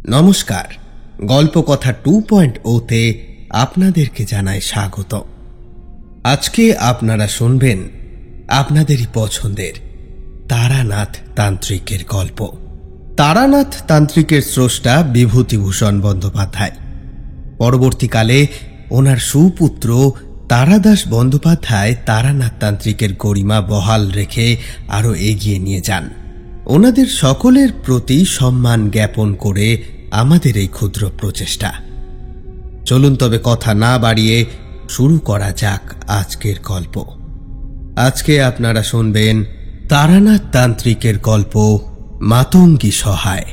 নমস্কার, গল্পকথা 2.0 আপনাদেরকে জানাই স্বাগত। আজকে আপনারা শুনবেন আপনাদেরই পছন্দের তারানাথ তান্ত্রিকের গল্প। তারানাথ তান্ত্রিকের স্রষ্টা বিভূতিভূষণ বন্দ্যোপাধ্যায়। পরবর্তীকালে ওনার সুপুত্র তারাদাস বন্দ্যোপাধ্যায় তারানাথ তান্ত্রিকের গরিমা বহাল রেখে আরো এগিয়ে নিয়ে যান। ওনাদের সকলের প্রতি সম্মান জ্ঞাপন করে আমাদের এই ক্ষুদ্র প্রচেষ্টা। চলুন তবে কথা না বাড়িয়ে শুরু করা যাক আজকের গল্প। আজকে আপনারা শুনবেন তারানাথ তান্ত্রিকের গল্প মাতঙ্গী সহায়।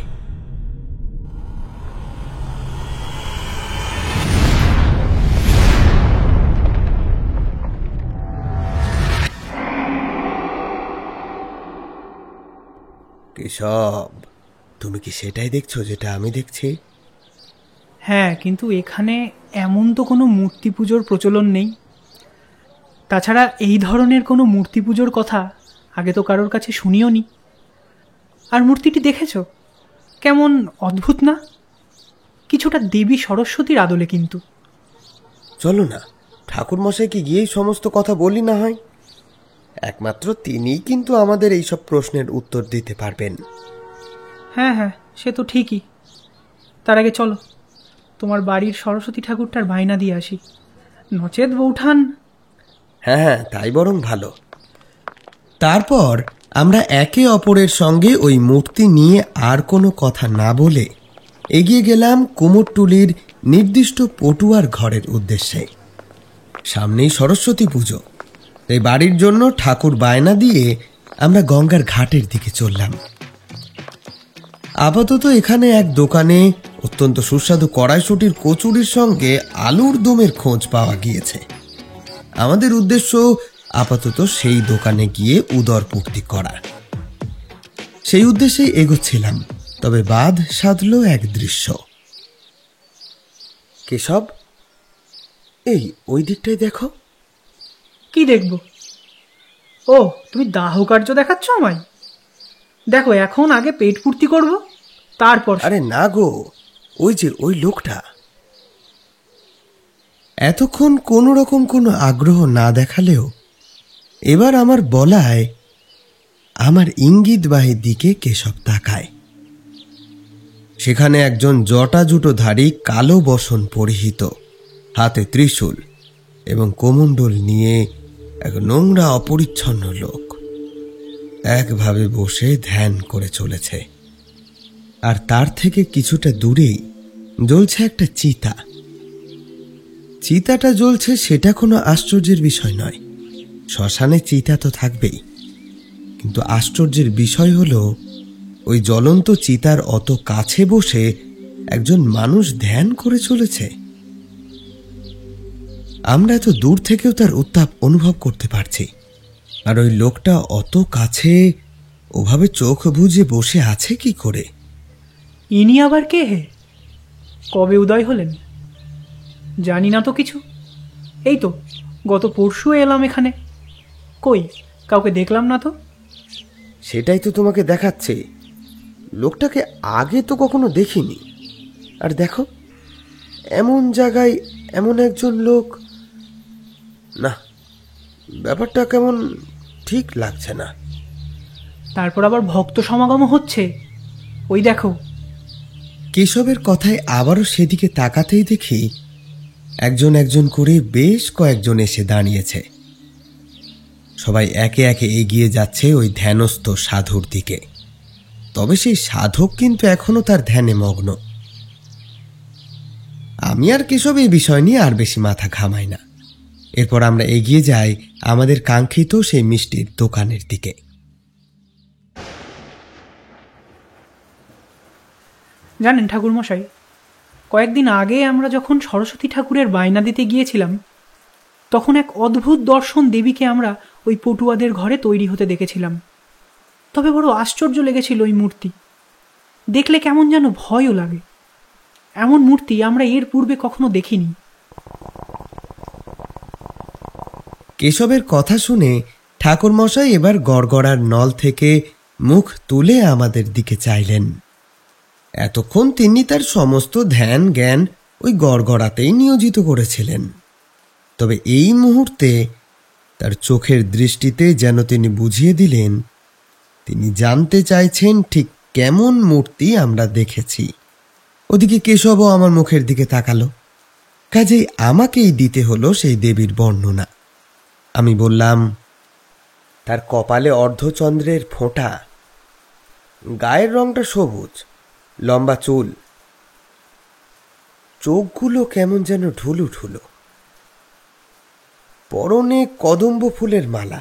কেশব, তুমি কি সেটাই দেখছো যেটা আমি দেখছি? হ্যাঁ, কিন্তু এখানে এমন তো কোনো মূর্তি পুজোর প্রচলন নেই। তাছাড়া এই ধরনের কোনো মূর্তি পুজোর কথা আগে তো কারোর কাছে শুনিও নি। আর মূর্তিটি দেখেছ, কেমন অদ্ভুত না? কিছুটা দেবী সরস্বতীর আদলে। কিন্তু চলো না, ঠাকুরমশাইকে গিয়েই সমস্ত কথা বলি না হয়। একমাত্র তিনিই কিন্তু আমাদের এইসব প্রশ্নের উত্তর দিতে পারবেন। হ্যাঁ হ্যাঁ, সে তো ঠিকই। তার আগে চলো তোমার বাড়ির সরস্বতী ঠাকুরটার বায়না দিয়ে আসি, নচেত বৌঠান। হ্যাঁ, তাই বরং ভালো। তারপর আমরা একে অপরের সঙ্গে ওই মূর্তি নিয়ে আর কোনো কথা না বলে এগিয়ে গেলাম কুমোরটুলির নির্দিষ্ট পটুয়ার ঘরের উদ্দেশ্যে। সামনেই সরস্বতী পুজো, তাই বাড়ির জন্য ঠাকুর বায়না দিয়ে আমরা গঙ্গার ঘাটের দিকে চললাম। আপাতত এখানে এক দোকানে অত্যন্ত সুস্বাদু কড়াইশুটির কচুরির সঙ্গে আলুর দমের খোঁজ পাওয়া গিয়েছে। আমাদের উদ্দেশ্য আপাতত সেই দোকানে গিয়ে উদরপূর্তি করা। সেই উদ্দেশ্যেই এগোচ্ছিলাম, তবে বাদ সাধল এক দৃশ্য। কেশব, এই ওই দিকটাই দেখো। কি দেখব? ও, তুমি দাহ কার্য দেখাচ্ছ আমায়? দেখো, এখন আগে পেট পূর্তি করব, তারপর। আরে না গো, ওই যে ওই লোকটা। এতক্ষণ কোনো রকম কোনো আগ্রহ না দেখালেও এবার আমার বলায় আমার ইঙ্গিতবাহী দিকে কেশব তাকায়। সেখানে একজন জটাজুটোধারী কালো বসন পরিহিত, হাতে ত্রিশূল এবং কোমণ্ডল নিয়ে এক নোংরা অপরিচ্ছন্ন লোক একভাবে বসে ধ্যান করে চলেছে। আর তার থেকে কিছুটা দূরেই জ্বলছে একটা চিতা। চিতাটা জ্বলছে সেটা কোনো আশ্চর্যের বিষয় নয়, শ্মশানে চিতা তো থাকবেই। কিন্তু আশ্চর্যের বিষয় হলো ওই জ্বলন্ত চিতার অত কাছে বসে একজন মানুষ ধ্যান করে চলেছে। আমরা এত দূর থেকেও তার উত্তাপ অনুভব করতে পারছি, আর ওই লোকটা অত কাছে ওভাবে চোখ বুজে বসে আছে কি করে? ইনি আবার কে হে? কবে উদয় হলেন জানি না তো কিছু। এই তো গত পরশু এলাম এখানে। কই, কাউকে দেখলাম না তো। সেটাই তো তোমাকে দেখাচ্ছে। লোকটাকে আগে তো কখনো দেখিনি। আর দেখো, এমন জায়গায় এমন একজন লোক, না, ব্যাপারটা কেমন ঠিক লাগছে না। তারপর আবার ভক্ত সমাগম হচ্ছে, ওই দেখো। কেশবের কথায় আবারও সেদিকে তাকাতেই দেখি একজন একজন করে বেশ কয়েকজন এসে দাঁড়িয়েছে। সবাই একে একে এগিয়ে যাচ্ছে ওই ধ্যানস্থ সাধুর দিকে। তবে সেই সাধক কিন্তু এখনো তার ধ্যানে মগ্ন। আমি আর কেশব এই বিষয় নিয়ে আর বেশি মাথা ঘামাই না। এরপর আমরা এগিয়ে যাই আমাদের কাঙ্ক্ষিত সেই মিষ্টির দোকানের দিকে। জানেন ঠাকুরমশাই, কয়েকদিন আগে আমরা যখন সরস্বতী ঠাকুরের বায়না দিতে গিয়েছিলাম, তখন এক অদ্ভুত দর্শন দেবীকে আমরা ওই পটুয়াদের ঘরে তৈরি হতে দেখেছিলাম। তবে বড় আশ্চর্য লেগেছিল ওই মূর্তি দেখলে, কেমন যেন ভয়ও লাগে। এমন মূর্তি আমরা এর পূর্বে কখনো দেখিনি। কেশবের কথা শুনে ঠাকুরমশাই এবার গড়গড়ার নল থেকে মুখ তুলে আমাদের দিকে চাইলেন। এতক্ষণ তিনি তার সমস্ত ধ্যান জ্ঞান ওই গড়গড়াতেই নিয়োজিত করেছিলেন। তবে এই মুহূর্তে তার চোখের দৃষ্টিতে যেন তিনি বুঝিয়ে দিলেন তিনি জানতে চাইছেন ঠিক কেমন মূর্তি আমরা দেখেছি। ওদিকে কেশবও আমার মুখের দিকে তাকালো, কাজেই আমাকেই দিতে হলো সেই দেবীর বর্ণনা। আমি বললাম, তার কপালে অর্ধচন্দ্রের ফোঁটা, গায়ের রংটা সবুজ, লম্বা চুল, চোখগুলো কেমন যেন ঢুলু ঢুলু, পরনে কদম্ব ফুলের মালা,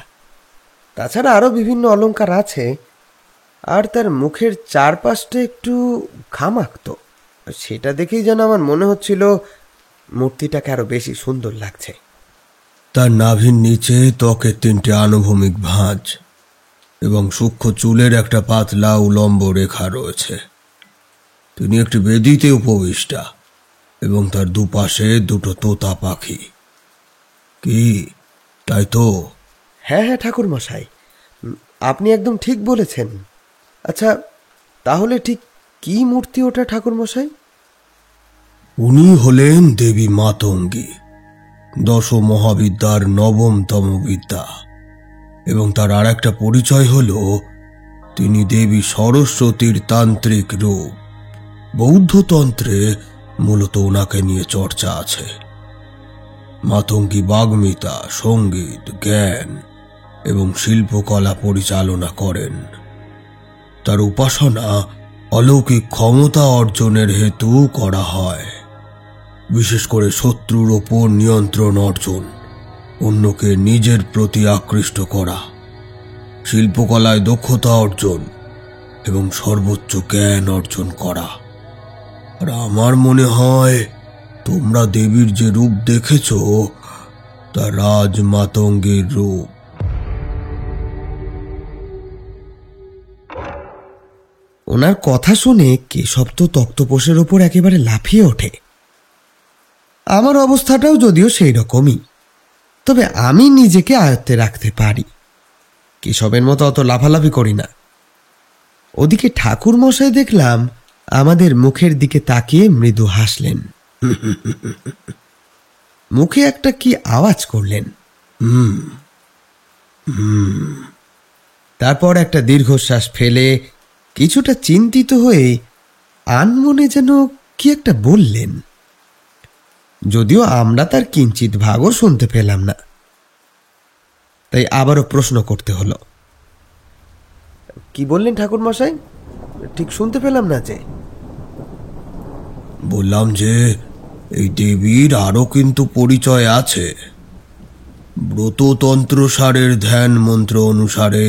তাছাড়া আরো বিভিন্ন অলংকার আছে। আর তার মুখের চারপাশটা একটু খামাক্ত, সেটা দেখেই যেন আমার মনে হচ্ছিল মূর্তিটাকে আরো বেশি সুন্দর লাগছে। তার নাভির নিচে ত্বকের 3টে আনুভূমিক ভাঁজ এবং সূক্ষ্ম চুলের একটা পাতলা উলম্ব রেখা রয়েছে। তিনি একটি বেদিতে উপবিষ্টা এবং তার দুপাশে 2টো তোতা পাখি। কি তাই তো? হ্যাঁ হ্যাঁ ঠাকুর মশাই, আপনি একদম ঠিক বলেছেন। আচ্ছা, তাহলে ঠিক কি মূর্তি ওটা ঠাকুর মশাই? উনি হলেন দেবী মাতঙ্গী, 10 মহাবিদ্যার 9মতম বিদ্যা। এবং তার আর একটা পরিচয় হল তিনি দেবী সরস্বতীর তান্ত্রিক রূপ। বৌদ্ধতন্ত্রে মূলত ওনাকে নিয়ে চর্চা আছে। মাতঙ্গী বাগ্মিতা, সঙ্গীত, জ্ঞান এবং শিল্পকলা পরিচালনা করেন। তার উপাসনা অলৌকিক ক্ষমতা অর্জনের হেতু করা হয়, বিশেষ করে শত্রুর ওপর নিয়ন্ত্রণ অর্জন, অন্যকে নিজের প্রতি আকৃষ্ট করা, শিল্পকলায় দক্ষতা অর্জন এবং সর্বোচ্চ জ্ঞান অর্জন করা। আর আমার মনে হয় তোমরা দেবীর যে রূপ দেখেছ তা রাজ মাতঙ্গীর রূপ। ওনার কথা শুনে কেশব তো তক্তপোষের ওপর একেবারে লাফিয়ে ওঠে। আমার অবস্থাটাও যদিও সেই রকমই, তবে আমি নিজেকে আয়ত্তে রাখতে পারি। কেশবের মতো অত লাফালাফি করি না। ওদিকে ঠাকুর মশাই দেখলাম আমাদের মুখের দিকে তাকিয়ে মৃদু হাসলেন, মুখে একটা কি আওয়াজ করলেন। তারপর একটা দীর্ঘশ্বাস ফেলে কিছুটা চিন্তিত হয়ে আনমনে যেন কি একটা বললেন, যদিও আমরা তার কিঞ্চিত ভাগও শুনতে পেলাম না। তাই আবারও প্রশ্ন করতে হলো, কি বললেন ঠাকুর মশাই? ঠিক শুনতে পেলাম না যে। বললাম যে এই দেবীর আরো কিন্তু পরিচয় আছে। ব্রততন্ত্র সারের ধ্যান মন্ত্র অনুসারে।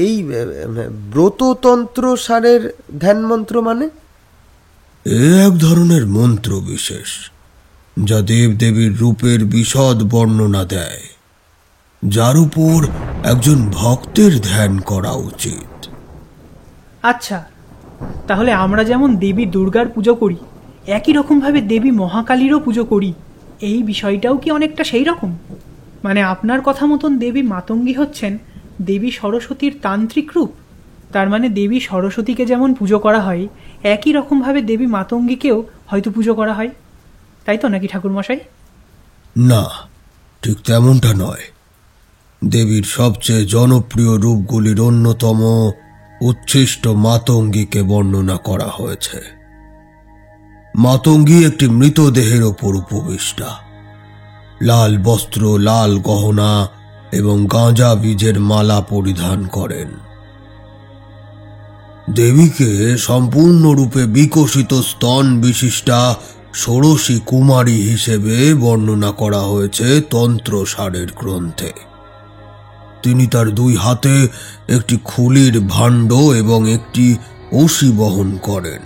এই ব্রততন্ত্র সারের ধ্যান মন্ত্র মানে? এ এক ধরনের মন্ত্র বিশেষ যা দেবদেবীর রূপের বিশদ বর্ণনা দেয়, যার উপর একজন ভক্তের ধ্যান করা উচিত। আচ্ছা, তাহলে আমরা যেমন দেবী দুর্গার পুজো করি, একই রকমভাবে দেবী মহাকালীরও পুজো করি। এই বিষয়টাও কি অনেকটা সেই রকম? মানে আপনার কথা মতন দেবী মাতঙ্গী হচ্ছেন দেবী সরস্বতীর তান্ত্রিক রূপ। তার মানে দেবী সরস্বতীকে যেমন পুজো করা হয়, একই রকমভাবে দেবী মাতঙ্গীকেও হয়তো পুজো করা হয়, তাই তো নাকি ঠাকুরমশাই? না, ঠিক তেমনটা নয়। দেবীর সবচেয়ে জনপ্রিয় রূপগুলির অন্যতম উচ্ছিষ্ট মাতঙ্গীকে বর্ণনা করা হয়েছে। মাতঙ্গী একটি মৃতদেহের ওপর উপবিষ্টা, লাল বস্ত্র, লাল গহনা এবং গাঁজা বীজের মালা পরিধান করেন। দেবীকে সম্পূর্ণরূপে বিকশিত স্তন বিশিষ্টা ষোড়শী কুমারী হিসেবে বর্ণনা করা হয়েছে তন্ত্রসারের গ্রন্থে। তিনি তার 2 হাতে একটি খুলির ভাণ্ড এবং একটি অসি বহন করেন।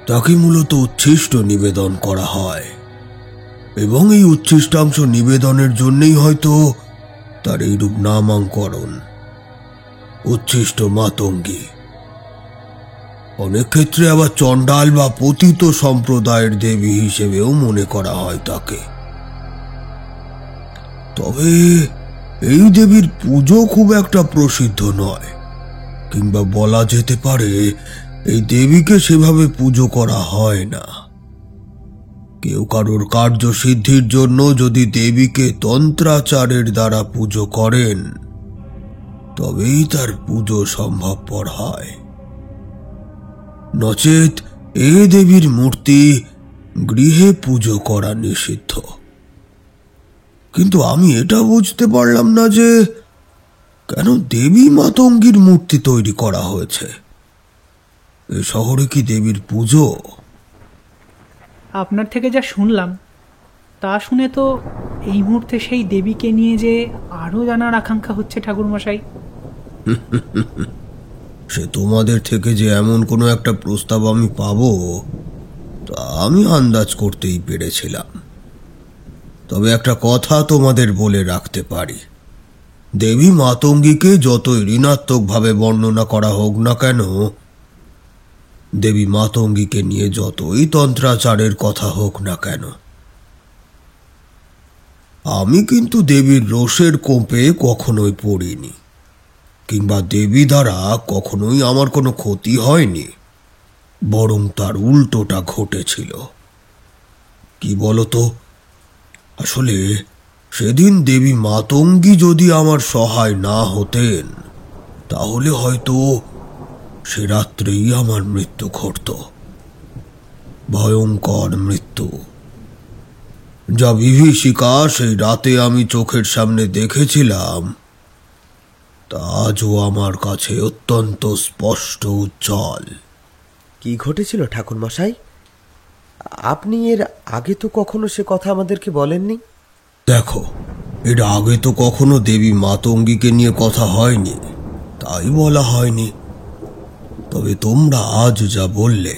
তাকে মূলত উচ্ছিষ্ট নিবেদন করা হয় এবং এই উচ্ছিষ্টাংশ নিবেদনের জন্যই হয়তো তার এইরূপ নামাঙ্করণ, উচ্ছিষ্ট মাতঙ্গী। অনেক ক্ষেত্রে আবার চণ্ডাল বা পতিত সম্প্রদায়ের দেবী হিসেবেও মনে করা হয় তাকে। তবে এই দেবীর পুজো খুব একটা প্রসিদ্ধ নয়। কিংবা বলা যেতে পারে এই দেবীকে সেভাবে পুজো করা হয় না। কেউ কারোর কার্যসিদ্ধির জন্য যদি দেবীকে তন্ত্রাচারের দ্বারা পুজো করেন তবেই তার পুজো সম্ভবপর হয়, নচেত এ দেবীর মূর্তি গৃহে পুজো করা নিষিদ্ধ। কিন্তু আমি এটা বুঝতে পারলাম না যে কেন দেবী মাতঙ্গীর মূর্তি তৈরি করা হয়েছে। এ শহরে কি দেবীর পুজো? আপনার থেকে যা শুনলাম তা শুনে তো এই মুহূর্তে সেই দেবীকে নিয়ে যে আরও জানার আকাঙ্ক্ষা হচ্ছে ঠাকুরমশাই। সে তোমাদের থেকে যে এমন কোনো একটা প্রস্তাব আমি পাবো তা আমি আন্দাজ করতেই পেরেছিলাম। তবে একটা কথা তোমাদের বলে রাখতে পারি, দেবী মাতঙ্গীকে যতই ঋণাত্মকভাবে বর্ণনা করা হোক না কেন, দেবী মাতঙ্গীকে নিয়ে যতই তন্ত্রাচারের কথা হোক না কেন, আমি কিন্তু দেবীর রোষের কোপে কখনোই পড়িনি, কিংবা দেবী দ্বারা কখনোই আমার কোনো ক্ষতি হয়নি, বরং তার উল্টোটা ঘটেছিল। কি বলতো, আসলে সেদিন দেবী মাতঙ্গী যদি আমার সহায় না হতেন তাহলে হয়তো সে রাত্রেই আমার মৃত্যু ঘটত। ভয়ঙ্কর মৃত্যু, যা বিভীষিকা সেই রাতে আমি চোখের সামনে দেখেছিলাম তা আজও আমার কাছে অত্যন্ত স্পষ্ট উজ্জ্বল। কি ঘটেছিল ঠাকুরমশাই? আপনি এর আগে তো কখনো সে কথা আমাদেরকে বলেননি। দেখো, এর আগে তো কখনো দেবী মাতঙ্গীকে নিয়ে কথা হয়নি, তাই বলা হয়নি। তবে তোমরা আজ যা বললে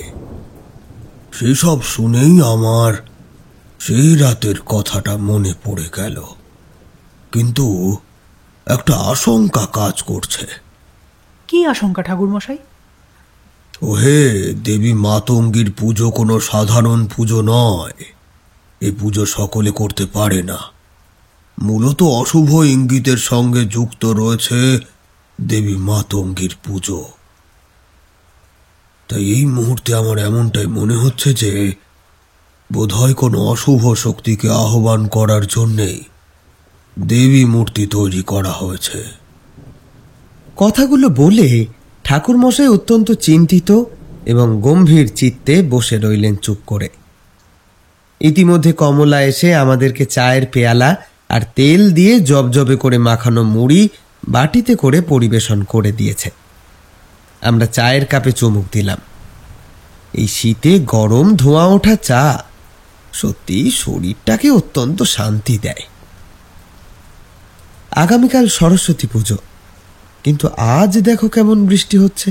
সেসব শুনেই আমার সেই রাতের কথাটা মনে পড়ে গেল। কিন্তু একটা আশঙ্কা কাজ করছে। কি আশঙ্কা ঠাকুরমশাই? ওহে, দেবী মাতঙ্গীর পুজো কোনো সাধারণ পুজো নয়। এই পুজো সকলে করতে পারে না। মূলত অশুভ ইঙ্গিতের সঙ্গে যুক্ত রয়েছে দেবী মাতঙ্গীর পুজো। তাই এই মুহূর্তে আমার এমনটাই মনে হচ্ছে যে বোধহয় কোনো অশুভ শক্তিকে আহ্বান করার জন্যেই দেবী মূর্তি তৈরি করা হয়েছে। কথাগুলো বলে ঠাকুরমশাই অত্যন্ত চিন্তিত এবং গম্ভীর চিত্তে বসে রইলেন চুপ করে। ইতিমধ্যে কমলা এসে আমাদেরকে চায়ের পেয়ালা আর তেল দিয়ে জবজবে করে মাখানো মুড়ি বাটিতে করে পরিবেশন করে দিয়েছে। আমরা চায়ের কাপে চুমুক দিলাম। এই শীতে গরম ধোঁয়া ওঠা চা সত্যি শরীরটাকে অত্যন্ত শান্তি দেয়। আগামীকাল সরস্বতী পুজো, কিন্তু আজ দেখো কেমন বৃষ্টি হচ্ছে।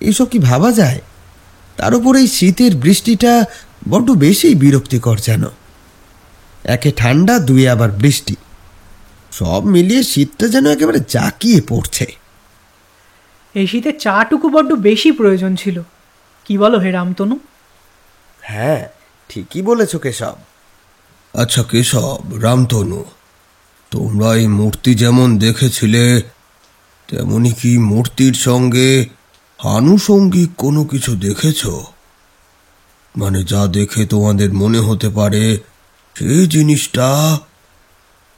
এসব কি ভাবা যায়? তার উপর এই শীতের বৃষ্টিটা বড্ড বেশি বিরক্তিকর যেন। একে ঠান্ডা, দুয়ে আবার বৃষ্টি, সব মিলিয়ে শীতটা যেন একেবারে জাঁকিয়ে পড়ছে। এই শীতে চাটুকু বড্ড বেশি প্রয়োজন ছিল, কি বলো হে রামতনু? হ্যাঁ, ঠিকই বলেছ কেশব। আচ্ছা কেশব, রামতনু, তোমরা এই মূর্তি যেমন দেখেছিলে তেমনি কি মূর্তির সঙ্গে আনুষঙ্গিক কোনো কিছু দেখেছ? মানে যা দেখে তোমাদের মনে হতে পারে সেই জিনিসটা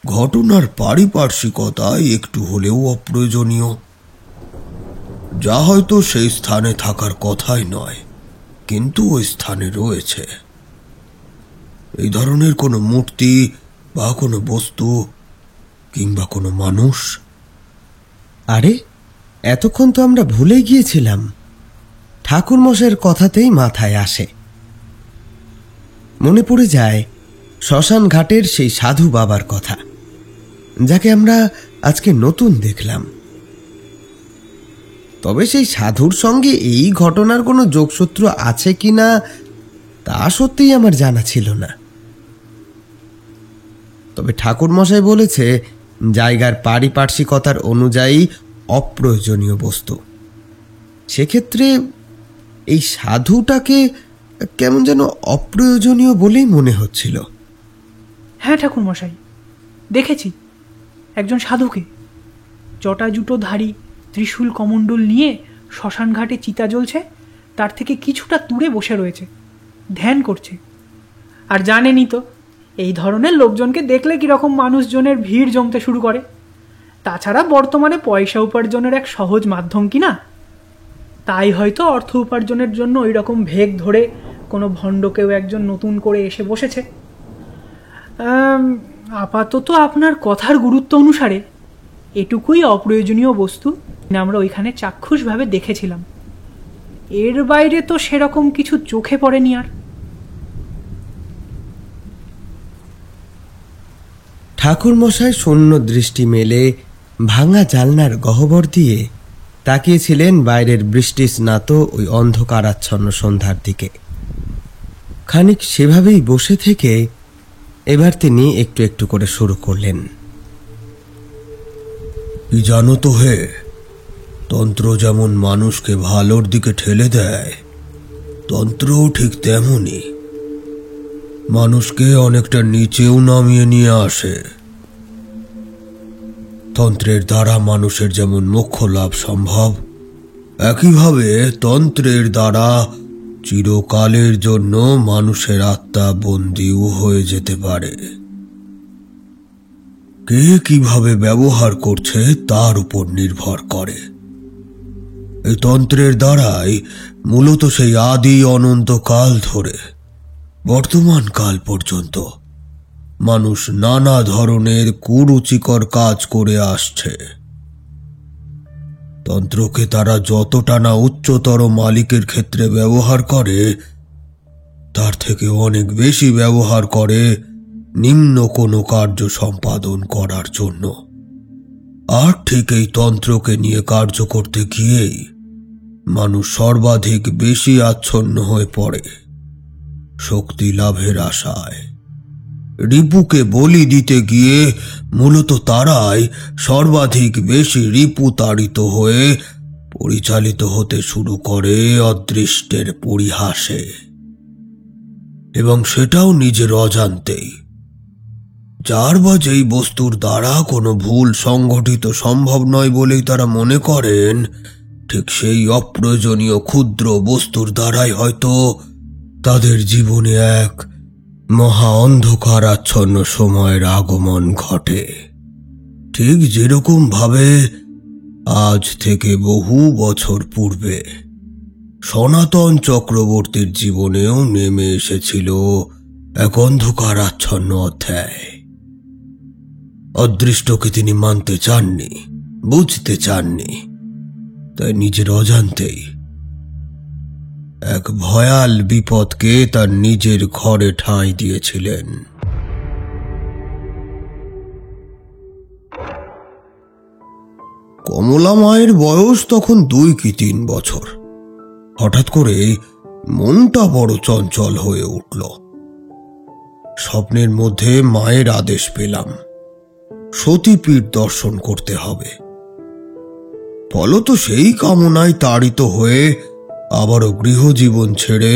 ঘটনার পারিপার্শ্বিকতায় একটু হলেও অপ্রয়োজনীয়, যা হয়তো সেই স্থানে থাকার কথাই নয় কিন্তু ওই স্থানে রয়েছে। এই ধরনের কোনো মূর্তি বা কোনো বস্তু কিংবা কোনো মানুষ? আরে, এতক্ষণ তো আমরা ভুলে গিয়েছিলাম। ঠাকুরমশাইয়ের কথাতেই মাথায় আসে। মনে পড়ে যায় শ্মশান ঘাটের সেই সাধু বাবার কথা, যাকে আমরা আজকে নতুন দেখলাম। তবে সেই সাধুর সঙ্গে এই ঘটনার কোনো যোগসূত্র আছে কিনা তা সত্যিই আমার জানা ছিল না। তবে ঠাকুরমশাই বলেছে জায়গার পারিপার্শ্বিকতার অনুযায়ী অপ্রয়োজনীয় বস্তু। সেক্ষেত্রে এই সাধুটাকে কেমন যেন অপ্রয়োজনীয় বলেই মনে হচ্ছিল। হ্যাঁ ঠাকুরমশাই, দেখেছি একজন সাধুকে, জটা জুটো ধারী, ত্রিশূল কমণ্ডল নিয়ে শ্মশান ঘাটে চিতা জ্বলছে, তার থেকে কিছুটা দূরে বসে রয়েছে, ধ্যান করছে। আর জানেনই তো, এই ধরনের লোকজনকে দেখলে কীরকম মানুষজনের ভিড় জমতে শুরু করে। তাছাড়া বর্তমানে পয়সা উপার্জনের এক সহজ মাধ্যম কিনা, তাই হয়তো অর্থ উপার্জনের জন্য ওই রকম ভেগ ধরে কোনো ভণ্ড কেউ একজন নতুন করে এসে বসেছে। আপাতত আপনার কথার গুরুত্ব অনুসারে এটুকুই অপ্রয়োজনীয় বস্তু আমরা ওইখানে চাক্ষুষভাবে দেখেছিলাম। এর বাইরে তো সেরকম কিছু চোখে পড়েনি আর। ঠাকুরমশাই শূন্য দৃষ্টি মেলে ভাঙা জালনার গহ্বর দিয়ে তাকিয়েছিলেন বাইরের বৃষ্টি স্নাত ওই অন্ধকারাচ্ছন্ন সন্ধ্যার দিকে। খানিক সেভাবেই বসে থেকে এবার তিনি একটু একটু করে শুরু করলেন। কি জানো তো হে, তন্ত্র যেমন মানুষকে ভালোর দিকে ঠেলে দেয়, তন্ত্রও ঠিক তেমনই মানুষকে অনেকটা নিচেও নামিয়ে নিয়ে আসে। তন্ত্রের দ্বারা মানুষের যেমন মোক্ষ লাভ সম্ভব, একইভাবে তন্ত্রের দ্বারা চিরকালের জন্য মানুষের আত্মা বন্দীও হয়ে যেতে পারে। কে কিভাবে ব্যবহার করছে তার উপর নির্ভর করে। এই তন্ত্রের দ্বারাই মূলত সেই আদি অনন্তকাল ধরে বর্তমান কাল পর্যন্ত মানুষ নানা ধরনের কুরুচিকর কাজ করে আসছে। তন্ত্রকে তারা যতটা না উচ্চতর মালিকের ক্ষেত্রে ব্যবহার করে, তার থেকে অনেক বেশি ব্যবহার করে নিম্ন কোনো কার্য সম্পাদন করার জন্য। আর ঠিক এই তন্ত্রকে নিয়ে কার্য করতে গিয়েই মানুষ সর্বাধিক বেশি আচ্ছন্ন হয়ে পড়ে শক্তি লাভের আশায়। রিপুকে বলি দিতে গিয়ে মূলত তারাই সর্বাধিক বেশি রিপু তাড়িত হয়ে পরিচালিত হতে শুরু করে অদৃষ্টের পরিহাসে, এবং সেটাও নিজের অজান্তেই। যার বা যেই বস্তুর দ্বারা কোনো ভুল সংঘটিত সম্ভব নয় বলেই তারা মনে করেন, ঠিক সেই অপ্রয়োজনীয় ক্ষুদ্র বস্তুর দ্বারাই হয়তো তাদের জীবনে এক মহা অন্ধকার আচ্ছন্ন সময়ের আগমন ঘটে। ঠিক যেরকম ভাবে আজ থেকে বহু বছর পূর্বে সনাতন চক্রবর্তীর জীবনেও নেমে এসেছিল এক অন্ধকার আচ্ছন্ন অধ্যায়। অদৃষ্টকে তিনি মানতে চাননি, বুঝতে চাননি, তাই নিজের অজান্তেই এক ভয়াল বিপদকে তার নিজের ঘরে ঠাঁই দিয়েছিলেন। কমলা মায়ের বয়স তখন 2 কি 3 বছর। হঠাৎ করে মনটা বড় চঞ্চল হয়ে উঠল। স্বপ্নের মধ্যে মায়ের আদেশ পেলাম, সতীপীঠ দর্শন করতে হবে। ফলত সেই কামনায় তাড়িত হয়ে আবারও গৃহজীবন ছেড়ে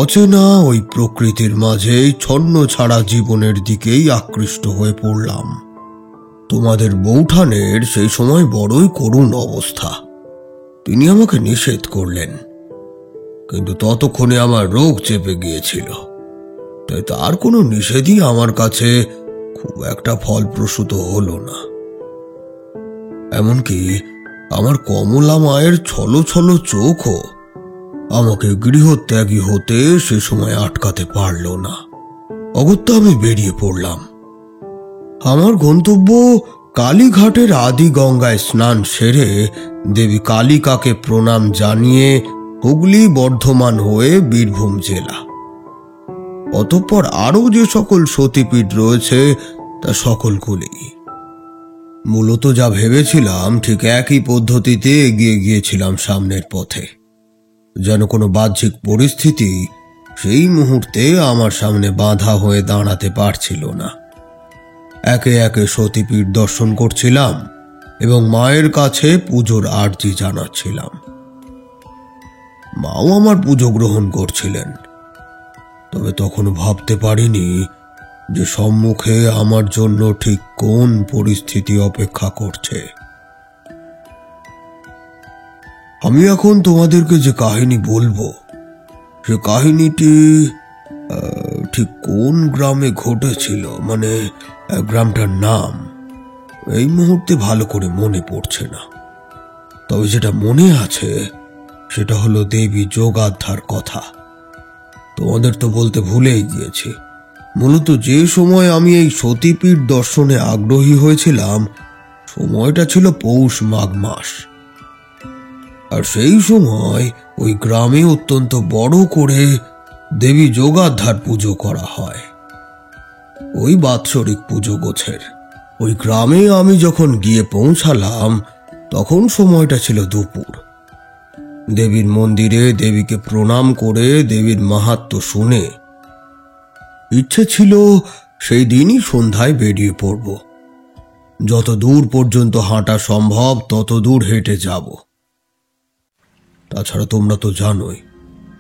অচেনা ওই প্রকৃতির মাঝে ছন্ন ছাড়া জীবনের দিকেই আকৃষ্ট হয়ে পড়লাম। তোমাদের বৌঠানের সেই সময় বড়ই করুণ অবস্থা। তিনি আমাকে নিষেধ করলেন, কিন্তু ততক্ষণে আমার রোগ চেপে গিয়েছিল, তাই তার কোনো নিষেধই আমার কাছে খুব একটা ফলপ্রসূত হলো না। এমনকি আমার কমলা মায়ের ছলো ছলো চোখও আমাকে গৃহত্যাগী হতে সে সময় আটকাতে পারল না। অগত্যা আমি বেরিয়ে পড়লাম। আমার গন্তব্য কালীঘাটের আদি গঙ্গায় স্নান সেরে দেবী কালিকাকে প্রণাম জানিয়ে হুগলি বর্ধমান হয়ে বীরভূম জেলা। অতঃপর আরও যে সকল সতীপীঠ রয়েছে তা সকলগুলি। মূলত যা ভেবেছিলাম ঠিক একই পদ্ধতিতে এগিয়ে গিয়েছিলাম সামনের পথে, যেন কোনো বাহ্যিক পরিস্থিতি সেই মুহূর্তে আমার সামনে বাধা হয়ে দাঁড়াতে পারছিল না। একে একে সতীপীঠ দর্শন করছিলাম এবং মায়ের কাছে পুজোর আর্জি জানাচ্ছিলাম। মাও আমার পুজো গ্রহণ করছিলেন, তবে তখনও ভাবতে পারিনি যে সম্মুখে আমার জন্য ঠিক কোন পরিস্থিতি অপেক্ষা করছে। আমি এখন তোমাদেরকে যে কাহিনী বলবো সে কাহিনীটি ঠিক কোন গ্রামে ঘটেছিল, মানে গ্রামটার নাম এই মুহূর্তে ভালো করে মনে পড়ছে না। তবে যেটা মনে আছে সেটা হলো দেবী যোগাধ্যার কথা। তোমাদের তো বলতে ভুলেই গিয়েছি, মূলত যে সময় আমি এই সতীপীঠ দর্শনে আগ্রহী হয়েছিলাম সময়টা ছিল পৌষ মাঘ মাস। আর সেই সময় ওই গ্রামে অত্যন্ত বড় করে দেবী যোগাধ্যার পুজো করা হয়। ওই বাৎসরিক পুজো গোছের ওই গ্রামে আমি যখন গিয়ে পৌঁছালাম তখন সময়টা ছিল দুপুর। দেবীর মন্দিরে দেবীকে প্রণাম করে দেবীর মাহাত্ম্য শুনে ইচ্ছে ছিল সেই দিনই সন্ধ্যায় বেরিয়ে পড়ব। যত দূর পর্যন্ত হাঁটা সম্ভব তত দূর হেঁটে যাব। তাছাড়া তোমরা তো জানোই,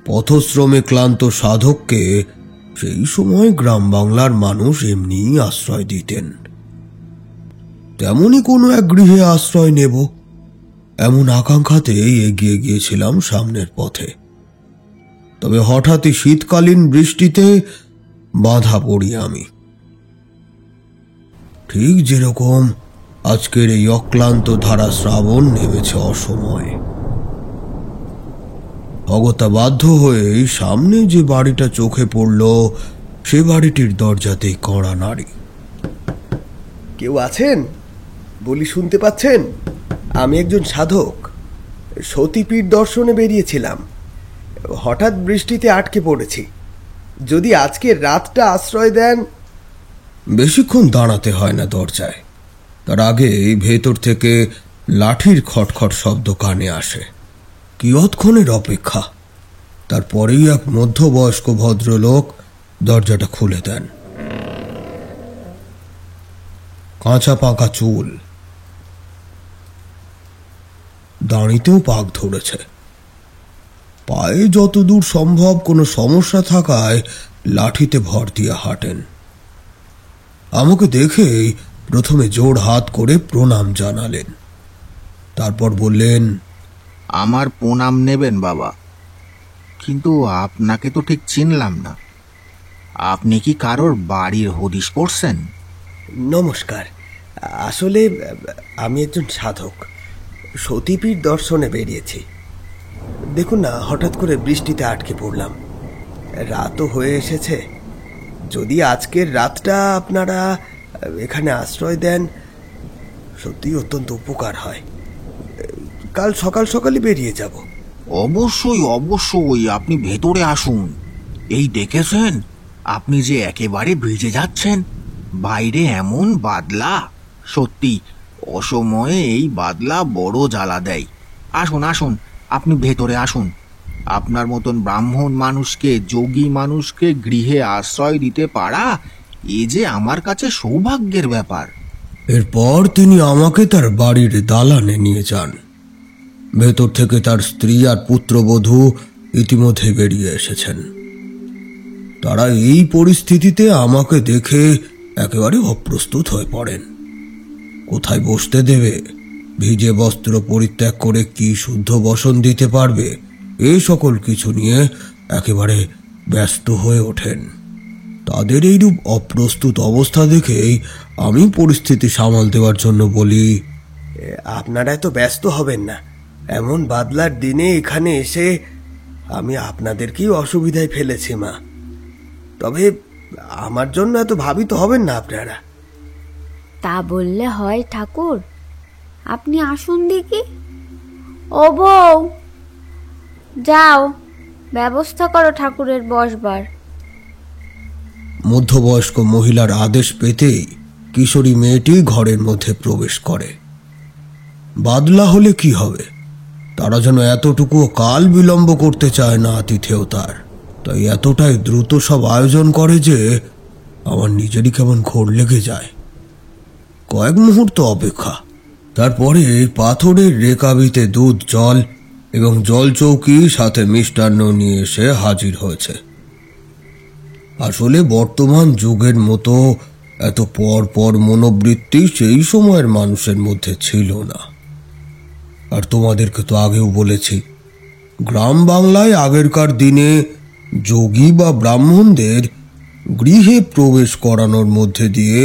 পথশ্রমে ক্লান্ত সাধককে সেই সময় গ্রাম বাংলার মানুষ এমনিই আশ্রয় দিতেন। তেমনই কোনো এক গৃহে আশ্রয় নেব এমন আকাঙ্ক্ষাতেই এগিয়ে গিয়েছিলাম সামনের পথে। তবে হঠাৎই শীতকালীন বৃষ্টিতে বাধা পড়ি আমি। ঠিক যেরকম আজকের এই অক্লান্ত ধারা শ্রাবণ নেমেছে অসময়ে। অগত্যা বাধ্য হয়ে সামনে যে বাড়িটা চোখে পড়ল সে বাড়িটির দরজাতেই কড়া নাড়ি। কেউ আছেন? বলি, শুনতে পাচ্ছেন? আমি একজন সাধক, সতীপীঠ দর্শনে বেরিয়েছিলাম। হঠাৎ বৃষ্টিতে আটকে পড়েছি। যদি আজকের রাতটা আশ্রয় দেন। বেশিক্ষণ দাঁড়াতে হয় না দরজায়। তার আগে ভেতর থেকে লাঠির খটখট শব্দ কানে আসে। কিয়ৎক্ষণের অপেক্ষা, তারপরেই এক মধ্যবয়স্ক ভদ্রলোক দরজাটা খুলে দেন। কাঁচা পাকা চুল, দাঁড়িতেও পাক ধরেছে। পায়ে যতদূর সম্ভব কোনো সমস্যা থাকায় লাঠিতে ভর দিয়ে হাঁটেন। আমাকে দেখেই প্রথমে জোড় হাত করে প্রণাম জানালেন। তারপর বললেন, আমার প্রণাম নেবেন বাবা, কিন্তু আপনাকে তো ঠিক চিনলাম না। আপনি কি কারোর বাড়ির হদিশ করছেন? নমস্কার, আসলে আমি একজন সাধক, সতীপীঠ দর্শনে বেরিয়েছি। দেখুন না, হঠাৎ করে বৃষ্টিতে আটকে পড়লাম। রাতও হয়ে এসেছে। যদি আজকের রাতটা আপনারা এখানে আশ্রয় দেন সত্যি অত্যন্ত উপকার হয়। কাল সকাল সকালই বেরিয়ে যাব। অবশ্যই অবশ্যই, আপনি ভেতরে আসুন। এই দেখেছেন, আপনি যে একেবারে ভিজে যাচ্ছেন। বাইরে এমন বাদলা, সত্যি অসময়ে এই বাদলা বড় জ্বালা দেয়। আসুন আসুন, আপনি ভেতরে আসুন। আপনার মতন ব্রাহ্মণ মানুষকে, যোগী মানুষকে গৃহে আশ্রয় দিতে পারা এ যে আমার কাছে সৌভাগ্যের ব্যাপার। এরপর তিনি আমাকে তার বাড়ির দালানে নিয়ে যান। ভেতর থেকে তার স্ত্রী আর পুত্রবধূ ইতিমধ্যে বেরিয়ে এসেছেন। তারা এই পরিস্থিতিতে আমাকে দেখে একেবারে অপ্রস্তুত হয়ে পড়েন। কোথায় বসতে দেবে, ভিজে বস্ত্র পরিত্যাগ করে কি শুদ্ধ বসন দিতে পারবে, এ সকল কিছু নিয়ে একেবারে ব্যস্ত হয়ে ওঠেন। তাদের এইরূপ অপ্রস্তুত অবস্থা দেখেই আমি পরিস্থিতি সামাল দেওয়ার জন্য বলি, আপনারা এত ব্যস্ত হবেন না। এমন বাদলার দিনে এখানে এসে আমি আপনাদেরকেই অসুবিধায় ফেলেছি মা। তবে আমার জন্য এত ভাবিত হবেন না আপনারা। তা বললে হয় ঠাকুর, আপনি আসুন দেখি। ও বউ, যাও ব্যবস্থা করো ঠাকুরের বসবার। মধ্যবয়স্ক মহিলার আদেশ পেতেই কিশোরী মেয়েটি ঘরের মধ্যে প্রবেশ করে। বাদলা হলে কি হবে, তারা যেন এতটুকুও কাল বিলম্ব করতে চায় না আতিথেয়তার। তাই এতটাই দ্রুত সব আয়োজন করে যে আমার নিজেরই কেমন ঘোর লেগে যায়। কয়েক মুহূর্ত অপেক্ষা, তারপরে পাথরের রেকাবিতে দুধ, জল এবং জল চৌকি সাথে মিষ্টান্ন নিয়ে এসে হাজির হয়েছে। আসলে বর্তমান যুগের মতো এত পর পর মনোবৃত্তি সেই সময়ের মানুষের মধ্যে ছিল না। আর তোমাদেরকে তো আগেও বলেছি, গ্রাম বাংলায় আগেরকার দিনে যোগী বা ব্রাহ্মণদের গৃহে প্রবেশ করানোর মধ্যে দিয়ে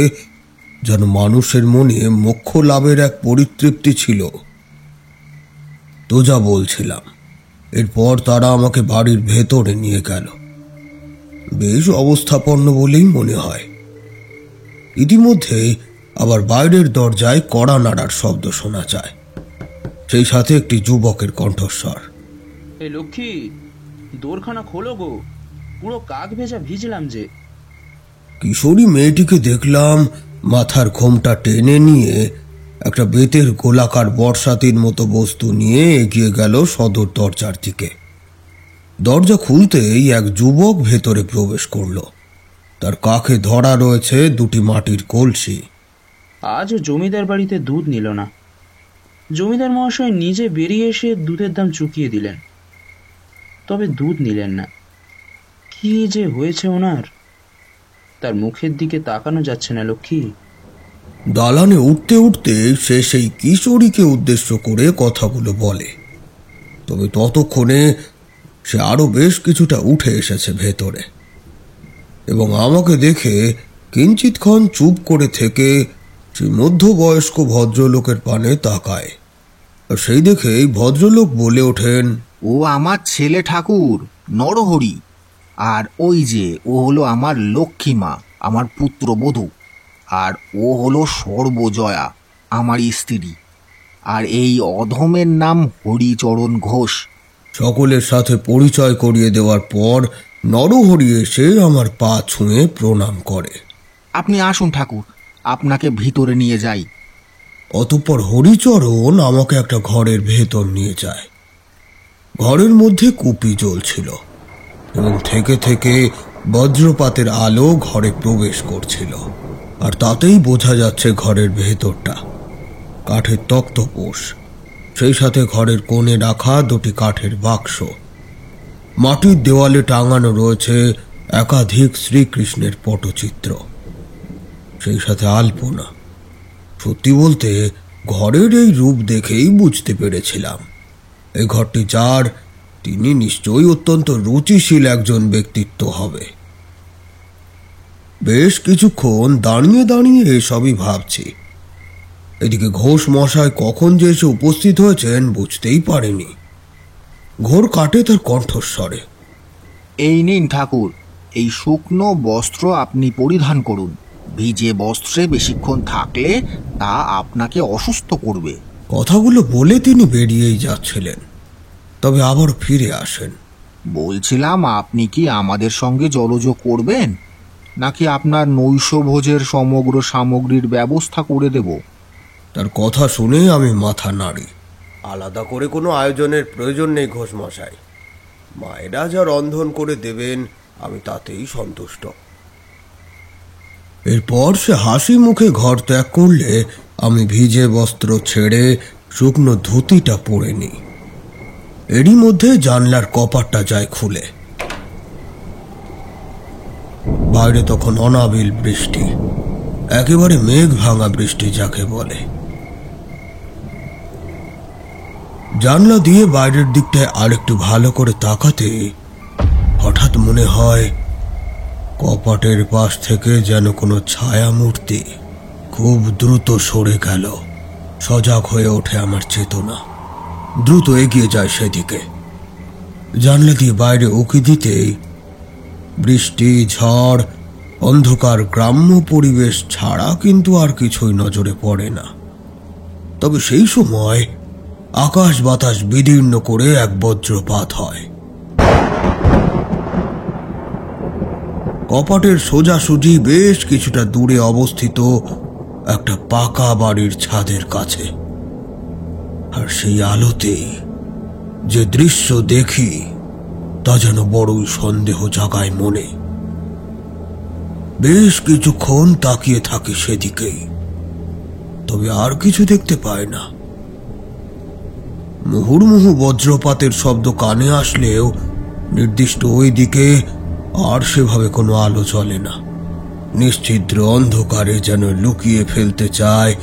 যেন মানুষের মনে মোক্ষ লাভের এক পরিতৃপ্তি ছিল। তো যা বলছিলাম, এরপর তারা আমাকে বাড়ির ভেতরে নিয়ে গেল। বেশ অবস্থাপন্ন বলেই মনে হয়। ইতিমধ্যে আবার বাইরের দরজায় কড়া নাড়ার শব্দ শোনা যায়, সেই সাথে একটি যুবকের কণ্ঠস্বর। এ লক্ষ্মী, দোরখানা খোলো গো, পুরো কাক ভেজা ভিজলাম যে। কিশোরী মেয়েটিকে দেখলাম মাথার ঘোমটা টেনে নিয়ে একটা বেতের গোলাকার বর্ষাতির মতো বস্তু নিয়ে এগিয়ে গেল সদর দরজার দিকে। দরজা খুলতেই এক যুবক ভেতরে প্রবেশ করল। তার কাঁখে ধরা রয়েছে দুটি মাটির কলসি। আজও জমিদার বাড়িতে দুধ নিল না। জমিদার মহাশয় নিজে বেরিয়ে এসে দুধের দাম চুকিয়ে দিলেন, তবে দুধ নিলেন না। কি যে হয়েছে ওনার, তার মুখের দিকে তাকানো যাচ্ছে না লক্ষ্মী। দালানে উঠতে উঠতে সে সেই কিশোরীকে উদ্দেশ্য করে কথাগুলো বলে, তবে ততক্ষণে সে আরো বেশ কিছুটা উঠে এসেছে ভেতরে এবং আমাকে দেখে কিঞ্চিতক্ষণ চুপ করে থেকে সেই মধ্যবয়স্ক ভদ্রলোকের পানে তাকায়। আর সেই দেখে এই ভদ্রলোক বলে ওঠেন, ও আমার ছেলে ঠাকুর নরহরি, আর ওই যে ও হলো আমার লক্ষ্মীমা, আমার পুত্রবধূ, আর ও হলো সর্বজয়া, আমার স্ত্রী, আর এই অধমের নাম হরিচরণ ঘোষ। সকলের সাথে পরিচয় করিয়ে দেওয়ার পর নরহরি এসে আমার পা ছুঁয়ে প্রণাম করে। আপনি আসুন ঠাকুর, আপনাকে ভিতরে নিয়ে যাই। অতঃপর হরিচরণ আমাকে একটা ঘরের ভেতর নিয়ে যায়। ঘরের মধ্যে কুপি জ্বলছিল এবং থেকে থেকে বজ্রপাতের আলো ঘরে প্রবেশ করছিল, আর তাতেই বোঝা যাচ্ছে ঘরের ভেতরটা। কাঠের তক্তপোষ, সেই সাথে ঘরের কোণে রাখা দুটি কাঠের বাক্স। মাটির দেওয়ালে টাঙানো রয়েছে একাধিক শ্রীকৃষ্ণের পটচিত্র, সেই সাথে আলপনা। সত্যি বলতে ঘরের এই রূপ দেখেই বুঝতে পেরেছিলাম এই ঘরটি যার, তিনি নিশ্চয়ই অত্যন্ত রুচিশীল একজন ব্যক্তিত্ব হবে। বেশ কিছুক্ষণ দাঁড়িয়ে দাঁড়িয়ে এসবই ভাবছি। এদিকে ঘোষ মশাই কখন যে এসে উপস্থিত হয়েছেন বুঝতেই পারেনি। ঘোর কাটে তার কণ্ঠস্বরে, এই নিন ঠাকুর, এই শুকনো বস্ত্র আপনি পরিধান করুন। ভিজে বস্ত্রে বেশিক্ষণ থাকলে তা আপনাকে অসুস্থ করবে। কথাগুলো বলে তিনি বেরিয়েই যাচ্ছিলেন, তবে আবার ফিরে আসেন। বলছিলাম, আপনি কি আমাদের সঙ্গে জলযোগ করবেন, নাকি আপনার নৈশভোজের সমগ্র সামগ্রীর ব্যবস্থা করে দেব? তার কথা শুনে আমি মাথা নাড়ি। আলাদা করে কোনো আয়োজনের প্রয়োজন নেই ঘোষ মশাই, মায়েরা যা রন্ধন করে দেবেন আমি তাতেই সন্তুষ্ট। এরপর সে হাসি মুখে ঘর ত্যাগ করলে আমি ভিজে বস্ত্র ছেড়ে শুকনো ধুতিটা পরে নিই। এরই মধ্যে জানলার কপাটটা যায় খুলে। বাইরে তখন অনাবিল বৃষ্টি, একেবারে মেঘ ভাঙা বৃষ্টি যাকে বলে। জানলা দিয়ে বাইরের দিকটায় আরেকটু ভালো করে তাকাতে হঠাৎ মনে হয় কপাটের পাশ থেকে যেন কোনো ছায়া মূর্তি খুব দ্রুত সরে গেল। সজাগ হয়ে ওঠে আমার চেতনা, দ্রুত এগিয়ে যায় সেদিকে। জানলা দিয়ে বাইরে উঁকি দিতেই বৃষ্টি, ঝড়, অন্ধকার, গ্রাম্য পরিবেশ ছাড়া কিন্তু আর কিছুই নজরে পড়ে না। তবে সেই সময় আকাশ বাতাস বিদীর্ণ করে এক বজ্রপাত হয়। কপাটের সোজাসুজি বেশ কিছুটা দূরে অবস্থিত একটা পাকা বাড়ির ছাদের কাছে। আর সেই আলোতে যে দৃশ্য দেখি তা যেন বড়ই সন্দেহ জাগায় মনে। বেশ কিছুক্ষণ তাকিয়ে থাকি সেদিকেই, তবে আর কিছু দেখতে পায় না। মুহুর্মুহু বজ্রপাতের শব্দ কানে আসলেও নির্দিষ্ট ওই দিকে আর সেভাবে কোনো আলো চলে না। নিশ্ছিদ্র অন্ধকারে যেন লুকিয়ে ফেলতে চায়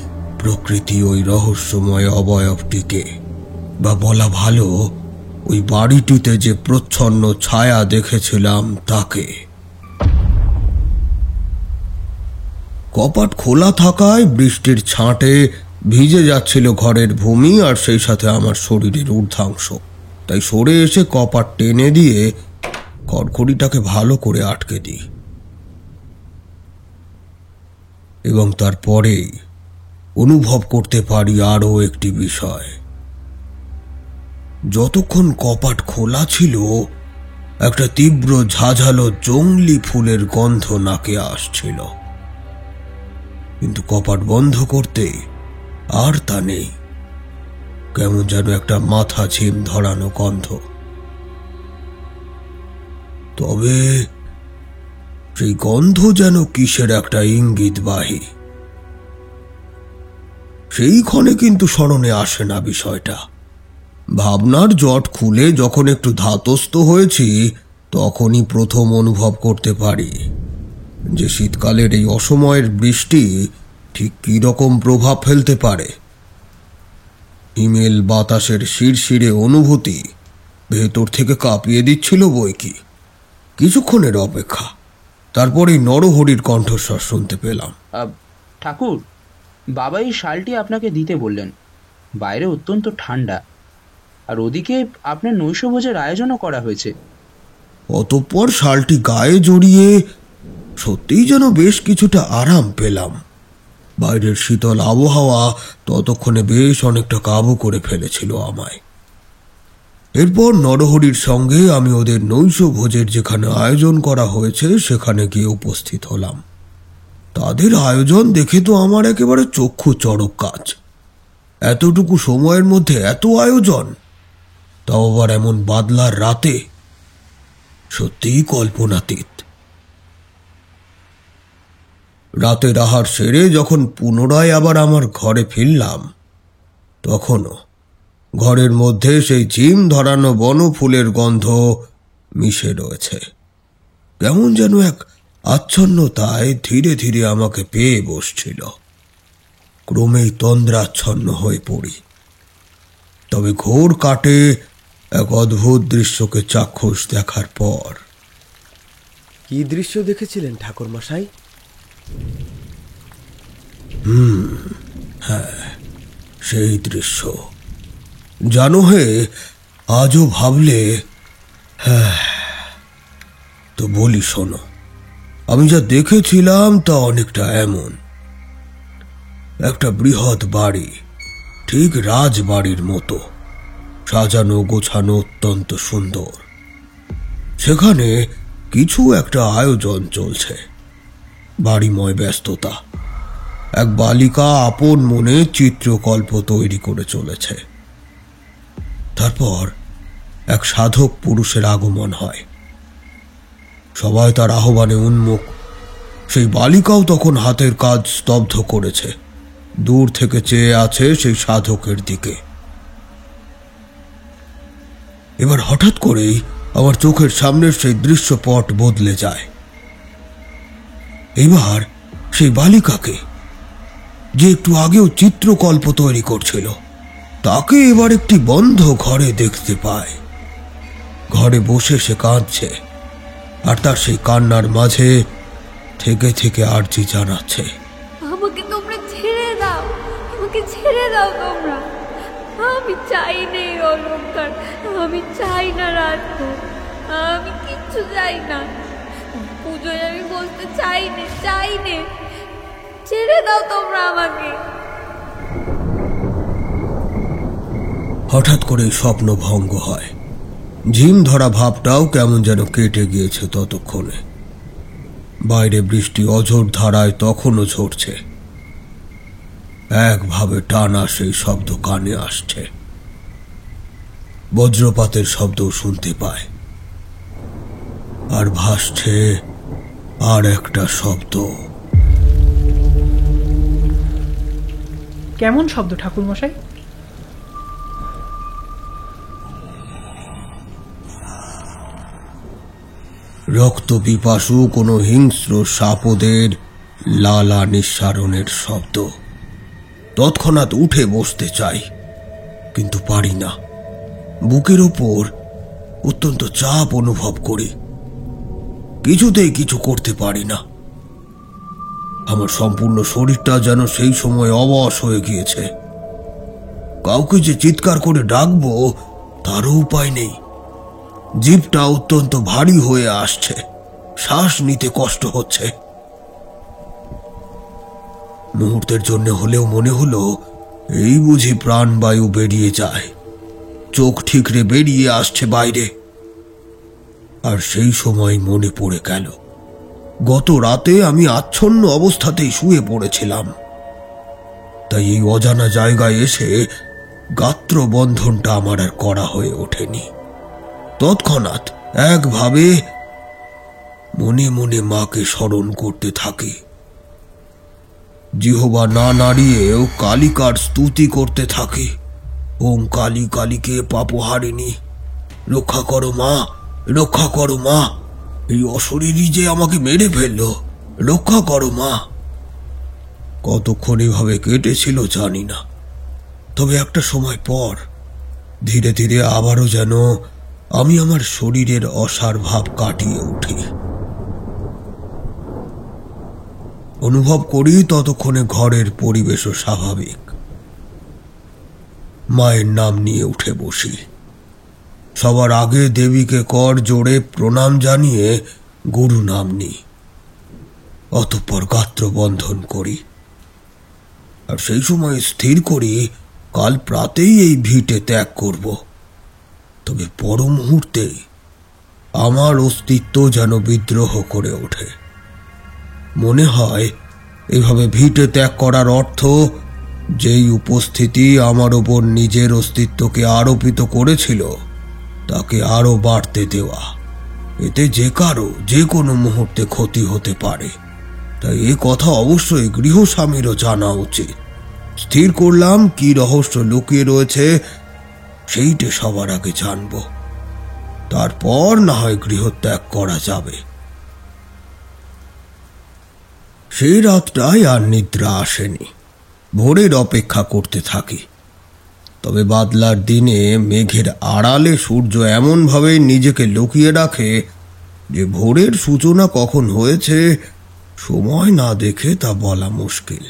প্রকৃতি ওই রহস্যময় অবয়বটিকে। বা বলা ভালো, ওই বাড়িটিতে যে প্রচ্ছন্ন ছায়া দেখেছিলাম তাকে। কপাট খোলা থাকায় বৃষ্টির ছাঁটে ভিজে যাচ্ছিল ঘরের ভূমি আর সেই সাথে আমার শরীরের ঊর্ধ্বাংশ। তাই সরে এসে কপাট টেনে দিয়ে খড়খড়িটাকে ভালো করে আটকে দিই। এবং তারপরেই অনুভব করতে পারি আরও একটি বিষয়। যতক্ষণ কপাট খোলা ছিল, একটা তীব্র ঝাঝালো জংলি ফুলের গন্ধ নাকে আসছিল, কিন্তু কপাট বন্ধ করতে আর তা নেই। কেমন যেন একটা মাথা ঝিম ধরানো গন্ধ। তবে সেই গন্ধ যেন কিসের একটা ইঙ্গিতবাহী। সেই ক্ষণে কিন্তু স্মরণে আসে না বিষয়টা। ভাবনার জট খুলে যখন একটু ধাতস্থ হয়েছি, তখনই প্রথম অনুভব করতে পারি যে শীতকালের এই অসময়ের বৃষ্টি ঠিক কী রকম প্রভাব ফেলতে পারে। হিমেল বাতাসের শিরশিরে অনুভূতি ভেতর থেকে কাঁপিয়ে দিচ্ছিল বই কি। কিছুক্ষণের অপেক্ষা, তারপরেই নরহরির কণ্ঠস্বর শুনতে পেলাম। ঠাকুর, বাবা এই শালটি আপনাকে দিতে বললেন। বাইরে অত্যন্ত ঠান্ডা, আর ওদিকে আপনার নৈশভোজের আয়োজনও করা হয়েছে। অতঃপর শালটি গায়ে জড়িয়ে সত্যিই যেন বেশ কিছুটা আরাম পেলাম। বাইরের শীতল আবহাওয়া ততক্ষণে বেশ অনেকটা কাবু করে ফেলেছিল আমায়। এরপর নরহরির সঙ্গে আমি ওদের নৈশ ভোজের যেখানে আয়োজন করা হয়েছে সেখানে গিয়ে উপস্থিত হলাম। তাদের আয়োজন দেখে তো আমার একেবারে চক্ষু চড়ক কাজ। এতটুকু সময়ের মধ্যে এত আয়োজন, তাও আবার এমন বাদলার রাতে, সত্যিই কল্পনাতীত। রাতের আহার সেরে যখন পুনরায় আবার আমার ঘরে ফিরলাম, তখনও ঘরের মধ্যে সেই ঝিম ধরানো বনফুলের গন্ধ মিশে রয়েছে। কেমন যেন এক আচ্ছন্নতায় ধীরে ধীরে আমাকে পেয়ে বসছিল। ক্রমেই তন্দ্রাচ্ছন্ন হয়ে পড়ি। তবে ঘোর কাটে এক অদ্ভুত দৃশ্যকে চাক্ষুষ দেখার পর। কি দৃশ্য দেখেছিলেন ঠাকুরমশাই? হ্যাঁ, সেই দৃশ্য জানো হে, আজও ভাবলে। হ্যাঁ, তো বলি শোনো। আমি যা দেখেছিলাম তা অনেকটা এমন। একটা বৃহৎ বাড়ি, ঠিক রাজবাড়ির মতো, সাজানো গোছানো, অত্যন্ত সুন্দর। সেখানে কিছু একটা আয়োজন চলছে। বাড়িময় ব্যস্ততা। এক বালিকা আপন মনে চিত্রকল্প তৈরি করে চলেছে। তারপর এক সাধক পুরুষের আগমন হয়। সবাই তার আহ্বানে উন্মুখ। সেই বালিকাও তখন হাতের কাজ স্তব্ধ করেছে, দূর থেকে চেয়ে আছে সেই সাধকের দিকে। এবার হঠাৎ করেই আমার চোখের সামনের সেই দৃশ্যপট বদলে যায়। এবার সেই বালিকাকে, যে একটু আগেও চিত্রকল্প তৈরি করছিল, তাকে এবার একটি বন্ধ ঘরে দেখতে পায়। ঘরে বসে সে কাঁদছে, আর তার সেই কান্নার মাঝে থেকে থেকে আর্জি জানাচ্ছে, আমাকে তোমরা ছেড়ে দাও, আমাকে ছেড়ে দাও তোমরা। আমি চাই না এই অলঙ্কার, আমি চাই না রাজভোগ, আমি কিচ্ছু চাই না। পুজোয় আমি বসতে চাই না, চাই না। ছেড়ে দাও তোমরা আমাকে। হঠাৎ করে স্বপ্ন ভঙ্গ হয়। ঝিম ধরা ভাবটাও কেমন যেন কেটে গিয়েছে ততক্ষণে। বাইরে বৃষ্টি অঝোর ধারায় তখনও ঝরছে। একভাবে টানা সেই শব্দ কানে আসছে। বজ্রপাতের শব্দও শুনতে পায়। আর ভাসছে আর একটা শব্দ। কেমন শব্দ ঠাকুরমশাই? রক্ত পিপাসু কোনো হিংস্র সাপদের লালা নিঃসারণের শব্দ। তৎক্ষণাৎ উঠে বসতে চাই, কিন্তু পারি না। বুকের ওপর অত্যন্ত চাপ অনুভব করি। কিছুতেই কিছু করতে পারি না। আমার সম্পূর্ণ শরীরটা যেন সেই সময় অবশ হয়ে গিয়েছে। কাউকে যে চিৎকার করে ডাকবো তারও উপায় নেই। জিভটা অত্যন্ত ভারী হয়ে আসছে, শ্বাস নিতে কষ্ট হচ্ছে। মুহূর্তের জন্য হলেও মনে হলো এই বুঝি প্রাণবায়ু বেরিয়ে যায়, চোখ ঠিকরে বেরিয়ে আসছে বাইরে। আর সেই সময় মনে পড়ে গেল গত রাতে আমি আচ্ছন্ন অবস্থাতেই শুয়ে পড়েছিলাম। তাই এই অজানা জায়গায় এসে গাত্রবন্ধনটা আমার আর করা হয়ে ওঠেনি। তৎক্ষণাৎ একভাবে মনে মনে মাকে স্মরণ করতে থাকি। জিহ্বা না নাড়িয়েও কালিকার স্তুতি করতে থাকি। ওম কালী কালীকে পাপহারিণী, রক্ষা করো মা, রক্ষা করো মা, এই অশরীরী যে আমাকে মেরে ফেললো, রক্ষা করো মা। কতক্ষণ এভাবে কেটেছিল জানি না, তবে একটা সময় পর ধীরে ধীরে আবারও যেন আমি আমার শরীরের অসার ভাব কাটিয়ে উঠি। অনুভব করি ততক্ষণে ঘরের পরিবেশও স্বাভাবিক। মায়ের নাম নিয়ে উঠে বসি। সবার আগে দেবীকে কর জোড়ে প্রণাম জানিয়ে গুরু নাম নিই। অতঃপর গাত্রবন্ধন করি। আর সেই সময় স্থির করি কাল প্রাতেই এই ভিটে ত্যাগ করব। তবে পর মুহূর্তে আমার অস্তিত্ব যেন বিদ্রোহ করে ওঠে। মনে হয় এভাবে ভিটে ত্যাগ করার অর্থ যেই উপস্থিতি আমার ওপর নিজের অস্তিত্বকে আরোপিত করেছিল তাকে আরো বাড়তে দেওয়া। এতে যে কারো যে কোনো মুহূর্তে ক্ষতি হতে পারে। তাই এ কথা অবশ্যই গৃহস্বামীরও জানা উচিত। স্থির করলাম কি রহস্য লুকিয়ে রয়েছে সেইটা সবার আগে জানব, তারপর না হয় গৃহত্যাগ করা যাবে। সেই রাতটায় আর নিদ্রা আসেনি। ভোরের অপেক্ষা করতে থাকি। তবে বাদলার দিনে মেঘের আড়ালে সূর্য এমনভাবে নিজেকে লুকিয়ে রাখে যে ভোরের সূচনা কখন হয়েছে সময় না দেখে তা বলা মুশকিল।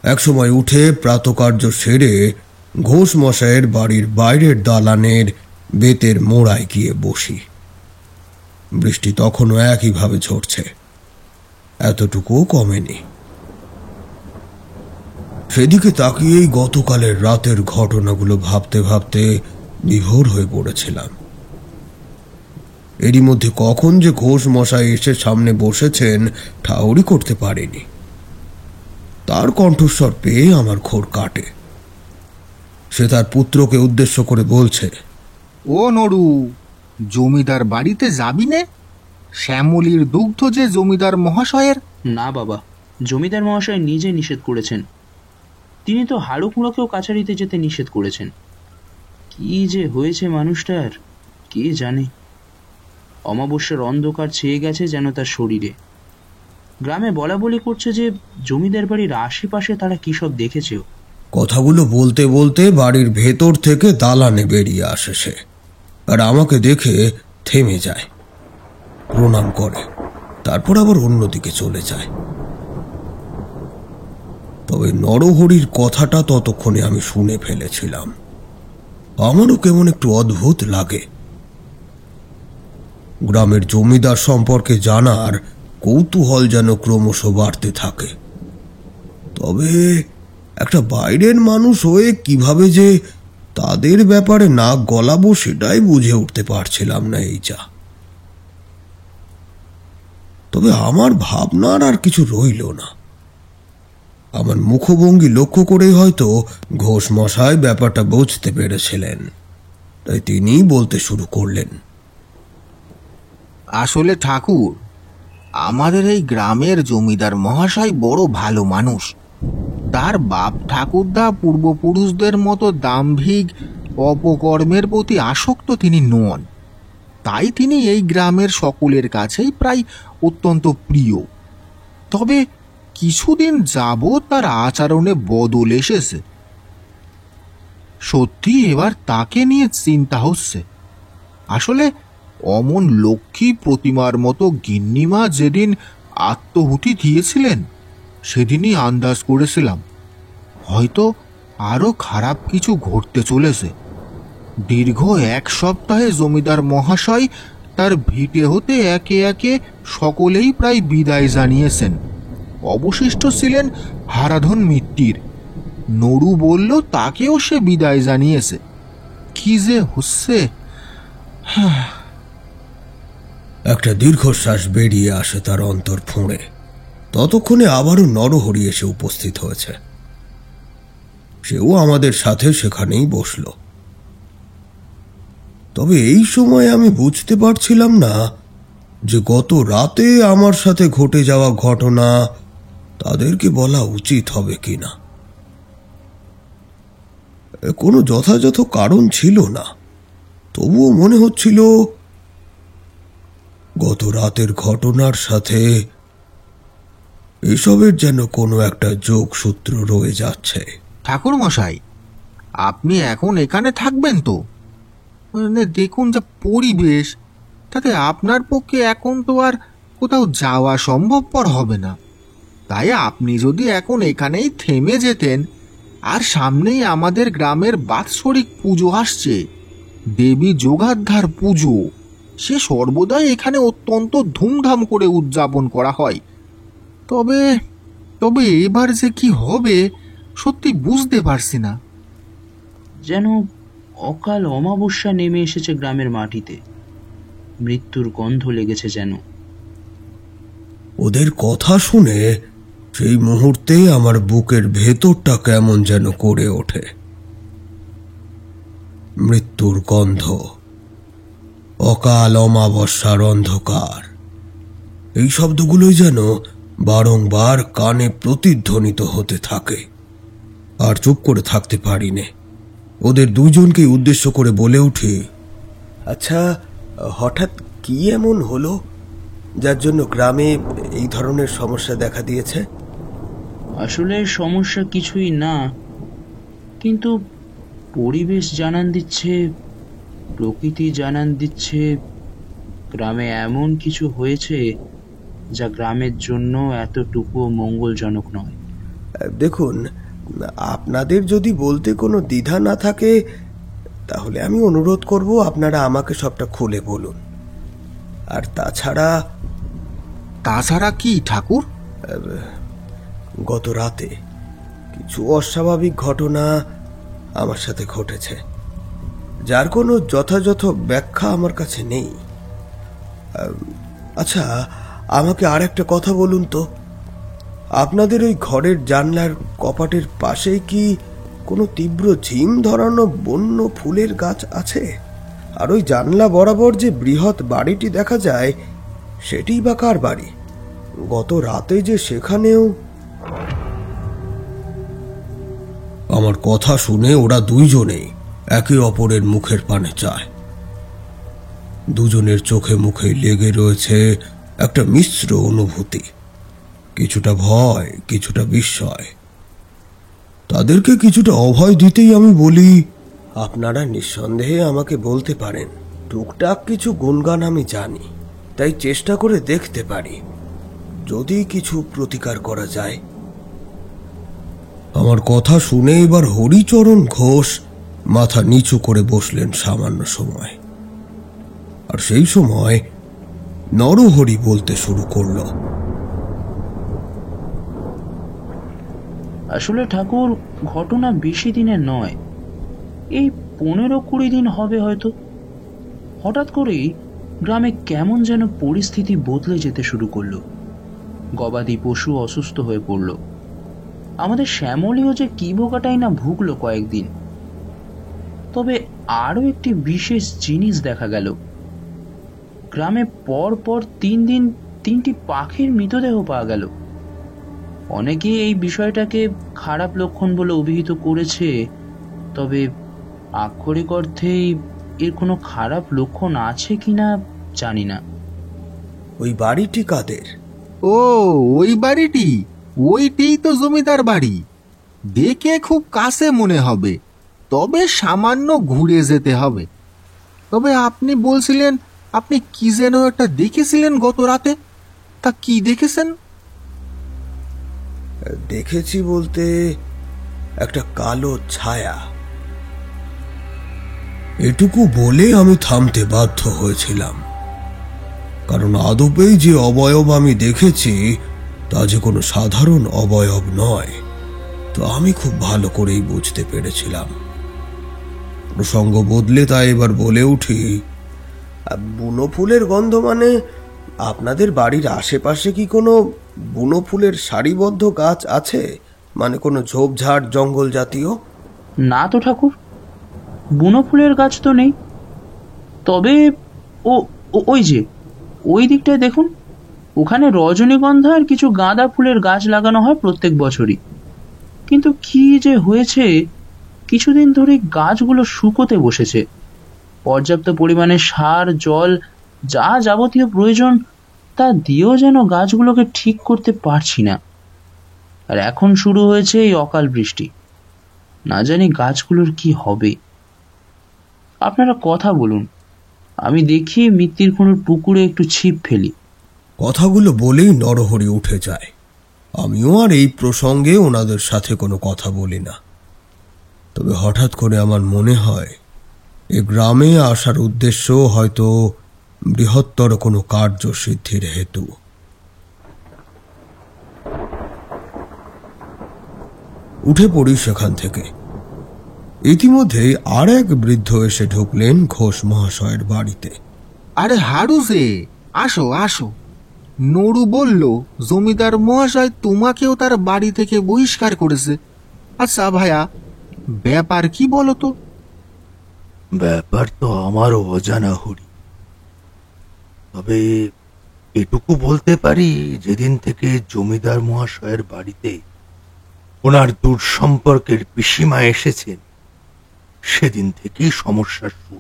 একসময় উঠে প্রাতকার্য সেরে ঘোষ মশাইয়ের বাড়ির বাইরের দালানের বেতের মোড়ায় গিয়ে বসি। বৃষ্টি তখনও একইভাবে ঝরছে, এতটুকুও কমেনি। সেদিকে তাকিয়েই গতকালের রাতের ঘটনাগুলো ভাবতে ভাবতে বিভোর হয়ে পড়েছিলাম। এরই মধ্যে কখন যে ঘোষ মশাই এসে সামনে বসেছেন ঠাউরি করতে পারিনি। তার কণ্ঠস্বর পেয়ে আমার ঘোর কাটে। সে তার পুত্রকে উদ্দেশ্য করে বলছে, ও নরু, জমিদার বাড়িতে যাবি নে? শ্যামলির দুগ্ধ যে জমিদার মহাশয়ের। না বাবা, জমিদার মহাশয় নিজে নিষেধ করেছেন। তিনি তো হাড়ুকুড়োকেও কাছারিতে যেতে নিষেধ করেছেন। কি যে হয়েছে মানুষটার কে জানে। অমাবস্যার অন্ধকার ছেয়ে গেছে যেন তার শরীরে। গ্রামে বলা বলি করছে যে জমিদার বাড়ির আশেপাশে তারা কি সব দেখেছেও। কথাগুলো বলতে বলতে বাড়ির ভেতর থেকে দালানে বেরিয়ে আসে সে, আর আমাকে দেখে থেমে যায়, প্রণাম করে, তারপর আবার অন্যদিকে চলে যায়। তবে নরহরির কথাটা ততক্ষণে আমি শুনে ফেলেছিলাম। আমারও কেমন একটু অদ্ভুত লাগে। গ্রামের জমিদার সম্পর্কে জানার কৌতূহল যেন ক্রমশ বাড়তে থাকে। তবে একটা বাইরের মানুষ হয়ে কিভাবে যে তাদের ব্যাপারে নাক গলাবো সেটাই বুঝে উঠতে পারছিলাম না এই যা। তবে আমার ভাবনার আর কিছু রইল না। আমার মুখভঙ্গি লক্ষ্য করে হয়তো ঘোষ মশাই ব্যাপারটা বুঝতে পেরেছিলেন, তাই তিনি বলতে শুরু করলেন, আসলে ঠাকুর, আমাদের এই গ্রামের জমিদার মহাশয় বড় ভালো মানুষ। তার বাপ ঠাকুরদা পূর্বপুরুষদের মতো দাম্ভিক অপকর্মের প্রতি আসক্ত তিনি নন। তাই তিনি এই গ্রামের সকলের কাছেই প্রায় অত্যন্ত প্রিয়। তবে কিছুদিন যাবৎ তার আচরণে বদল এসেছে। সত্যি এবার তাকে নিয়ে চিন্তা হচ্ছে। আসলে অমন লক্ষ্মী প্রতিমার মতো গিন্নিমা যেদিন আত্মহুতি দিয়েছিলেন সেদিনই আন্দাজ করেছিলাম হয়তো আরো খারাপ কিছু ঘটতে চলেছে। দীর্ঘ 1 সপ্তাহে জমিদার মহাশয় তার ভিটে হতে একে একে সকলেই প্রায় বিদায় জানিয়েছেন। অবশিষ্ট ছিলেন হারাধন মিত্তির। নড়ু বলল তাকেও সে বিদায় জানিয়েছে। কি যে হচ্ছে! একটা দীর্ঘশ্বাস বেরিয়ে আসে তার অন্তর ফোঁড়ে। ততক্ষণে আবারও নরহরি এসে উপস্থিত হয়েছে। সেও আমাদের সাথে সেখানেই বসল। তবে এই সময় আমি বুঝতে পারছিলাম না যে গত রাতে আমার সাথে ঘটে যাওয়া ঘটনা তাদেরকে বলা উচিত হবে কিনা। কোনো যথাযথ কারণ ছিল না, তবুও মনে হচ্ছিল গত রাতের ঘটনার সাথে এসবের যেন কোনো একটা যোগসূত্র রয়ে যাচ্ছে। ঠাকুর মশাই, আপনি এখন এখানে থাকবেন তো? দেখুন যা পরিবেশ, তাতে আপনার পক্ষে এখন তো আর কোথাও যাওয়া সম্ভবপর হবে না। তাই আপনি যদি এখন এখানেই থেমে যেতেন। আর সামনেই আমাদের গ্রামের বাৎসরিক পুজো আসছে, দেবী যোগাধ্যার পুজো। সে সর্বদাই এখানে অত্যন্ত ধুমধাম করে উদযাপন করা হয়। তবে তবে এবার যে কি হবে সত্যি বুঝতে পারছি না। যেন অকাল অমাবস্যা নেমে এসেছে গ্রামের মাটিতে। মৃত্যুর গন্ধ লেগেছে যেন। ওদের কথা শুনে সেই মুহূর্তে আমার বুকের ভেতরটা কেমন যেন করে ওঠে। মৃত্যুর গন্ধ, অকাল অমাবস্যার অন্ধকার, এই শব্দগুলোই যেন বারংবার কানে প্রতিধ্বনিত হতে থাকে। আর চুপ করে থাকতে পারি নে। ওদের দুজনকে উদ্দেশ্য করে বলে উঠি, আচ্ছা, হঠাৎ কি এমন হলো যার জন্য গ্রামে এই ধরনের সমস্যা দেখা দিয়েছে? আসলে সমস্যা কিছুই না, কিন্তু পরিবেশ জানান দিচ্ছে, প্রকৃতি জানান দিচ্ছে গ্রামে এমন কিছু হয়েছে যা গ্রামের জন্য এতটুকু মঙ্গলজনক নয়। দেখুন, আপনাদের যদি বলতে কোনো দ্বিধা না থাকে তাহলে আমি অনুরোধ করব আপনারা আমাকে সবটা খুলে বলুন। আর তাছাড়া কি ঠাকুর? গত রাতে কিছু অস্বাভাবিক ঘটনা আমার সাথে ঘটেছে, যার কোনো যথাযথ ব্যাখ্যা আমার কাছে নেই। আচ্ছা, আমাকে আর একটা কথা বলুন তো, আপনাদের ওই ঘরের জানলার কপাটের পাশেই কি কোনো তীব্র ঝিম ধরানো বন্য ফুলের গাছ আছে? আর ওই জানলা বরাবর যে বৃহৎ বাড়িটি দেখা যায় সেটিই বা কার বাড়ি? গত রাতে যে সেখানেও... আমার কথা শুনে ওরা দুইজনেই একে অপরের মুখের পানে চায়। দুজনের চোখে মুখে লেগে রয়েছে একটা মিশ্র অনুভূতি, কিছুটা ভয়, কিছুটা বিস্ময়। তাদেরকে কিছুটা অভয় দিতেই আমি বলি, আপনারা নিঃসন্দেহে আমাকে বলতে পারেন, টুকটাক কিছু গুণগান আমি জানি, তাই চেষ্টা করে দেখতে পারি যদি কিছু প্রতিকার করা যায়। আমার কথা শুনে এবার হরিচরণ ঘোষ মাথা নিচু করে বসলেন সামান্য সময়। আর সেই সময় নরহরি বলতে শুরু করল, আসলে ঠাকুর, ঘটনা বেশি দিনের নয়, এই 15-20 দিন হবে হয়তো। হঠাৎ করেই গ্রামে কেমন যেন পরিস্থিতি বদলে যেতে শুরু করলো। গবাদি পশু অসুস্থ হয়ে পড়ল। আমাদের শ্যামলীও যে কি বোকাটাই না ভুগলো কয়েকদিন। তবে আরো একটি বিশেষ জিনিস দেখা গেল, গ্রামে পর পর 3 দিন 3টি পাখির মৃতদেহ পাওয়া গেল। অনেকে এই বিষয়টাকে খারাপ লক্ষণ বলে অভিহিত করেছে, তবে আক্ষরিক অর্থেই এর কোনো খারাপ লক্ষণ আছে কিনা জানি না। ওই বাড়িটি কাদের? ও, ওই বাড়িটি? ওইটাই তো জমিদার বাড়ি। দেখে খুব কাছে মনে হবে, তবে সামান্য ঘুরে যেতে হবে। তবে আপনি বলছিলেন আপনি কি যেন একটা দেখেছিলেন গত রাতে, তা কি দেখেছেন? দেখেছি বলতে একটা কালো ছায়া। এটুকু বলে আমি থামতে বাধ্য হয়েছিলাম, কারণ আদপেই যে অবয়ব আমি দেখেছি তা যে কোনো সাধারণ অবয়ব নয়, তো আমি খুব ভালো করেই বুঝতে পেরেছিলাম। প্রসঙ্গ বদলে তাই এবার বলে উঠি, বুনো ফুলের গন্ধ মানে আপনাদের বাড়ির আশেপাশে কি কোনো বুনো ফুলের সারিবদ্ধ গাছ আছে? মানে কোনো ঝোপঝাড় জঙ্গল জাতীয়? না তো ঠাকুর, বুনো ফুলের গাছ তো নেই। তবে ওই যে ওই দিকটায় দেখুন, ওখানে রজনীগন্ধা আর কিছু গাঁদা ফুলের গাছ লাগানো হয় প্রত্যেক বছরই। কিন্তু কি যে হয়েছে, কিছুদিন ধরে গাছগুলো শুকোতে বসেছে। পর্যাপ্ত পরিমাণে সার, জল, যা যাবতীয় প্রয়োজন তা দিয়েও যেন গাছগুলোকে ঠিক করতে পারছি না। আর এখন শুরু হয়েছে এই অকাল বৃষ্টি। না জানি গাছগুলোর কি হবে। আপনারা কথা বলুন, আমি দেখি মিত্তির কুঁড়োর পুকুরে একটু ছিপ ফেলি। কথাগুলো বলেই নরহরি উঠে যায়। আমিও আর এই প্রসঙ্গে ওনাদের সাথে কোনো কথা বলি না। তবে হঠাৎ করে আমার মনে হয় এ গ্রামে আসার উদ্দেশ্য হয়তো বৃহত্তর কোনো কার্যসিদ্ধির হেতু। উঠে পড়ি সেখান থেকে। ইতিমধ্যেই আর এক বৃদ্ধ এসে ঢুকলেন ঘোষ মহাশয়ের বাড়িতে। আরে হারু যে, আসো আসো। নড়ু বলল জমিদার মহাশয় তোমাকেও তার বাড়ি থেকে বহিষ্কার করেছে। আচ্ছা ভাইয়া, ব্যাপার কি বলো তো? ব্যাপার তো আমারও অজানা হরি, তবে এটুকু বলতে পারি, যেদিন থেকে জমিদার মহাশয়ের বাড়িতে ওনার দূর সম্পর্কের পিসিমা এসেছেন, সেদিন থেকেই সমস্যার শুরু।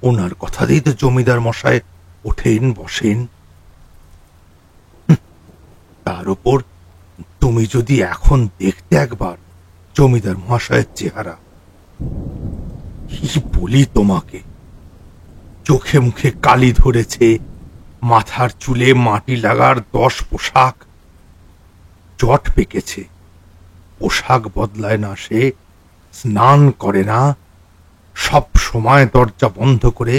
ওনার কথাতেই তো জমিদার মশাই ওঠেন বসেন। তার উপর তুমি যদি এখন দেখতে একবার জমিদার মহাশয়ের চেহারা, কি বলি তোমাকে, চোখে মুখে কালি ধরেছে, মাথার চুলে মাটি লাগার 10 পোশাক, জট পেকেছে, পোশাক বদলায় না, সে স্নান করে না, সব সময় দরজা বন্ধ করে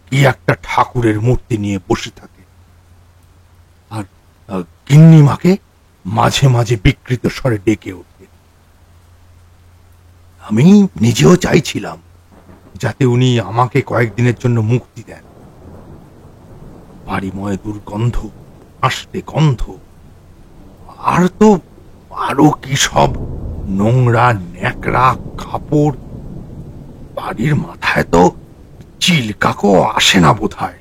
কি একটা ঠাকুরের মূর্তি নিয়ে বসে থাকে। আর গিন্নিমাকে মাঝে মাঝে বিকৃত স্বরে ডেকে ওঠে। আমি নিজেও চাইছিলাম যাতে উনি আমাকে কয়েকদিনের জন্য মুক্তি দেন। বাড়িময় দুর্গন্ধ, আষ্টে গন্ধ, আর তো আরো কি সব নোংরা ন্যাকড়া কাপড়। বাড়ির মাথায় তো চিলকাকও আসে না বোধহয়।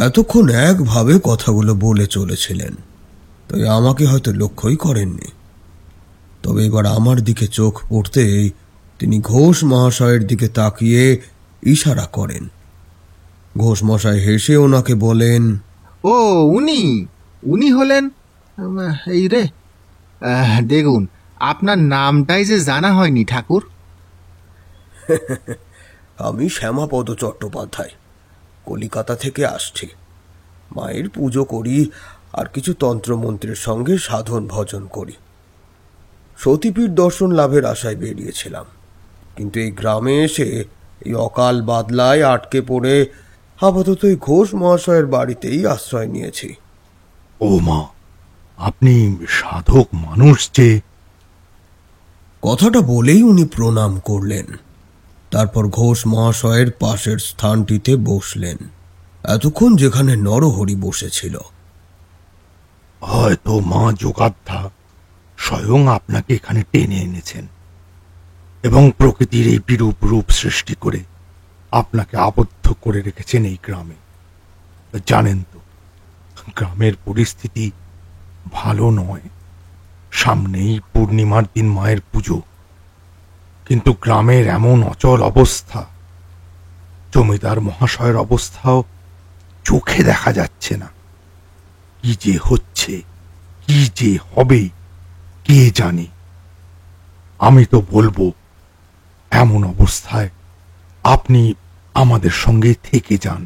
এতক্ষণ একভাবে কথাগুলো বলে চলেছিলেন, তাই আমাকে হয়তো লক্ষ্যই করেননি। তবে এবার আমার দিকে চোখ পড়তেই তিনি ঘোষ মহাশয়ের দিকে তাকিয়ে ইশারা করেন। ঘোষ মশাই হেসে ওনাকে বলেন, ও উনি উনি হলেন এই রে, দেখুন আপনার নামটাই যে জানা হয়নি ঠাকুর। আমি শ্যামাপদ চট্টোপাধ্যায়, কলিকাতা থেকে আসছি। মায়ের পুজো করি আর কিছু তন্ত্রমন্ত্রের সঙ্গে সাধন ভজন করি। সতীপীঠ দর্শন লাভের আশায় বেরিয়েছিলাম, কিন্তু এই গ্রামে এসে এই অকাল বাদলায় আটকে পড়ে আপাতত এই ঘোষ মহাশয়ের বাড়িতেই আশ্রয় নিয়েছি। ও মা, আপনি সাধক মানুষ যে। কথাটা বলেই উনি প্রণাম করলেন। তারপর ঘোষ মহাশয়ের পাশের স্থানটিতে বসলেন, এতক্ষণ যেখানে নরহরি বসেছিল। হয়তো মা যোগাধ্যা স্বয়ং আপনাকে এখানে টেনে এনেছেন এবং প্রকৃতির এই বিরূপ রূপ সৃষ্টি করে আপনাকে আবদ্ধ করে রেখেছেন এই গ্রামে। জানেন তো, গ্রামের পরিস্থিতি ভালো নয়। সামনেই পূর্ণিমার দিন মায়ের পুজো, কিন্তু গ্রামের এমন অচল অবস্থা, জমিদার মহাশয়ের অবস্থাও চোখে দেখা যাচ্ছে না। কি যে হচ্ছে, কি যে হবে, কে জানে। আমি তো বলবো এমন অবস্থায় আপনি আমাদের সঙ্গে থেকে যান,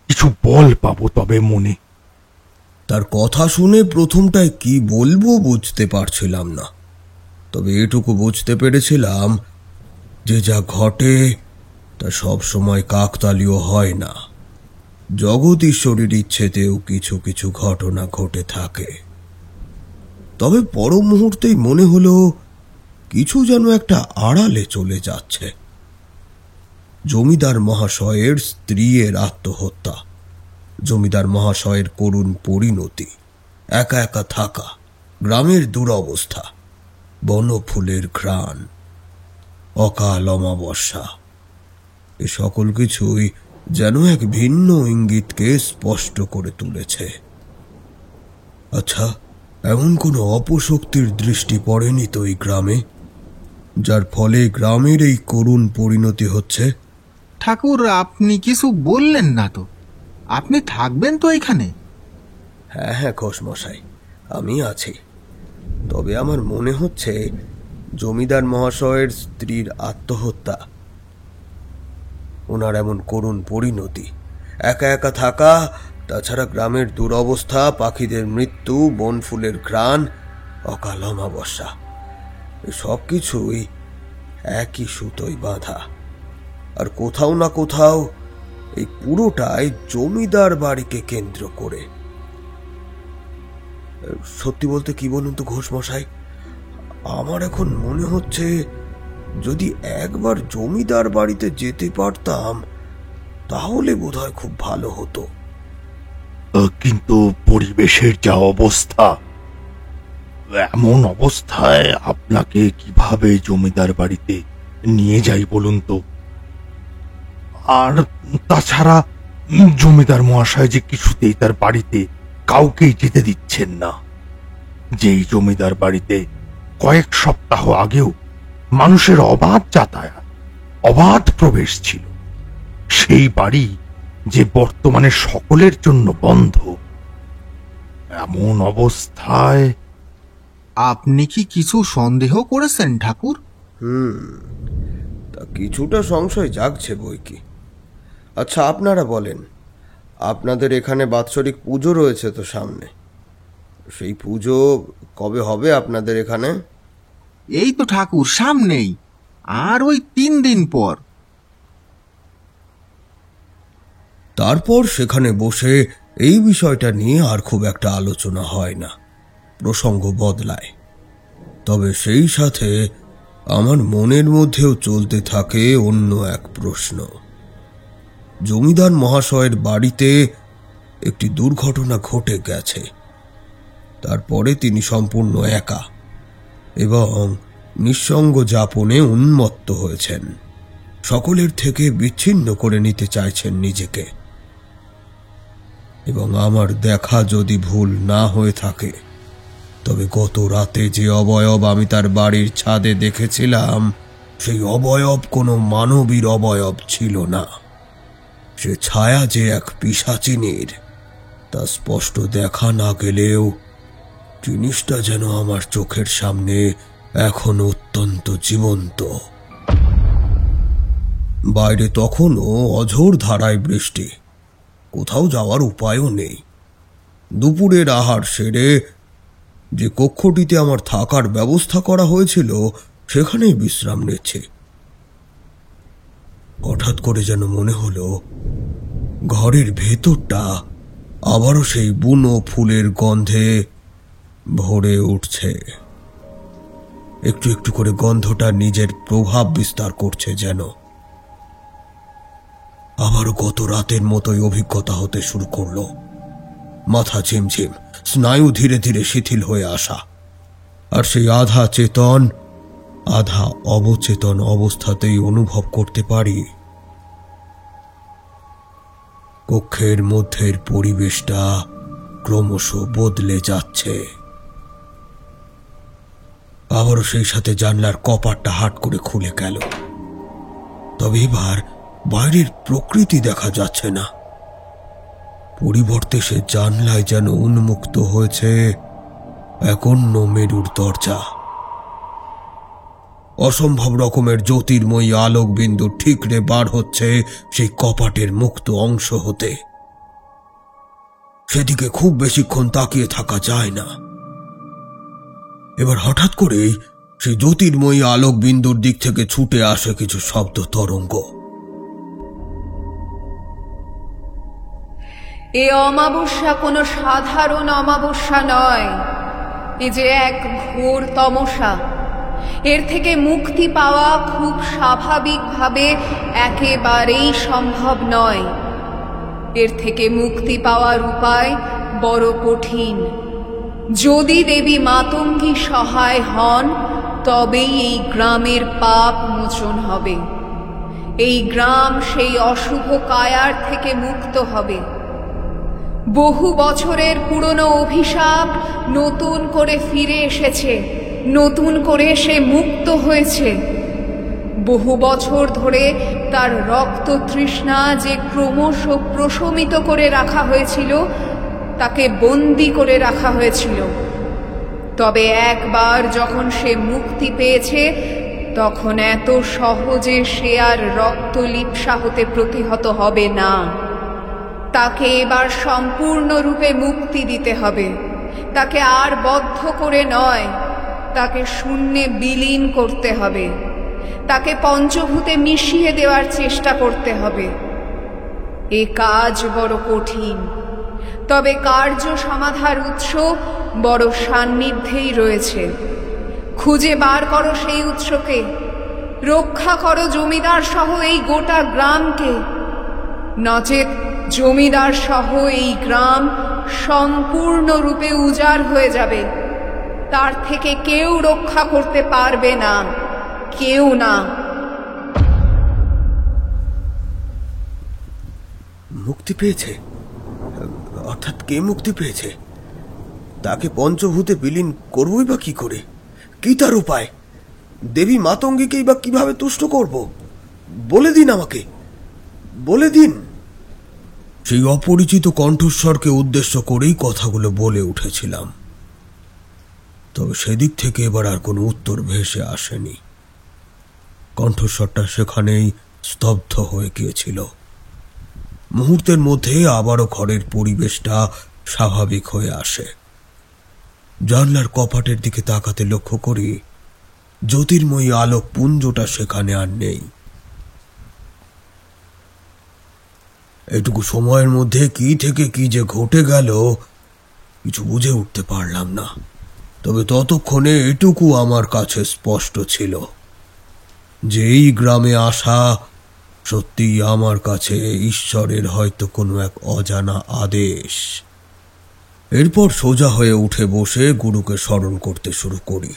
কিছু বল পাবো তবে মনে। তার কথা শুনে প্রথমটায় কি বলবো বুঝতে পারছিলাম না, তবে এটুকু বুঝতে পেরেছিলাম যে যা ঘটে তা সব সময় কাকতালীয় হয় না। জগৎ ঈশ্বরের ইচ্ছেতেও কিছু কিছু ঘটনা ঘটে থাকে। তবে পর মুহূর্তেই মনে হলো কিছু যেন একটা আড়ালে চলে যাচ্ছে। জমিদার মহাশয়ের স্ত্রীর আত্মহত্যা, জমিদার মহাশয়ের করুণ পরিণতি, একা একা থাকা, গ্রামের দুরবস্থা, বনফুলের ঘ্রাণ, অকাল অমাবস্যা, এ সকল কিছুই যেন এক ভিন্ন ইঙ্গিতকে স্পষ্ট করে তুলেছে। আচ্ছা, এমন কোনো অপশক্তির দৃষ্টি পড়েনি তো এই গ্রামে, যার ফলে গ্রামের এই করুণ পরিণতি হচ্ছে? ঠাকুর, আপনি কিছু বললেন না তো। আপনি থাকবেন তো এখানে? হ্যাঁ হ্যাঁ ঘোষমশাই, আমি আছি। তবে আমার মনে হচ্ছে জমিদার মহাশয়ের স্ত্রীর আত্মহত্যা, ওনার এমন করুণ পরিণতি, একা একা থাকা, তাছাড়া গ্রামের দুরবস্থা, পাখিদের মৃত্যু, বনফুলের ঘ্রাণ, অকাল অমাবস্যা, সব কিছুই একই সুতোয় বাঁধা। আর কোথাও না কোথাও এই পুরোটাই জমিদার বাড়িকে কেন্দ্র করে। সত্যি বলতে কি বলুন তো ঘোষমশাই, আমার এখন মনে হচ্ছে যদি একবার জমিদার বাড়িতে যেতে পারতাম তাহলে বোধহয় খুব ভালো হতো। কিন্তু পরিবেশের যা অবস্থা, এমন অবস্থায় আপনাকে কিভাবে জমিদার বাড়িতে নিয়ে যাই বলুন তো? আর তাছাড়া জমিদার মহাশয় যে কিছুতেই তার বাড়িতে কাউকেই যেতে দিচ্ছেন না। যেই জমিদার বাড়িতে কয়েক সপ্তাহ আগেও মানুষের অবাধ যাতায়াত, অবাধ প্রবেশ ছিল, সেই বাড়ি যে বর্তমানে সকলের জন্য বন্ধ। এমন অবস্থায় আপনি কি কিছু সন্দেহ করেছেন ঠাকুর? তা কিছুটা সংশয় জাগছে বই কি। আচ্ছা, আপনারা বলেন, আপনাদের এখানে বাৎসরিক পুজো রয়েছে তো সামনে, সেই পুজো কবে হবে আপনাদের এখানে? এই তো ঠাকুর, সামনেই, আর ওই 3 দিন পর। তারপর সেখানে বসে এই বিষয়টা নিয়ে আর খুব একটা আলোচনা হয় না, প্রসঙ্গ বদলায়। তবে সেই সাথে আমার মনের মধ্যেও চলতে থাকে অন্য এক প্রশ্ন। জমিদার মহাশয়ের বাড়িতে একটি দুর্ঘটনা ঘটে গেছে, তারপরে তিনি সম্পূর্ণ একা এবং নিঃসঙ্গ যাপনে উন্মত্ত হয়েছেন, সকলের থেকে বিচ্ছিন্ন করে নিতে চাইছেন নিজেকে। এবং আমার দেখা যদি ভুল না হয়ে থাকে, তবে গত রাতে যে অবয়ব আমি তার বাড়ির ছাদে দেখেছিলাম, সেই অবয়ব কোনো মানবীর অবয়ব ছিল না। সে ছায়া যে এক পিশাচিনীর, তা স্পষ্ট দেখা না গেলেও জিনিসটা যেন আমার চোখের সামনে এখন অত্যন্ত জীবন্ত। বাইরে তখনও অঝোর ধারায় বৃষ্টি, কোথাও যাওয়ার উপায়ও নেই। দুপুরের আহার সেরে যে কক্ষটিতে আমার থাকার ব্যবস্থা করা হয়েছিল সেখানেই বিশ্রাম নিচ্ছি। হঠাৎ করে যেন মনে হলো ঘরের ভেতরটা আবারও সেই বুনো ফুলের গন্ধে ভরে উঠছে। একটু একটু করে গন্ধটা নিজের প্রভাব বিস্তার করছে যেন। আবারও গত রাতের মতোই অভিজ্ঞতা হতে শুরু করলো। মাথা ঝিমঝিম, স্নায়ু ধীরে ধীরে শিথিল হয়ে আসা, আর সেই আধা চেতন আধা অবচেতন অবস্থাতেই অনুভব করতে পারি কক্ষের মধ্যের পরিবেশটা ক্রমশ বদলে যাচ্ছে। আবারও সেই সাথে জানলার কপাটটা হাট করে খুলে গেল। তবে এবার বাইরের প্রকৃতি দেখা যাচ্ছে না, পরিবর্তে সে জানলায় যেন উন্মুক্ত হয়েছে এক অন্য মেরুর দরজা। অসম্ভব রকমের জ্যোতির্ময়ী আলোক বিন্দু ঠিকরে বার হচ্ছে সেই কপাটের মুক্ত অংশ হতে। সেদিকে খুব বেশিক্ষণ তাকিয়ে থাকা যায় না। এবার হঠাৎ করেই সেই জ্যোতির্ময়ী আলোক বিন্দুর দিক থেকে ছুটে আসে কিছু শব্দ তরঙ্গ। এ অমাবস্যা কোনো সাধারণ অমাবস্যা নয়, এ যে এক ঘোর তমসা। এর থেকে মুক্তি পাওয়া খুব স্বাভাবিকভাবে একেবারেই সম্ভব নয়। এর থেকে মুক্তি পাওয়ার উপায় বড় কঠিন। যদি দেবী মাতঙ্গী সহায় হন তবেই এই গ্রামের পাপ মোচন হবে। এই গ্রাম সেই অশুভ কায়ার থেকে মুক্ত হবে। বহু বছরের পুরনো অভিশাপ নতুন করে ফিরে এসেছে, নতুন করে সে মুক্ত হয়েছে। বহু বছর ধরে তার রক্ত তৃষ্ণা যে ক্রমশ প্রশমিত করে রাখা হয়েছিল, তাকে বন্দি করে রাখা হয়েছিল। তবে একবার যখন সে মুক্তি পেয়েছে, তখন এত সহজে সে আর রক্ত লিপ্সা হতে প্রতিহত হবে না। তাকে এবার সম্পূর্ণরূপে মুক্তি দিতে হবে। তাকে আর বদ্ধ করে নয়, তাকে শূন্যে বিলীন করতে হবে। তাকে পঞ্চভূতে মিশিয়ে দেওয়ার চেষ্টা করতে হবে। এ কাজ বড় কঠিন, তবে কার্য সমাধার উৎস বড় সান্নিধ্যেই রয়েছে। খুঁজে বার করো সেই উৎসকে, রক্ষা করো জমিদার সহ এই গোটা গ্রামকে। নচেত জমিদার সহ এই গ্রাম সম্পূর্ণরূপে উজাড় হয়ে যাবে। তার থেকে কেউ রক্ষা করতে পারবে না, কেউ না। মুক্তি পেয়েছে? অর্থাৎ কে মুক্তি পেয়েছে? তাকে পঞ্চভূতে বিলীন করবই বা কি করে? কি তার উপায়? দেবী মাতঙ্গীকেই বা কিভাবে তুষ্ট করব? বলে দিন আমাকে, বলে দিন। সেই অপরিচিত কণ্ঠস্বরকে উদ্দেশ্য করেই কথাগুলো বলে উঠেছিলাম। তবে সেদিক থেকে এবার আর কোনো উত্তর ভেসে আসেনি। কণ্ঠস্বরটা সেখানেই স্তব্ধ হয়ে গিয়েছিল। মুহূর্তের মধ্যে আবারও ঘরের পরিবেশটা স্বাভাবিক হয়ে আসে। জানলার কপাটের দিকে তাকাতে লক্ষ্য করি জ্যোতির্ময়ী আলোক পুঞ্জটা সেখানে আর নেই। এটুকু সময়ের মধ্যে কি থেকে কি যে ঘটে গেল কিছু বুঝে উঠতে পারলাম না। তবে ততক্ষণে এটুকু আমার কাছে স্পষ্ট ছিল যে এই গ্রামে আসা সত্যিই আমার কাছে ঈশ্বরের হয়তো কোনো এক অজানা আদেশ। এরপর সোজা হয়ে উঠে বসে গুরুকে স্মরণ করতে শুরু করি।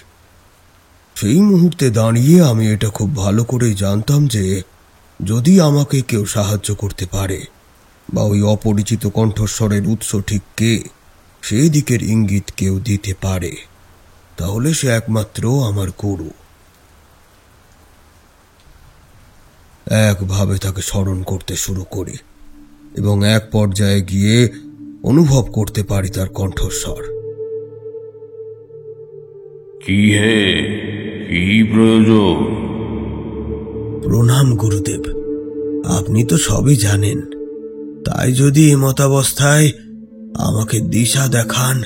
সেই মুহূর্তে দাঁড়িয়ে আমি এটা খুব ভালো করেই জানতাম যে যদি আমাকে কেউ সাহায্য করতে পারে বা ওই অপরিচিত কণ্ঠস্বরের উৎস ঠিক কে সেই দিকের ইঙ্গিত কেউ দিতে পারে, তাহলে সে একমাত্র আমার গুরু। একভাবে তাকে স্মরণ করতে শুরু করি এবং এক পর্যায়ে গিয়ে অনুভব করতে পারি তার কণ্ঠস্বর। কি হে, কি প্রয়োজন? প্রণাম গুরুদেব, আপনি তো সবই জানেন, তাই যদি এমতাবস্থায় আমাকে দিশা দেখান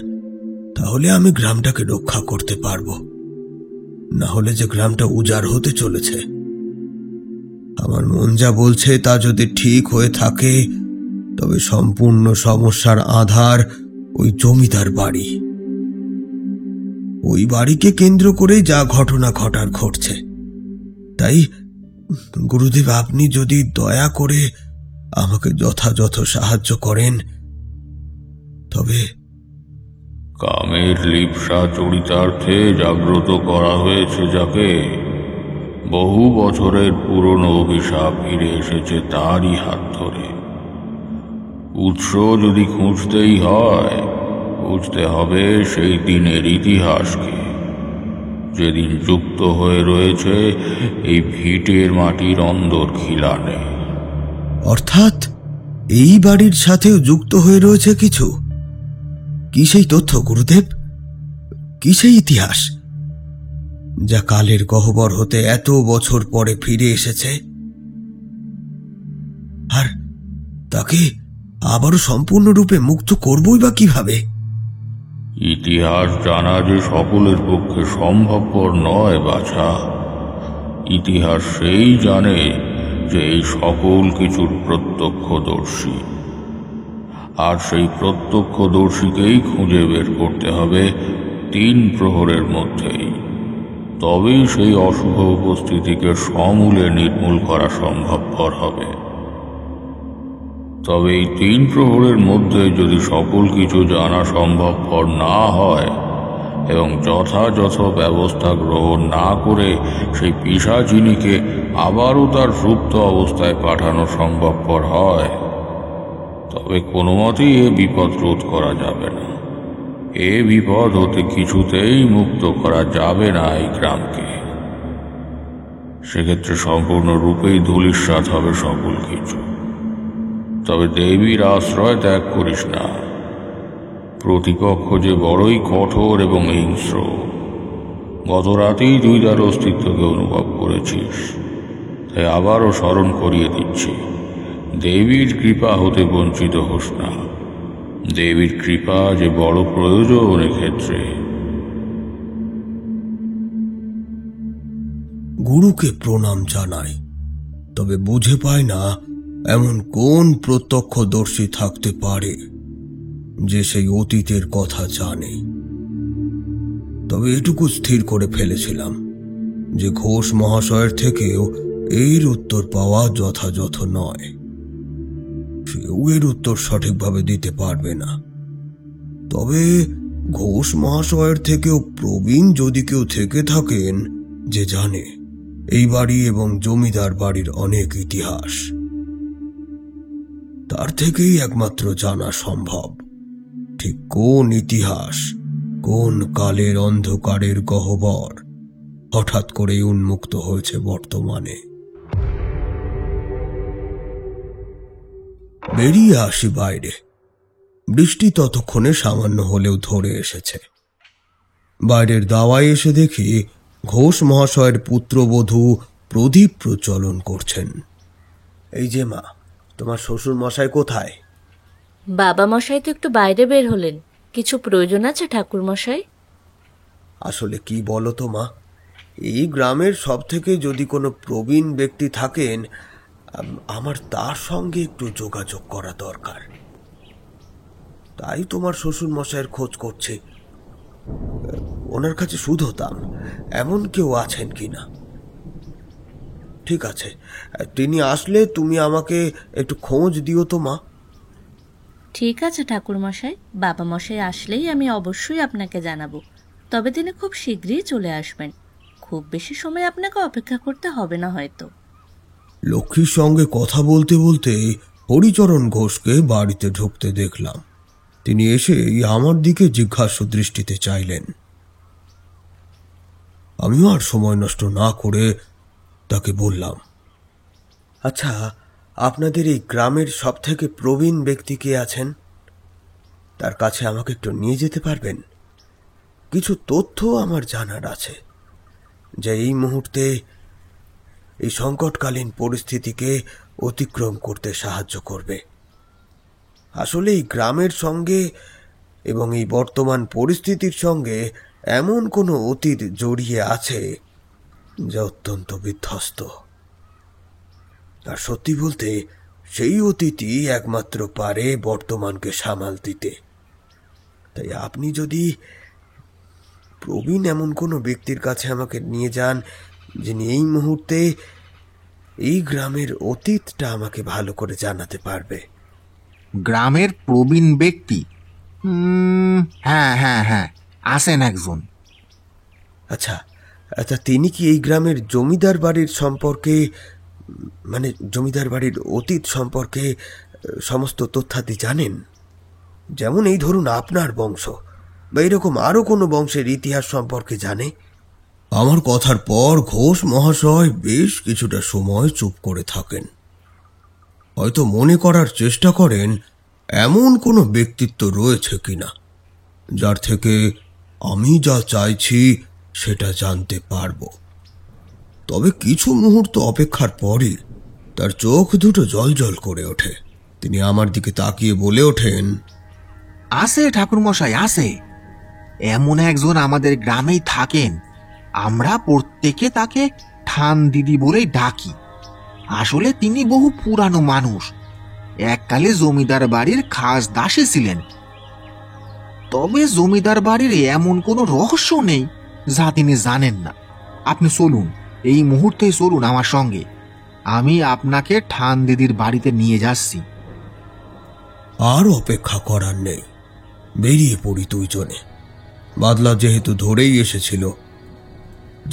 তাহলে আমি গ্রামটাকে রক্ষা করতে পারবো। না হলে যে গ্রামটা উজাড় হতে চলেছে, আমার মন যা বলছে তা যদি ঠিক হয়ে থাকে তবে সম্পূর্ণ সমস্যার আধার ওই জমিদার বাড়ি। ওই বাড়িকে কেন্দ্র করেই যা ঘটনা ঘটার ঘটছে। তাই গুরুদেব, আপনি যদি দয়া করে আমাকে যথাযথ সাহায্য করেন তবে। কামের লিপ্সা চরিতার্থে জাগ্রত করা হয়েছে যাকে, বহু বছরের পুরনো অভিশাপ ফিরে এসেছে তারই হাত ধরে। উৎস যদি খুঁজতেই হয়, খুঁজতে হবে সেই দিনের ইতিহাসকে, যেদিন যুক্ত হয়ে রয়েছে এই ভিটের মাটির অন্দর খিলানে। অর্থাৎ এই বাড়ির সাথেও যুক্ত হয়ে রয়েছে কিছু? কি সেই তথ্য গুরুদেব? কি সেই ইতিহাস? যা কালের গহ্বর হতে এত বছর পরে ফিরে এসেছে, আর তাকে আবারও সম্পূর্ণরূপে মুক্ত করবই বা কিভাবে? ইতিহাস জানা যে সকলের পক্ষে সম্ভবপর নয় বাছা। ইতিহাস সেই জানে যে এই সকল কিছুর প্রত্যক্ষদর্শী, আর সেই প্রত্যক্ষদর্শীকেই খুঁজে বের করতে হবে 3 প্রহরের মধ্যেই। তবেই সেই অশুভ উপস্থিতিকে সমূলে নির্মূল করা সম্ভবপর হবে। তবে এই 3 প্রহরের মধ্যে যদি সকল কিছু জানা সম্ভবপর না হয় এবং যথাযথ ব্যবস্থা গ্রহণ না করে সেই পিশাচিনীকে আবারও তার সুপ্ত অবস্থায় পাঠানো সম্ভবপর হয়, তবে কোনো মতেই এ বিপদ রোধ করা যাবে না। এ বিপদ হতে কিছুতেই মুক্ত করা যাবে না এই গ্রামকে। সেক্ষেত্রে সম্পূর্ণরূপেই ধূলিসাৎ হবে সকল কিছু। তবে দেবীর আশ্রয় ত্যাগ করিস না। প্রতিপক্ষ যে বড়ই কঠোর এবং হিংস্র। গত রাতেই তুই তার অস্তিত্বকে অনুভব করেছিস, তাই আবারও স্মরণ করিয়ে দিচ্ছি, দেবীর কৃপা হতে বঞ্চিত হোস না। দেবীর কৃপা যে বড় প্রয়োজন এক্ষেত্রে। গুরুকে প্রণাম জানাই, তবে বুঝে পাই না এমন কোন প্রত্যক্ষদর্শী থাকতে পারে যে সেই অতীতের কথা জানে। তবে এটুকু স্থির করে ফেলেছিলাম যে ঘোষ মহাশয়ের থেকেও এর উত্তর পাওয়া যথাযথ নয়। সেও এর উত্তর সঠিকভাবে দিতে পারবে না। তবে ঘোষ মহাশয়ের থেকেও প্রবীণ যদি কেউ থেকে থাকেন যে জানে এই বাড়ি এবং জমিদার বাড়ির অনেক ইতিহাস, তার থেকেই একমাত্র জানা সম্ভব ঠিক কোন ইতিহাস, কোন কালের অন্ধকারের গহ্বর হঠাৎ করে উন্মুক্ত হয়েছে বর্তমানে। বেরিয়ে আসি বাইরে। বৃষ্টি ততক্ষণে সামান্য হলেও ধরে এসেছে। বাইরের দাওয়ায় এসে দেখি ঘোষ মহাশয়ের পুত্রবধূ প্রদীপ প্রজ্বলন করছেন। এই যে মা, তোমার শ্বশুর মশাই কোথায়? বাবা মশাই তো একটু বাইরে বের হলেন। কিছু প্রয়োজন আছে ঠাকুর মশাই? আসলে কি বলো তো মা, এই গ্রামের সব থেকে যদি কোনো প্রবীণ ব্যক্তি থাকেন, আমার তার সঙ্গে একটু যোগাযোগ করা দরকার। তাই তোমার শ্বশুর মশাইয়ের খোঁজ করছি। ওনার কাছে শুধতাম এমন কেউ আছেন কিনা। ঠিক আছে, তিনি আসলে তুমি আমাকে একটু খোঁজ দিও তো মা। ঠিক আছে ঠাকুর মশাই, বাবা মশাই আসলেই আমি অবশ্যই আপনাকে জানাবো। তবে তিনি খুব শীঘ্রই চলে আসবেন। খুব বেশি সময় আপনাকে অপেক্ষা করতে হবে না হয়তো। লক্ষ্মীর সঙ্গে কথা বলতে বলতে হরিচরণ ঘোষকে বাড়িতে ঢুকতে দেখলাম। তিনি এসেই আমার দিকে জিজ্ঞাসু দৃষ্টিতে চাইলেন। আমিও আর সময় নষ্ট না করে তাকে বললাম, আচ্ছা, আপনাদের এই গ্রামের সব থেকে প্রবীণ ব্যক্তি কে আছেন? তার কাছে আমাকে একটু নিয়ে যেতে পারবেন? কিছু তথ্য আমার জানার আছে, যা এই মুহূর্তে এই সংকটকালীন পরিস্থিতিকে অতিক্রম করতে সাহায্য করবে। আসলে এই গ্রামের সঙ্গে এবং এই বর্তমান পরিস্থিতির সঙ্গে এমন কোনো অতীত জড়িয়ে আছে যা অত্যন্ত বিধ্বস্ত। আর সত্যি বলতে সেই অতীতই একমাত্র পারে বর্তমানকে সামাল দিতে। তাই আপনি যদি প্রবীণ এমন কোনো ব্যক্তির কাছে আমাকে নিয়ে যান, যিনি এই মুহূর্তে এই গ্রামের অতীতটা আমাকে ভালো করে জানাতে পারবে। গ্রামের প্রবীণ ব্যক্তি? হ্যাঁ হ্যাঁ হ্যাঁ, আসেন একজন। আচ্ছা আচ্ছা, তিনি কি এই গ্রামের জমিদার বাড়ির সম্পর্কে, মানে জমিদার বাড়ির অতীত সম্পর্কে সমস্ত তথ্যাদি জানেন? যেমন এই ধরুন আপনার বংশ বা এরকম আরো কোনো বংশের ইতিহাস সম্পর্কে জানে? আমার কথার পর ঘোষ মহাশয় বেশ কিছুটা সময় চুপ করে থাকেন। হয়তো মনে করার চেষ্টা করেন এমন কোনো ব্যক্তিত্ব রয়েছে কিনা যার থেকে আমি যা চাইছি সেটা জানতে পারবো। তবে কিছু মুহূর্ত অপেক্ষার পরই তার চোখ দুটো জলজল করে ওঠে। তিনি আমার দিকে তাকিয়ে বলে ওঠেন, আছে ঠাকুরমশাই, আছে। এমন একজন আমাদের গ্রামেই থাকেন। আমরা প্রত্যেকে তাকে ঠান দিদি বলেই ডাকি। আসলে তিনি বহু পুরানো মানুষ, এককালে জমিদার বাড়ির খাস দাসী ছিলেন। তবে জমিদার বাড়ির এমন কোনো রহস্য নেই যা তিনি জানেন না। আপনি চলুন, এই মুহূর্তেই চলুন আমার সঙ্গে। আমি আপনাকে ঠান দিদির বাড়িতে নিয়ে যাচ্ছি। আর অপেক্ষা করার নেই, বেরিয়ে পড়ি দুইজনে। বাদলা যেহেতু ধরেই এসেছিল,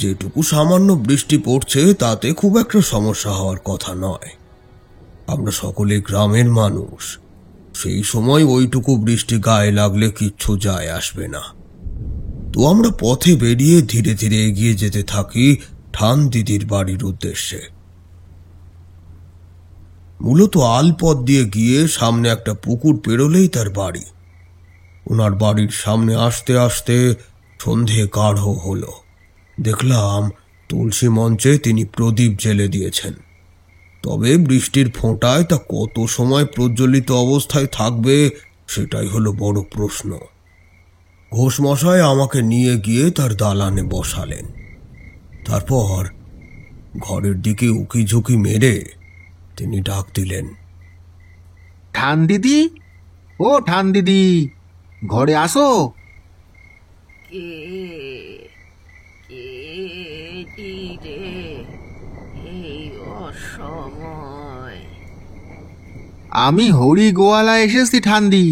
যেটুকু সামান্য বৃষ্টি পড়ছে তাতে খুব একটা সমস্যা হওয়ার কথা নয়। আমরা সকলে গ্রামের মানুষ, সেই সময় ওইটুকু বৃষ্টি গায়ে লাগলে কিচ্ছু যায় আসবে না। তো আমরা পথে বেরিয়ে ধীরে ধীরে এগিয়ে যেতে থাকি ঠান দিদির বাড়ির উদ্দেশ্যে। মূলত আলপথ দিয়ে গিয়ে সামনে একটা পুকুর পেরোলেই তার বাড়ি। ওনার বাড়ির সামনে আসতে আসতে সন্ধে গাঢ় হলো। দেখলাম তুলসী মঞ্চে তিনি প্রদীপ জ্বেলে দিয়েছেন। তবে বৃষ্টির ফোঁটায় তা কত সময় প্রজ্বলিত অবস্থায় থাকবে সেটাই হলো বড় প্রশ্ন। ঘোষমশাই আমাকে নিয়ে গিয়ে তার দালানে বসালেন। তারপর ঘরের দিকে উকি ঝুঁকি মেরে তিনি ডাক দিলেন, ঠান দিদি, ও ঠান দিদি, ঘরে আসো। আমি হরি গোয়ালা এসেছি ঠান্দি।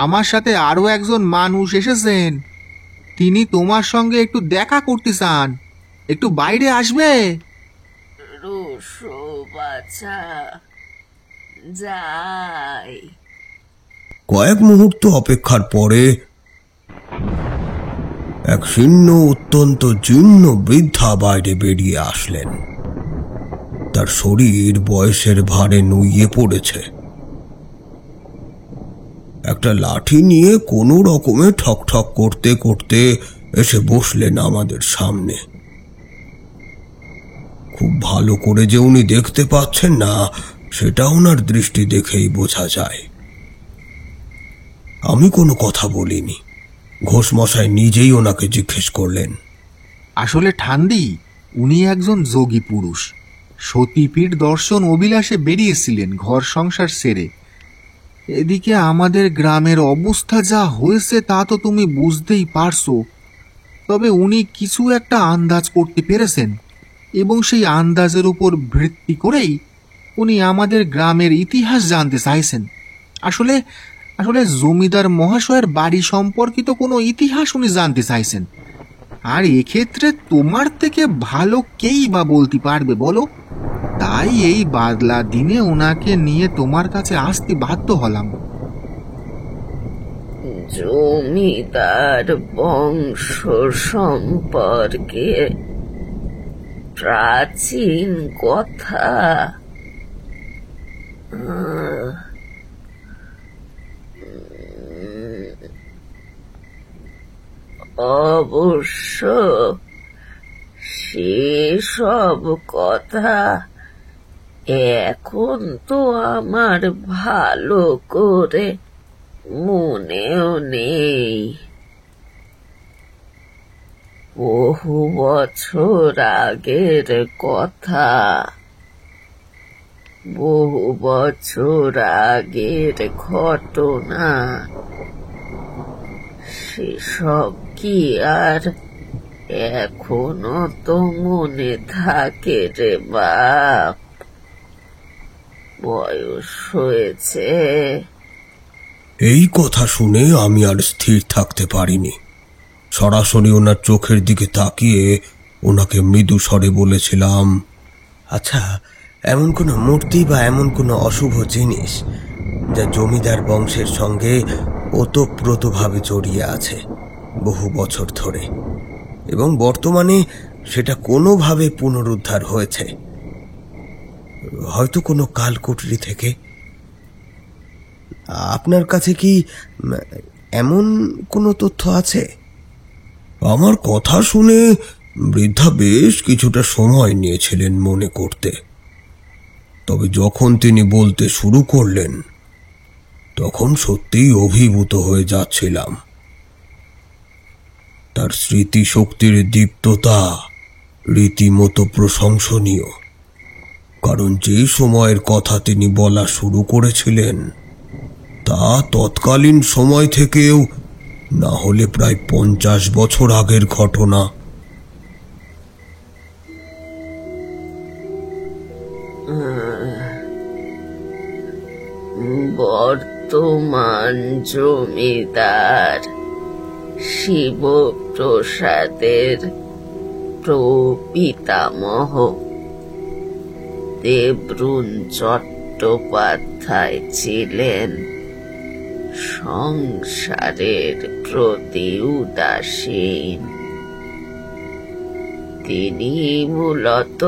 আমার সাথে আরো একজন মানুষ এসেছেন। তিনি তোমার সঙ্গে একটু দেখা করতে চান। একটু বাইরে আসবে? যাই। কয়েক মুহূর্ত অপেক্ষার পরে এক শীর্ণ অত্যন্ত জীর্ণ বৃদ্ধা বাইরে বেরিয়ে আসলেন। তার শরীর বয়সের ভারে নুইয়ে পড়েছে। একটা লাঠি নিয়ে কোনো রকমে ঠক ঠক করতে করতে এসে বসলেন আমাদের সামনে। খুব ভালো করে যে উনি দেখতে পাচ্ছেন না সেটা ওনার দৃষ্টি দেখেই বোঝা যায়। আমি কোনো কথা বলিনি। ঘোষমশাই নিজেই ওনাকে জিজ্ঞেস করলেন, আসলে ঠান্দি, উনি একজন যোগী পুরুষ। সতীপীঠ দর্শন অভিলাষে বেরিয়েছিলেন ঘর সংসার সেরে। এদিকে আমাদের গ্রামের অবস্থা যা হয়েছে তা তো তুমি বুঝতেই পারছো। তবে উনি কিছু একটা আন্দাজ করতে পেরেছেন এবং সেই আন্দাজের উপর ভিত্তি করেই উনি আমাদের গ্রামের ইতিহাস জানতে চাইছেন। আসলে আসলে জমিদার মহাশয়ের বাড়ি সম্পর্কিত কোনো ইতিহাস উনি জানতে চাইছেন। আর এক্ষেত্রে তোমার থেকে ভালো কেই বা বলতে পারবে বলো? তাই এই বাদলা দিনে ওনাকে নিয়ে তোমার কাছে আসতে বাধ্য হলাম। জমিদার বংশ সম্পর্কে প্রাচীন কথা অবশ্য সেসব কথা এখন তো আমার ভালো করে মনেও নেই। বহু বছর আগের কথা, বহু বছর আগের ঘটনা। সেসব কি আর এখনো তো মনে থাকে রে বাপ? বয়স হয়েছে। এই কথা শুনে আমি আর স্থির থাকতে পারিনি। সরাসরি ওনার চোখের দিকে তাকিয়ে ওনাকে মৃদু স্বরে বলেছিলাম, আচ্ছা, এমন কোনো মূর্তি বা এমন কোনো অশুভ জিনিস যা জমিদার বংশের সঙ্গে ওতপ্রোতভাবে জড়িয়ে আছে বহু বছর ধরে, এবং বর্তমানে সেটা কোনোভাবে পুনরুদ্ধার হয়েছে, হয়তো কোনো কালকুটরি থেকে? আপনার কাছে কি এমন কোনো তথ্য আছে? আমার কথা শুনে বৃদ্ধা বেশ কিছুটা সময় নিয়েছিলেন মনে করতে, তবে যখন তিনি বলতে শুরু করলেন তখন সত্যিই অভিভূত হয়ে যাচ্ছিলাম। তার স্মৃতিশক্তির দীপ্ততা রীতিমতো প্রশংসনীয়, কারণ যে সময়ের কথা তিনি বলা শুরু করেছিলেন তা তৎকালীন সময় থেকেও না হলে প্রায় 50 বছর আগের ঘটনা। বর্তমান জমিদার শিবপ্রসাদের প্রপিতামহ দেবরুন চট্টোপাধ্যায় ছিলেন সংসারের প্রতি উদাসীন। তিনি মূলত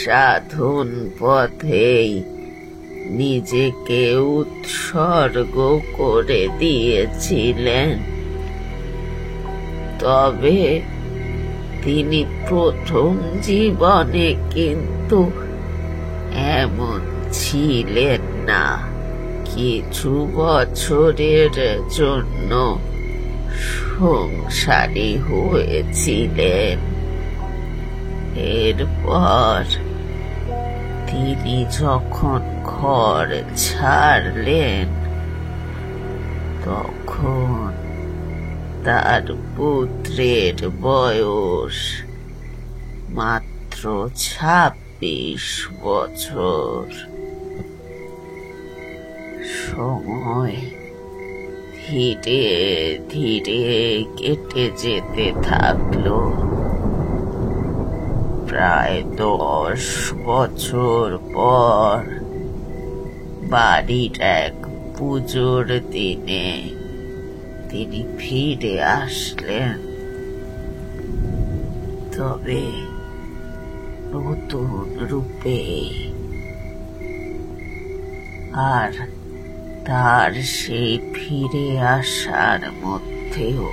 সাধন পথেই নিজেকে উৎসর্গ করে দিয়েছিলেন। তবে তিনি প্রথম জীবনে কিন্তু এমন ছিলেন না। কিছু বছরের জন্য সংসারী হয়েছিলেন। এরপর তিনি যখন ঘর ছাড়লেন তখন তার পুত্রের বয়স মাত্র 26 বছর। সময় ধীরে ধীরে কেটে যেতে থাকলো। প্রায় 10 বছর পর বাড়ির এক পুজোর দিনে তিনি ফিরে আসলেন, তবে নতুন রূপে। আর তার সেই ফিরে আসার মধ্যেও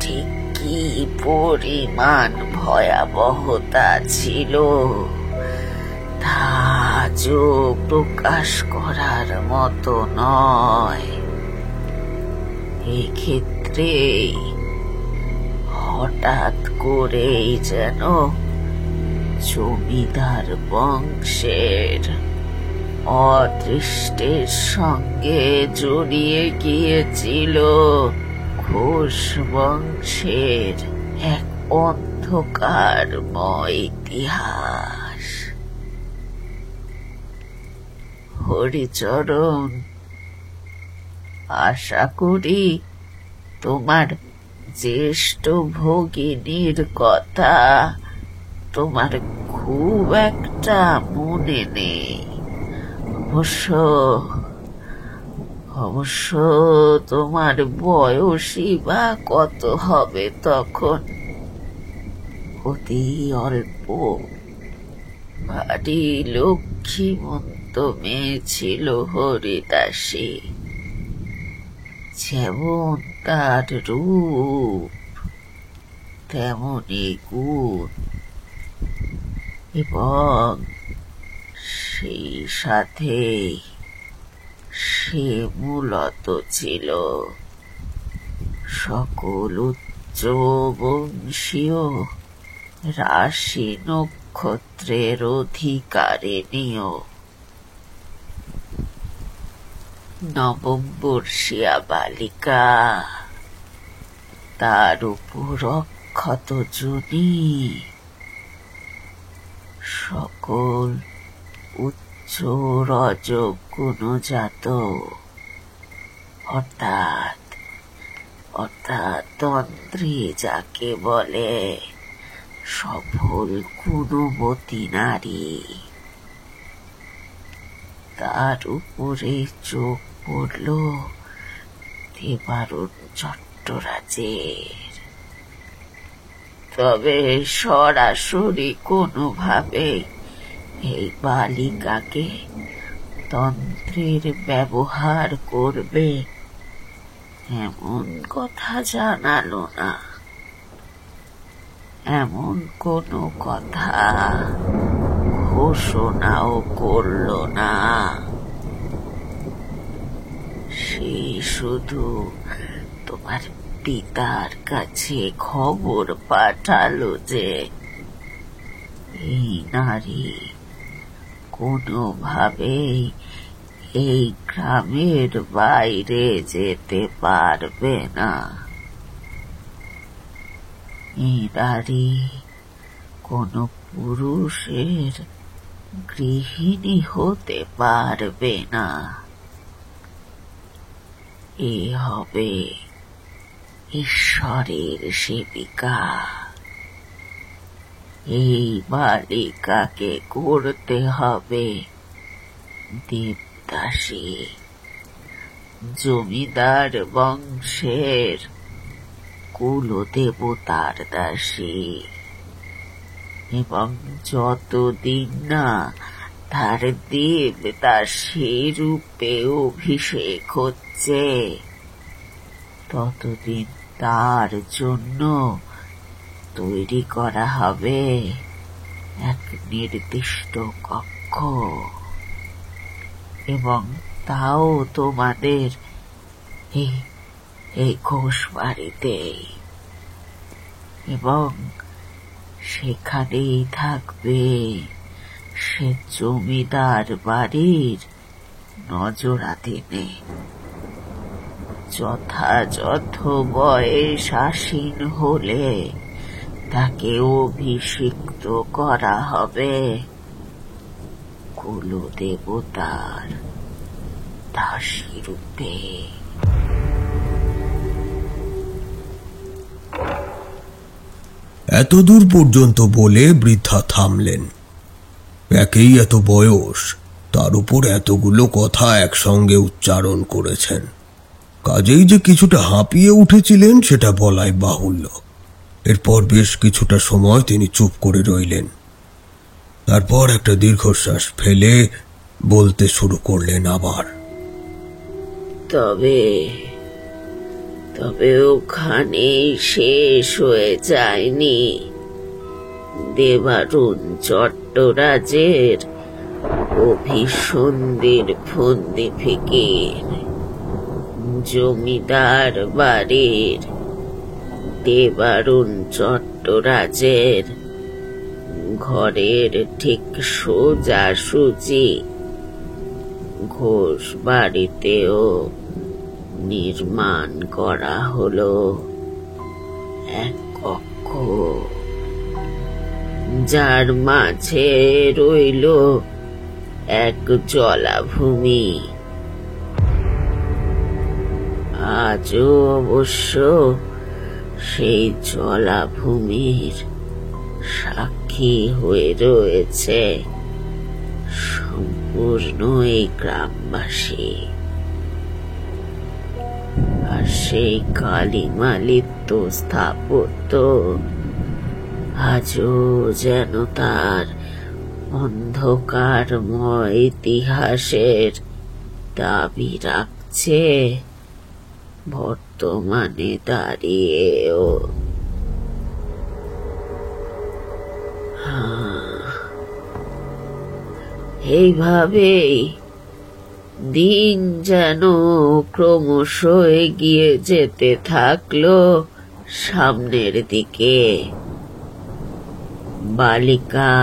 ঠিক কি পরিমাণ ভয়াবহতা ছিল তা আজও প্রকাশ করার মতো নয়। এক্ষেত্রে হঠাৎ করেই যেন জমিদার বংশের অদৃষ্টের সঙ্গে জড়িয়ে গিয়েছিল ঘোষ বংশের এক অন্ধকারময় ইতিহাস। হরিচরণ, আশা করি তোমার জ্যেষ্ঠ ভগিনীর কথা তোমার খুব একটা মনে নেই। অবশ্য তোমার বয়সই বা কত হবে তখন? অতি অল্প। ভারী লক্ষ্মীমন্ত মেয়ে ছিল হরিদাসী। যেমন তার রূপ তেমনি গুণ, এবং সেই সাথে সে মূলত ছিল সকল উচ্চ বংশীয় রাশি নক্ষত্রের অধিকারিণীও। নবমবর্ষীয়া বালিকা, তার উপর অক্ষত জনি, সকল উচ্চ রজগুণজাত, অর্থাৎ তন্ত্রী যাকে বলে, সফল গুণবতী নারী। তার উপরে চোখ পড়ল দেবারুণ চট্টরাজের। তবে সরাসরি কোনোভাবে এই বালিকাকে তন্ত্রের ব্যবহার করবে এমন কথা জানালো না, এমন কোনো কথা ঘোষণাও করলো না। সে শুধু তোমার পিতার কাছে খবর পাঠালো যে এই নারী কোনোভাবেই এই গ্রামের বাইরে যেতে পারবে না। এই নারী কোনো পুরুষের গৃহিণী হতে পারবে না। এ হবে ঈশ্বরের সেবিকা। এই বালিকাকে করতে হবে দেবদাসী, জমিদার বংশের কুলদেবতার দাসী, এবং যতদিন না তার দেবদাসী রূপে অভিষেক হচ্ছে ততদিন তার জন্য তৈরি করা হবে এক নির্দিষ্ট কক্ষ, এবং তাও তোমাদের এই ঘোষ বাড়িতে। এবং সেখানেই থাকবে সে জমিদার বাড়ির নজরাধীনে। যথাযথ বয়স আসীন হলে তাকে অভিষিক্ত করা হবে কুলদেবতার দাসী রূপে। এতদূর পর্যন্ত বলে বৃদ্ধা থামলেন। একেই এত বয়স, তার উপর এতগুলো কথা একসঙ্গে উচ্চারণ করেছেন, কাজেই যে কিছুটা হাঁপিয়ে উঠেছিলেন সেটা বলাই বাহুল্য। এরপর বেশ কিছুটা সময় তিনি চুপ করে রইলেন। তারপর একটা দীর্ঘশ্বাস ফেলে বলতে শুরু করলেন আবার, তবে তবে ওখানেই শেষ হয়ে যায়নি। দেবারুণ চট্টরাজের অভিসন্ধির ফন্দি ফিকির জমিদার বাড়ির দেবারুণ চট্টরাজের ঘরের ঠিক সোজাসুজি ঘোষ বাড়িতেও নির্মাণ করা হলো এক কক্ষ, যার মাঝে রইল এক জলাভূমি। আজও অবশ্য সেই জলাভূমির সাক্ষী হয়ে রয়েছে সম্পূর্ণ এই গ্রামবাসী। আর সেই কালিমালিপ্ত স্থাপত্য আজও যেন তার অন্ধকারময় ইতিহাসের দাবি রাখছে বর্তমানে দাঁড়িয়েও। এইভাবেই দিন যেন ক্রমশ এগিয়ে যেতে থাকলো সামনের দিকে। বালিকা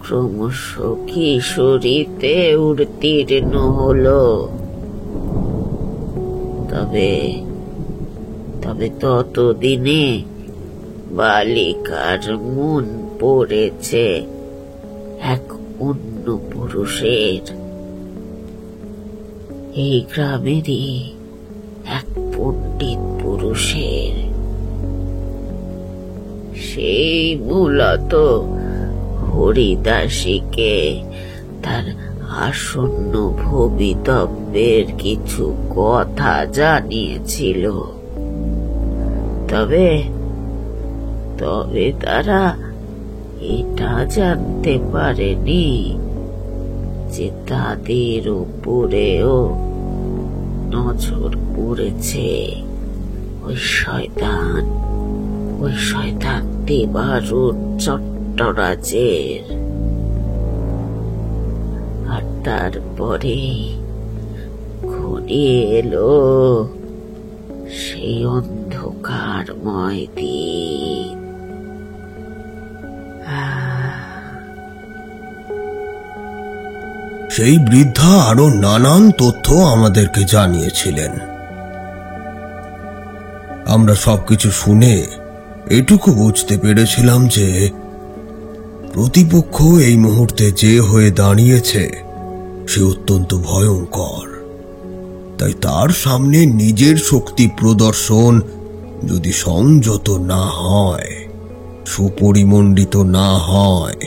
ক্রমশ কিশোরীতে উত্তীর্ণ হলো। তবে ততদিনে বালিকার মন পড়েছে এক অন্য পুরুষের। এই গ্রামেরই এক পণ্ডিত পুরুষের। সেই মূলত হরিদাসীকে তার আসন্ন ভবিতব্যের কিছু কথা জানিয়েছিল। তবে তারা এটা জানতে পারেনি যে তাদের উপরেও নজর পড়েছে। ওই শয়তান দেবারুণ চট্টরাজের। আর তারপরে ঘনিয়ে এলো সেই অন্ধকারময় দিন। সেই বৃদ্ধা আরো নানান তথ্য আমাদেরকে জানিয়েছিলেন। আমরা সবকিছু শুনে এটুকু বুঝতে পেরেছিলাম যে প্রতিপক্ষ এই মুহূর্তে যে হয়ে দাঁড়িয়েছে সে অত্যন্ত ভয়ঙ্কর। তাই তার সামনে নিজের শক্তি প্রদর্শন যদি সংযত না হয়, সুপরিমণ্ডিত না হয়,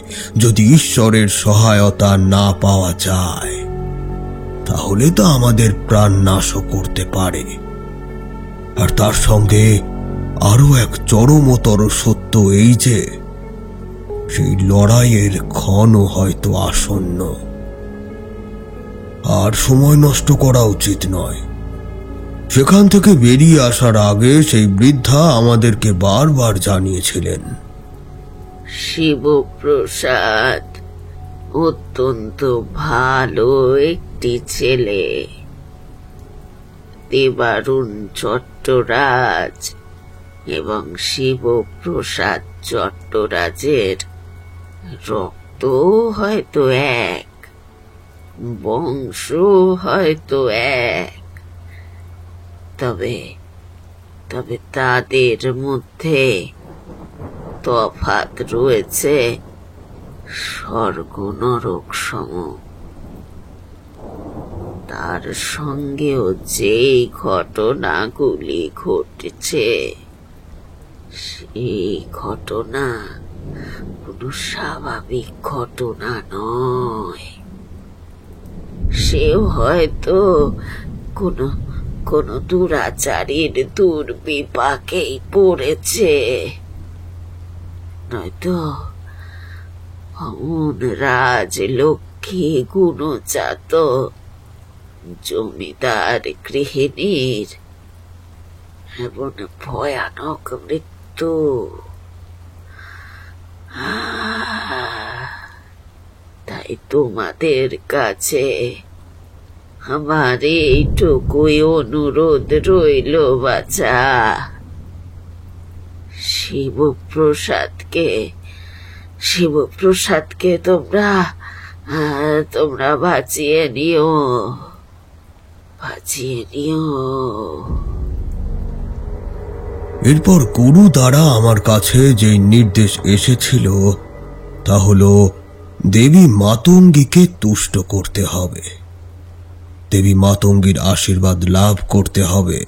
যদি ঈশ্বরের সহায়তা না পাওয়া যায়, তাহলে তো আমাদের প্রাণ নাশও করতে পারে। আর তার সঙ্গে আরো এক চরমতর সত্য এই যে সেই লড়াইয়ের ক্ষণও হয়তো আসন্ন। আর সময় নষ্ট করা উচিত নয়। সেখান থেকে বেরিয়ে আসার আগে সেই বৃদ্ধা আমাদেরকে বারবার জানিয়েছিলেন, শিবপ্রসাদ অত্যন্ত ভালো একটি ছেলে। দেবারুণ চট্টরাজ এবং শিবপ্রসাদ চট্টরাজের রক্ত হয়তো এক, বংশ হয়তো এক, তবে তাদের মধ্যে তফাৎ রয়েছে স্বর্গ নরক সম। তার সঙ্গেও যেই ঘটনাগুলি ঘটেছে সেই ঘটনা কোনো স্বাভাবিক ঘটনা নয়। সেও হয়তো কোনো দুরাচারীর দুর্বিপাকেই পড়েছে, নয়তো অমন রাজলক্ষ্মী গুণজাত জমিদার গৃহিণীর এমন ভয়ানক মৃত্যু। তাই তোমাদের কাছে আমার এইটুকুই অনুরোধ রইল বাছা, শিবপ্রসাদকে তোমরা বাঁচিয়ে নিও। এরপর গুরু দ্বারা আমার কাছে যে নির্দেশ এসেছিল তা হলো দেবী মাতঙ্গীকে তুষ্ট করতে হবে, দেবী মাতঙ্গীর আশীর্বাদ লাভ করতে হবে।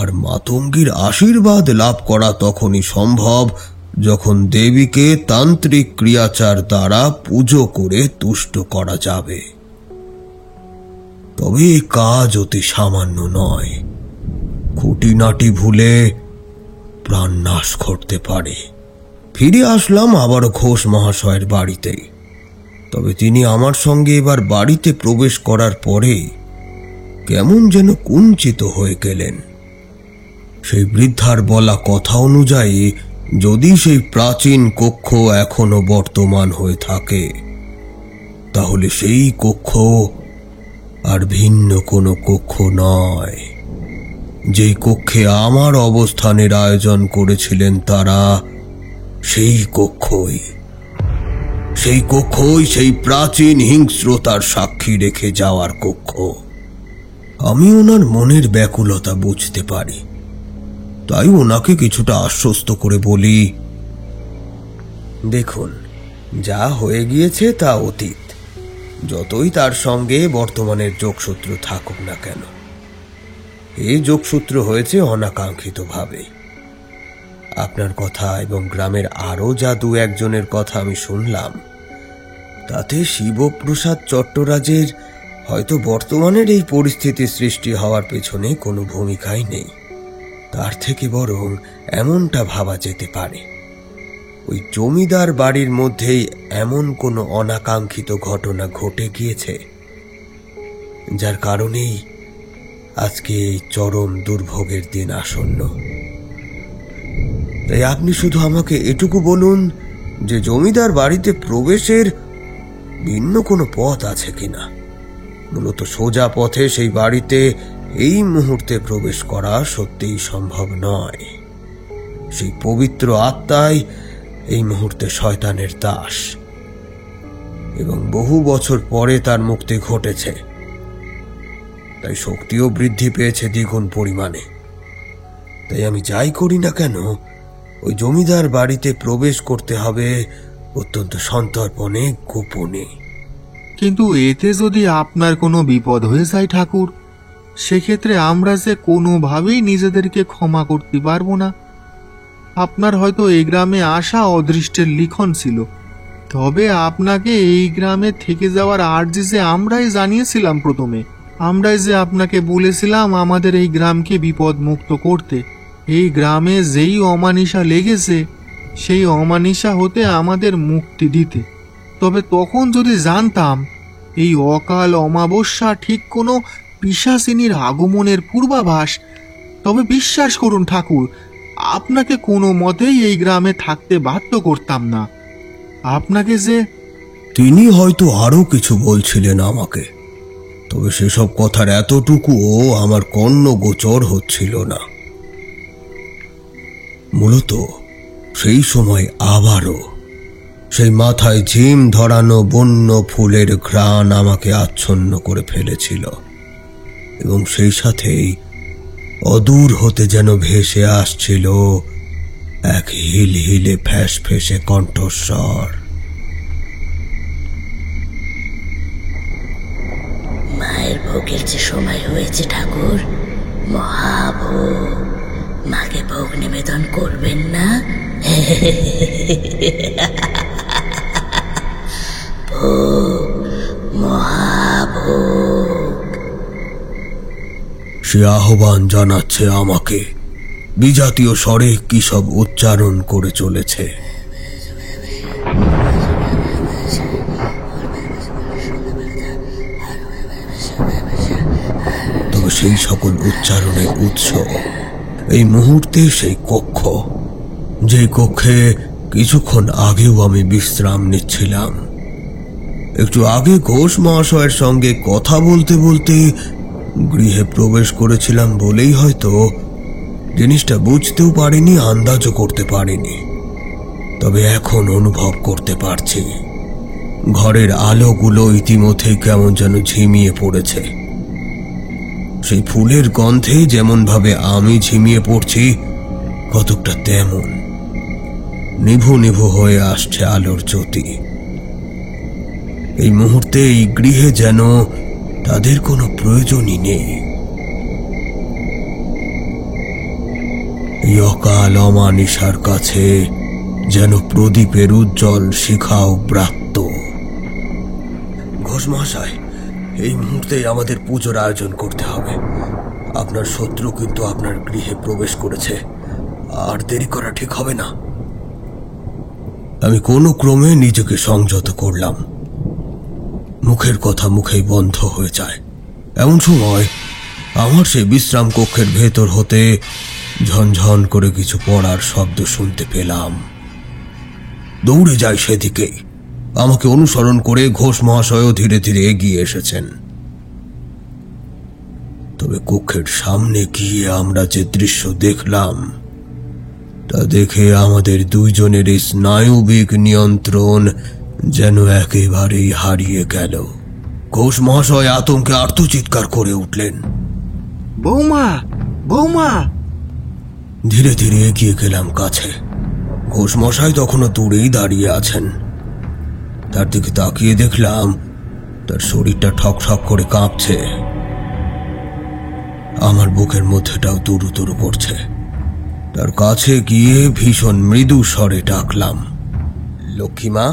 আর মাতঙ্গীর আশীর্বাদ লাভ করা তখনই সম্ভব যখন দেবীকে তান্ত্রিক ক্রিয়াচার দ্বারা পুজো করে তুষ্ট করা যাবে। তবে এই কাজ অতি সামান্য নয়, খুঁটিনাটি ভুলে প্রাণ নাশ করতে পারে। ফিরে আসলাম আবারও ঘোষ মহাশয়ের বাড়িতে। তবে তিনি আমার সঙ্গে এবার বাড়িতে প্রবেশ করার পরেই কেমন যেন কুঞ্চিত হয়ে গেলেন। সেই বৃদ্ধার বলা কথা অনুযায়ী যদি সেই প্রাচীন কক্ষ এখনো বর্তমান হয়ে থাকে, তাহলে সেই কক্ষ আর ভিন্ন কোনো কক্ষ নয়। যেই কক্ষে আমার অবস্থানের আয়োজন করেছিলেন তারা, সেই কক্ষই সেই প্রাচীন হিংস্রতার সাক্ষী রেখে যাওয়ার কক্ষ। আমি ওনার মনের ব্যাকুলতা বুঝতে পারি, তাই ওনাকে কিছুটা আশ্বস্ত করে বলি, দেখুন, যা হয়ে গিয়েছে তা অতীত। যতই তার সঙ্গে বর্তমানের যোগসূত্র থাকুক না কেন, এই যোগসূত্র হয়েছে অনাকাঙ্ক্ষিতভাবে। আপনার কথা এবং গ্রামের আরো যা দু একজনের কথা আমি শুনলাম, তাতে শিবপ্রসাদ চট্টরাজের হয়তো বর্তমানের এই পরিস্থিতি সৃষ্টি হওয়ার পেছনে কোনো ভূমিকাই নেই। তার থেকে বরং এমনটা ভাবা যেতে পারে, ওই জমিদার বাড়ির মধ্যেই এমন কোনো অনাকাঙ্ক্ষিত ঘটনা ঘটে গিয়েছে, যার কারণেই আজকে এই চরম দুর্ভোগের দিন আসন্ন। তাই আপনি শুধু আমাকে এটুকু বলুন যে জমিদার বাড়িতে প্রবেশের ভিন্ন কোনো পথ আছে কিনা। মূলত সোজা পথে সেই বাড়িতে এই মুহূর্তে প্রবেশ করা সত্যিই সম্ভব নয়। সেই পবিত্র আত্মাই এই মুহূর্তে শয়তানের দাস, এবং বহু বছর পরে তার মুক্তি ঘটেছে। তাই শক্তিও বৃদ্ধি পেয়েছে দ্বিগুণ পরিমাণে। তাই আমি যাই করি না কেন, ওই জমিদার বাড়িতে প্রবেশ করতে হবে অত্যন্ত সন্তর্পণে, গোপনে। কিন্তু এতে যদি আপনার কোনো বিপদ হয়ে যায় ঠাকুর, সেক্ষেত্রে আমরা যে কোনোভাবেই নিজেদেরকে ক্ষমা করতে পারবো না। আপনার হয়তো এই গ্রামে আসা অদৃষ্টের লিখন ছিল, তবে আপনাকে এই গ্রামে থেকে যাওয়ার আর্জি যে আমরাই জানিয়েছিলাম। প্রথমে আমরাই যে আপনাকে বলেছিলাম আমাদের এই গ্রামকে বিপদ মুক্ত করতে। এই গ্রামে যেই অমানিসা লেগেছে, সেই অমানিসা হতে আমাদের মুক্তি দিতে। তবে তখন যদি জানতাম এই অকাল অমাবস্যা ঠিক কোনো পিশাচিনীর আগমনের পূর্বাভাস, তবে বিশ্বাস করুন ঠাকুর, আপনাকে কোনো মতেই এই গ্রামে থাকতে বাধ্য করতাম না। আপনাকে যে তিনি হয়তো আরো কিছু বলছিলেন আমাকে, তবে সেসব কথার এতটুকুও আমার কর্ণগোচর হচ্ছিল না। মূলত সেই সময় আবারও সেই মাথায় ঝিম ধরানো বন্য ফুলের ঘ্রাণ আমাকে আচ্ছন্ন করে ফেলেছিল, এবং সেই সাথেই অদূর হতে যেন ভেসে আসছিল এক হিলহিলে ফ্যাঁসফেঁসে কণ্ঠস্বর। মায়ের ভোগের যে সময় হয়েছে ঠাকুর, মহাভোগ, মাকে ভোগ নিবেদন করবেন না? ভোগ, মহাভোগ। সে আহ্বান জানাচ্ছে আমাকে, বিজাতীয় স্বরে কি সব উচ্চারণ করে চলেছে। তবে সেই সকল উচ্চারণের উৎস এই মুহূর্তে সেই কক্ষ, যে কক্ষে কিছুক্ষণ আগেও আমি বিশ্রাম নিচ্ছিলাম। একটু আগে ঘোষ মহাশয়ের সঙ্গে কথা বলতে বলতে গৃহে প্রবেশ করেছিলাম বলেই হয়তো জিনিসটা বুঝতেও পারিনি, আন্দাজও করতে পারিনি। তবে এখন অনুভব করতে পারছি ঘরের আলোগুলো ইতিমধ্যেই কেমন যেন ঝিমিয়ে পড়েছে। সেই ফুলের গন্ধে যেমন ভাবে আমি ঝিমিয়ে পড়ছি, কতকটা তেমন নিভু নিভু হয়ে আসছে আলোর জ্যোতি। এই মুহূর্তে এই গৃহে যেন তাদের কোনো প্রয়োজনই নেই। এই অকাল অমানিসার কাছে যেন প্রদীপের উজ্জ্বল শিখাও ব্রাত্য। ঘোষ মহাশয়, এই মুহূর্তে আমাদের পুজোর আয়োজন করতে হবে। আপনার শত্রু কিন্তু আপনার গৃহে প্রবেশ করেছে, আর দেরি করা ঠিক হবে না। আমি কোনো ক্রমে নিজেকে সংযত করলাম। মুখের কথা মুখেই বন্ধ হয়ে যায়। এমন সময় আমার সেই বিশ্রাম কক্ষের ভেতর হতে ঝনঝন করে কিছু পড়ার শব্দ শুনতে পেলাম। দৌড়ে যাই সেদিকেই। আমাকে অনুসরণ করে ঘোষ মহাশয়ও ধীরে ধীরে এগিয়ে এসেছেন। তবে কক্ষের সামনে গিয়ে আমরা যে দৃশ্য দেখলাম, তা দেখে আমাদের দুইজনের স্নায়ুবিক নিয়ন্ত্রণ যেন একেবারেই হারিয়ে গেল। ঘোষ মহাশয় আতঙ্কে আর্তচিৎকার করে উঠলেন, বৌমা, বৌমা! ধীরে ধীরে এগিয়ে গেলাম কাছে। ঘোষ মশাই তখনও দূরেই দাঁড়িয়ে আছেন। তার দিকে তাকিয়ে দেখলাম তার শরীরটা ঠক ঠক করে কাঁপছে। আমার বুকের মধ্যেটাও তুরু তুরু করছে। তার কাছে গিয়ে ভীষণ মৃদু স্বরে ডাকলাম, লক্ষ্মীমা,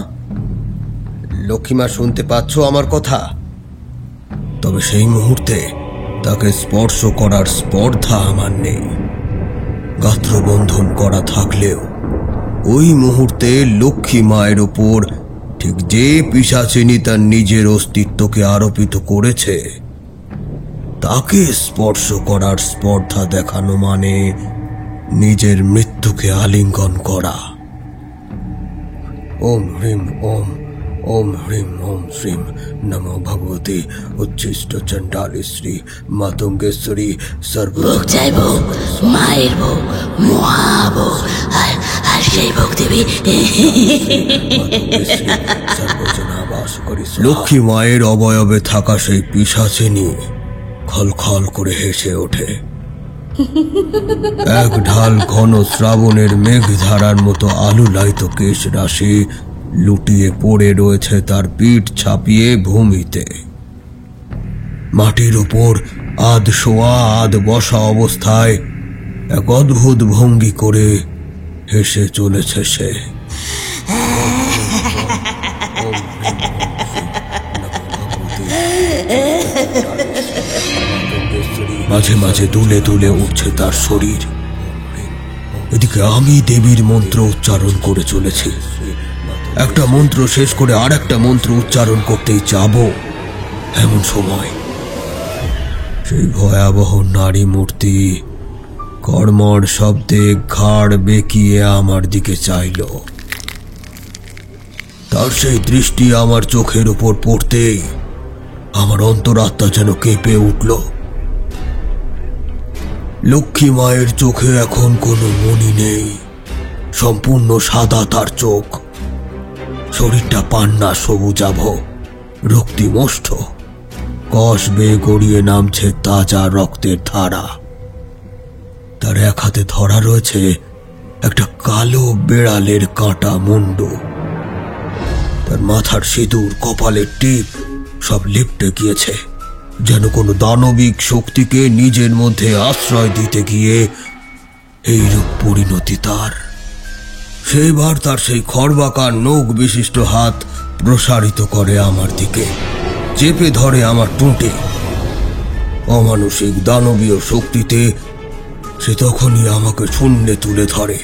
লক্ষ্মীমা, শুনতে পাচ্ছ আমার কথা? তবে সেই মুহূর্তে তাকে স্পর্শ করার স্পর্ধা আমার নেই। গাত্রবন্ধন করা থাকলেও ওই মুহূর্তে লক্ষ্মী মায়ের ওপর ঠিক যে পিশাচিনী তার নিজের অস্তিত্বকে আরোপিত করেছে, তাকে স্পর্শ করার স্পর্ধা দেখানো মানে নিজের মৃত্যুকে আলিঙ্গন করা। ওম হ্রিম ওম, ওম হ্রিম ওম শ্রীম নমো ভগবতী উচ্ছিষ্ট চণ্ডালী শ্রী মাতঙ্গেশ্বরী সর্ব মায়ের বউ, মহাবউ, আর সেই ভোগ দেবী লক্ষ্মী মায়ের অবয়বে থাকা সেই পিশাচিনী খলখল করে হেসে ওঠে। এক ঢাল ঘন শ্রাবণের মেঘ ধারার মতো আলুলায়িত কেশ রাশি লুটিয়ে পড়ে রয়েছে তার পিঠ ছাপিয়ে ভূমিতে। মাটির উপর আধ শোয়া আধ বসা অবস্থায় এক অদ্ভুত ভঙ্গি করে হেসে চলেছে সে। মাঝে মাঝে দুলে দুলে উঠছে তার শরীর। এদিকে আমি দেবীর মন্ত্র উচ্চারণ করে চলেছি। একটা মন্ত্র শেষ করে আর একটা মন্ত্র উচ্চারণ করতেই যাব, এমন সময় সেই ভয়াবহ নারী মূর্তি কর্মর শব্দে ঘাড় বেঁকিয়ে আমার দিকে চাইল। তার সেই দৃষ্টি আমার চোখের উপর পড়তেই আমার অন্তরাত্মা যেন কেঁপে উঠল। লক্ষ্মী মায়ের চোখে এখন কোনো মনি নেই, সম্পূর্ণ সাদা তার চোখ। শরীরটা পান্না সবুজাভ, রক্তিমষ্ঠ, কষ বেয়ে গড়িয়ে নামছে তাজা রক্তের ধারা। তার এক হাতে ধরা রয়েছে একটা কালো বেড়ালের কাঁটা মুন্ডু। তার মাথার সিঁদুর, কপালের টিপ সব লিপটে গিয়েছে, যেন কোনো দানবিক শক্তিকে নিজের মধ্যে আশ্রয় দিতে গিয়ে এইরূপ পরিণতি তার। সেইবার তার সেই খড়বাকার নখ বিশিষ্ট হাত প্রসারিত করে আমার দিকে, চেপে ধরে আমার টুঁটে। অমানসিক দানবীয় শক্তিতে সে তখনই আমাকে শূন্যে তুলে ধরে,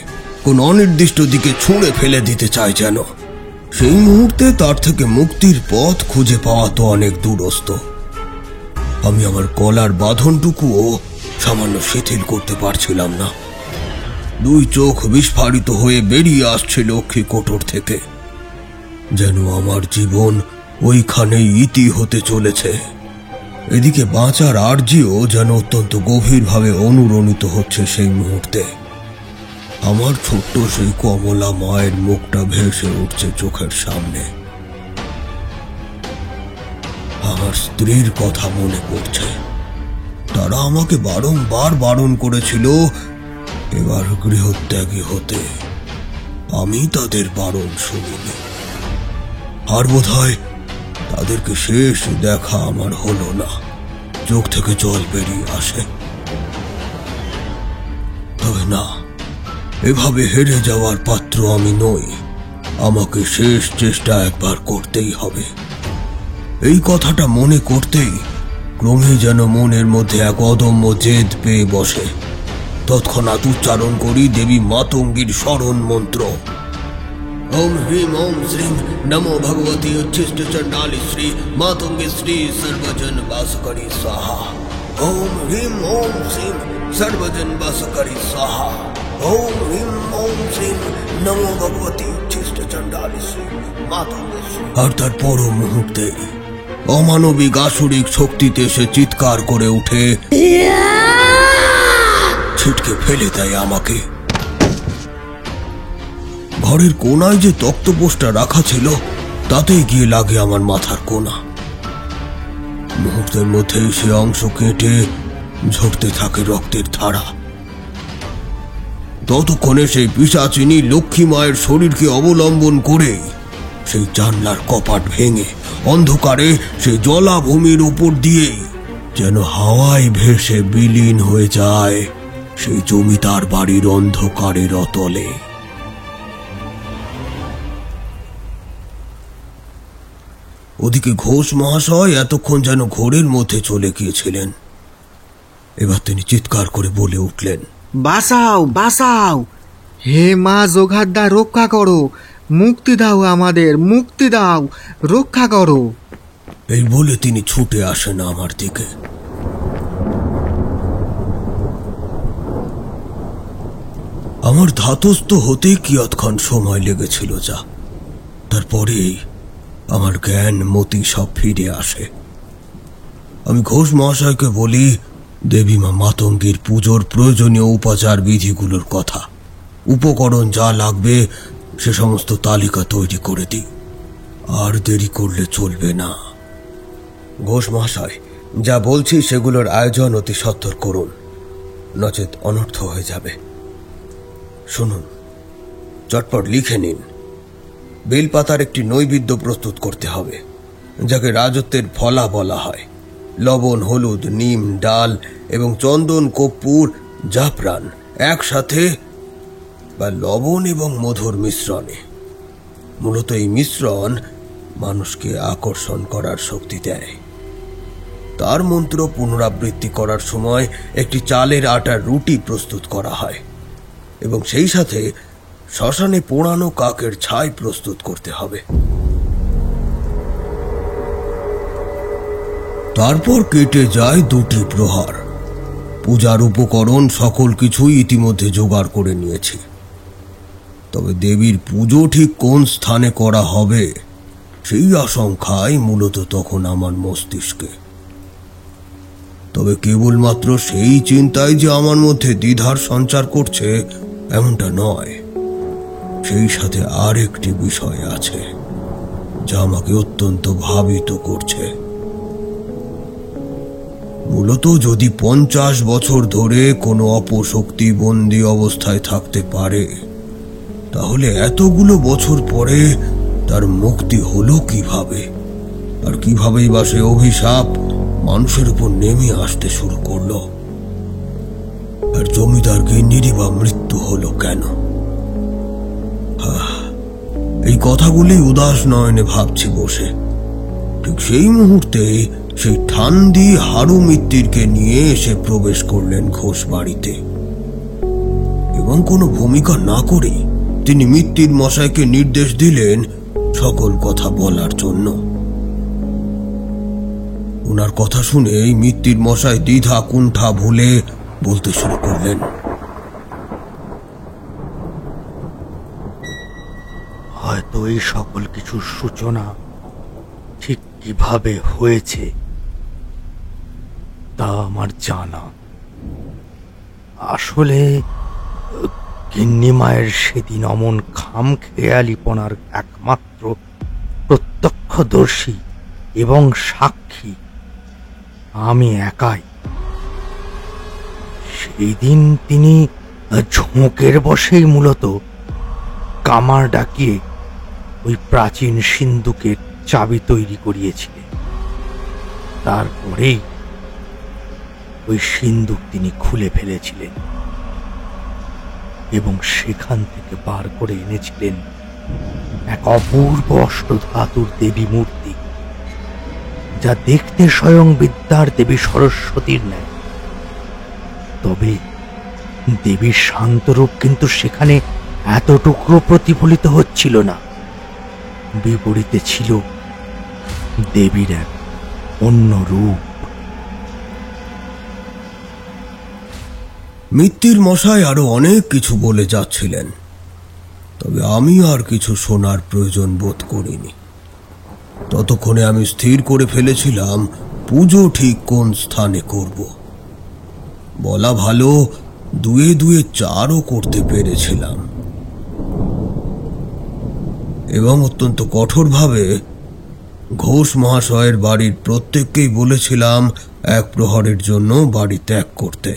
কোন অনির্দিষ্ট দিকে ছুঁড়ে ফেলে দিতে চায় যেন। সেই মুহূর্তে তার থেকে মুক্তির পথ খুঁজে পাওয়া তো অনেক দূরস্থ। আমি আমার গলার বাঁধনটুকুও সামান্য শিথিল করতে পারছিলাম না। দুই চোখ বিস্ফারিত হয়ে বেরিয়ে আসছে লক্ষ্মী কোটর থেকে, যেন আমার জীবন ওইখানেই ইতি হতে চলেছে। এদিকে বাঁচার আর্জিও যেন অত্যন্ত গভীরভাবে অনুরণিত হচ্ছে সেই মুহূর্তে। আমার ছোট্ট সেই কমলা মায়ের মুখটা ভেসে উঠছে চোখের সামনে। আমার স্ত্রীর কথা মনে পড়ছে। তারা আমাকে বারংবার বারণ করেছিল এবার গৃহত্যাগী হতে। আমি তাদের বারণ শুনিনি, আর বোধহয় তাদেরকে শেষ দেখা আমার হলো না। চোখ থেকে জল বেরিয়ে আসে। তবে না, এভাবে হেরে যাওয়ার পাত্র আমি নই। আমাকে শেষ চেষ্টা একবার করতেই হবে। এই কথাটা মনে করতেই ক্রমে যেন মনের মধ্যে এক অদম্য জেদ পেয়ে বসে। তৎক্ষণাৎ উচ্চারণ করি দেবী মাতঙ্গীর স্মরণ মন্ত্র। ওম হ্রিম ওম শ্রীম নমো ভগবতী উচ্ছিষ্ট চণ্ডালী শ্রী মাতঙ্গী শ্রী সর্বজন বাসকরী স্বাহা। ওম হ্রিম ওম শ্রীম সর্বজন বাসকরী স্বাহা। ওম হ্রিম ওম শ্রীম নমো ভগবতী উচ্ছিষ্ট চণ্ডালী শ্রী মাতঙ্গী শ্রী। আর তার পর মুহূর্তে অমানবিক আসুরিক শক্তিতে সে চিৎকার করে উঠে ছিটকে ফেলে দেয় আমাকে। ঘরের কোনায় যে তক্তপোষটা রাখা ছিল তাতেই গিয়ে লাগে আমার মাথার কোনা। মুহূর্তের মধ্যেই সে অংশ কেটে ঝরতে থাকে রক্তের ধারা। ততক্ষণে সেই পিশাচিনী লক্ষ্মী মায়ের শরীরকে অবলম্বন করে সেই জানলার কপাট ভেঙে অন্ধকারে সেই জলাভূমির উপর দিয়েই যেন হাওয়ায় ভেসে বিলীন হয়ে যায় সেই জমিদার বাড়ির অন্ধকারের অতলে। ওদিকে ঘোষ মহাশয় এতক্ষণ যেন ঘোরের মধ্যে চলে গিয়েছিলেন। এবার তিনি চিৎকার করে বলে উঠলেন, বাঁচাও বাঁচাও, হে মা যোগাদ্দা, রক্ষা করো, মুক্তি দাও আমাদের, মুক্তি দাও, রক্ষা করো। এই বলে তিনি ছুটে আসেন আমার দিকে। আমার ধাতস্থ হতে কিয়ৎক্ষণ সময় লেগেছিল যা, তারপরেই আমার জ্ঞান মতি সব ফিরে আসে। আমি ঘোষ মহাশয়কে বলি দেবী মা মাতঙ্গীর পুজোর প্রয়োজনীয় উপাচার বিধিগুলোর কথা, উপকরণ যা লাগবে সে সমস্ত তালিকা তৈরি করে দিই, আর দেরি করলে চলবে না। ঘোষ মহাশয়, যা বলছি সেগুলোর আয়োজন অতি সত্বর করুন, নচেত অনর্থ হয়ে যাবে। শুনুন, চটপট লিখে নিন। বেলপাতার একটি নৈবেদ্য প্রস্তুত করতে হবে, যাকে রাজত্বের ফলা বলা হয়। লবণ, হলুদ, নিম, ডাল এবং চন্দন, কর্পূর, জাফরান একসাথে বা লবণ এবং মধুর মিশ্রণে। মূলত এই মিশ্রণ মানুষকে আকর্ষণ করার শক্তি দেয়। তার মন্ত্র পুনরাবৃত্তি করার সময় একটি চালের আটার রুটি প্রস্তুত করা হয় এবং সেই সাথে শ্মশানে পোড়ানো কাকের ছাই প্রস্তুত করতে হবে। তারপর কেটে যায় 2টি প্রহর। পূজার উপকরণ সকল কিছুই ইতিমধ্যে জোগাড় করে নিয়েছি, তবে দেবীর পুজো ঠিক কোন স্থানে করা হবে সেই আশঙ্কাই মূলত তখন আমার মস্তিষ্কে। তবে কেবলমাত্র সেই চিন্তায় যে আমার মধ্যে দ্বিধার সঞ্চার করছে এমনটা নয়, সেই সাথে আর একটি বিষয় আছে যা আমাকে অত্যন্ত ভাবিত করছে। মূলত যদি 50 বছর ধরে কোনো অপশক্তি বন্দী অবস্থায় থাকতে পারে, তাহলে এতগুলো বছর পরে তার মুক্তি হলো কিভাবে, আর কিভাবেই বা সে অভিশাপ মানুষের উপর নেমে আসতে শুরু করলো, আর জমিদার গিন্নিরই বা মৃত্যু হলো কেন? এই কথাগুলি উদাস নয়নে ভাবছি বসে। ঠিক সেই মুহূর্তে সেই ঠান্ডি হারু মিত্তিরকে নিয়ে এসে প্রবেশ করলেন ঘোষ বাড়িতে, এবং কোনো ভূমিকা না করে তিনি মিত্তির মশাইকে নির্দেশ দিলেন সকল কথা বলার জন্য। ওনার কথা শুনে মিত্তির মশাই দ্বিধা কুণ্ঠা ভুলে বলতে শুরু করলেন, হয়তো এই সকল কিছুর সূচনা ঠিক কিভাবে হয়েছে তা আমার জানা। আসলে গিন্নি মায়ের সেদিন অমন খামখেয়ালিপনার একমাত্র প্রত্যক্ষদর্শী এবং সাক্ষী আমি একাই। সেই দিন তিনি ঝোঁকের বশেই মূলত কামার ডাকিয়ে ওই প্রাচীন সিন্ধুকের চাবি তৈরি করিয়েছিলেন। তারপরেই ওই সিন্ধুক তিনি খুলে ফেলেছিলেন এবং সেখান থেকে বার করে এনেছিলেন এক অপূর্ব অষ্টধাতুর দেবী মূর্তি, যা দেখতে স্বয়ং বিদ্যার দেবী সরস্বতীর ন্যায়। তবে দেবীর শান্তরূপ কিন্তু সেখানে এতটুকু প্রতিফলিত হচ্ছিল না, বিপরীতে ছিল দেবীর এক অন্য রূপ। মিত্তির মশাই আরো অনেক কিছু বলে যাচ্ছিলেন, তবে আমি আর কিছু শোনার প্রয়োজন বোধ করিনি। ততক্ষণে আমি স্থির করে ফেলেছিলাম পুজো ঠিক কোন স্থানে করব। বলা ভালো, 2-2 4ও করতে পেরেছিলাম, এবং অত্যন্ত কঠোরভাবে ঘোষ মহাশয়ের বাড়ির প্রত্যেককেই বলেছিলাম 1 প্রহরের জন্য বাড়ি ত্যাগ করতে।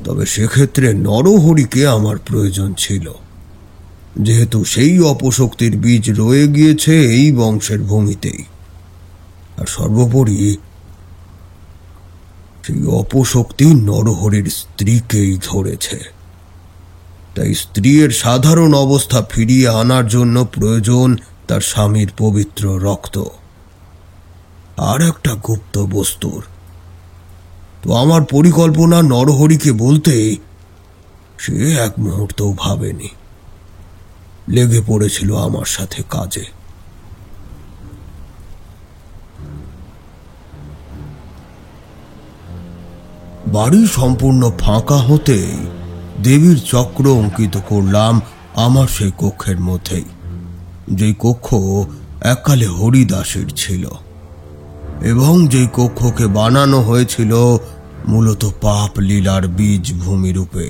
তবে সেক্ষেত্রে নরহরিকে আমার প্রয়োজন ছিল, যেহেতু সেই অপশক্তির বীজ রয়ে গিয়েছে এই বংশের ভূমিতেই, আর সর্বোপরি সেই অপশক্তি নরহরির স্ত্রীকেই ধরেছে। তাই স্ত্রীর সাধারণ অবস্থা ফিরিয়ে আনার জন্য প্রয়োজন তার স্বামীর পবিত্র রক্ত আর একটা গুপ্ত বস্তুর। তো আমার পরিকল্পনা নরহরিকে বলতেই সে এক মুহূর্তও ভাবেনি, লেগে পড়েছিল আমার সাথে কাজে। বাড়ি সম্পূর্ণ ফাঁকা হতেই দেবীর চক্র অঙ্কিত করলাম আমার সেই কক্ষের মধ্যেই, যেই কক্ষ এককালে হরিদাসের ছিল এবং যেই কক্ষকে বানানো হয়েছিল মূলত পাপ লীলার বীজ ভূমি রূপে।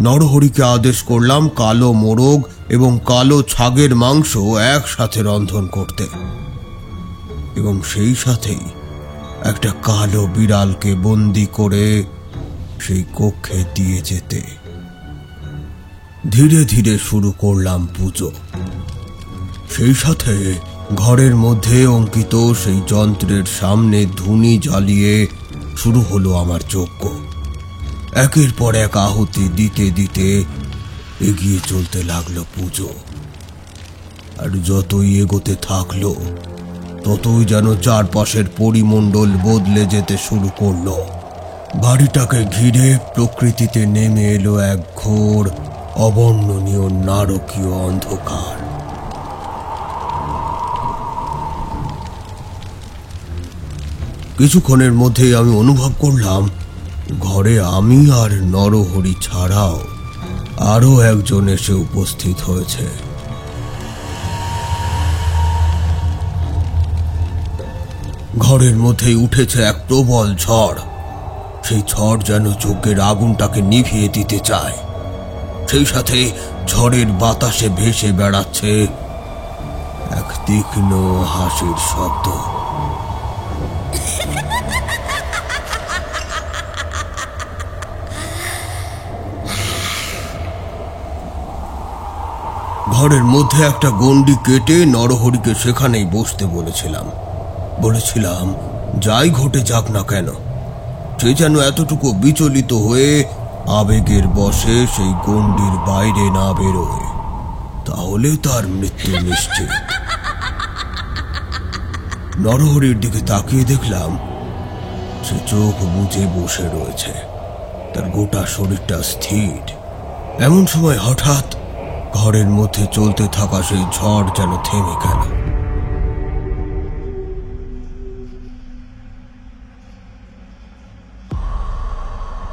নরহরিকে আদেশ করলাম কালো মোরগ এবং কালো ছাগের মাংস একসাথে রন্ধন করতে এবং সেই সাথেই একটা কালো বিড়ালকে বন্দি করে সেই কক্ষে দিয়ে যেতে। ধীরে ধীরে শুরু করলাম পুজো। সেই সাথে ঘরের মধ্যে অঙ্কিত সেই যন্ত্রের সামনে ধুনি জ্বালিয়ে শুরু হলো আমার যজ্ঞ। একের পর এক আহুতি দিতে দিতে এগিয়ে চলতে লাগলো পুজো। আর যতই এগোতে থাকলো ততই যেন চারপাশের পরিমণ্ডল বদলে যেতে শুরু করলো। বাড়িটাকে ঘিরে প্রকৃতিতে নেমে এলো এক ঘোর অবর্ণনীয় নারকীয় অন্ধকার। কিছুক্ষণের মধ্যেই আমি অনুভব করলাম ঘরে আমি আর নরহরি ছাড়াও আরো একজন এসে উপস্থিত হয়েছে। ঘরের মধ্যেই উঠেছে এক প্রবল ঝড়। সেই ঝড় যেন যজ্ঞের আগুনটাকে নিভিয়ে দিতে চায়। সেই সাথে ঝড়ের বাতাসে ভেসে বেড়াচ্ছে এক তীক্ষ্ণ হাসির শব্দ। ঘরের মধ্যে একটা গণ্ডি কেটে নরহরিকে সেখানেই বসতে বলেছিলাম যাই ঘটে যাক না কেন সে যেন এতটুকু বিচলিত হয়ে আবেগের বশে সেই গণ্ডির বাইরে না বেরোয়, তাহলে তার মৃত্যু নিশ্চিত। নরহরির দিকে তাকিয়ে দেখলাম সে চোখ বুজে বসে রয়েছে, তার গোটা শরীরটা স্থির। এমন সময় হঠাৎ ঘরের মধ্যে চলতে থাকা সেই ঝড় যেন থেমে গেল।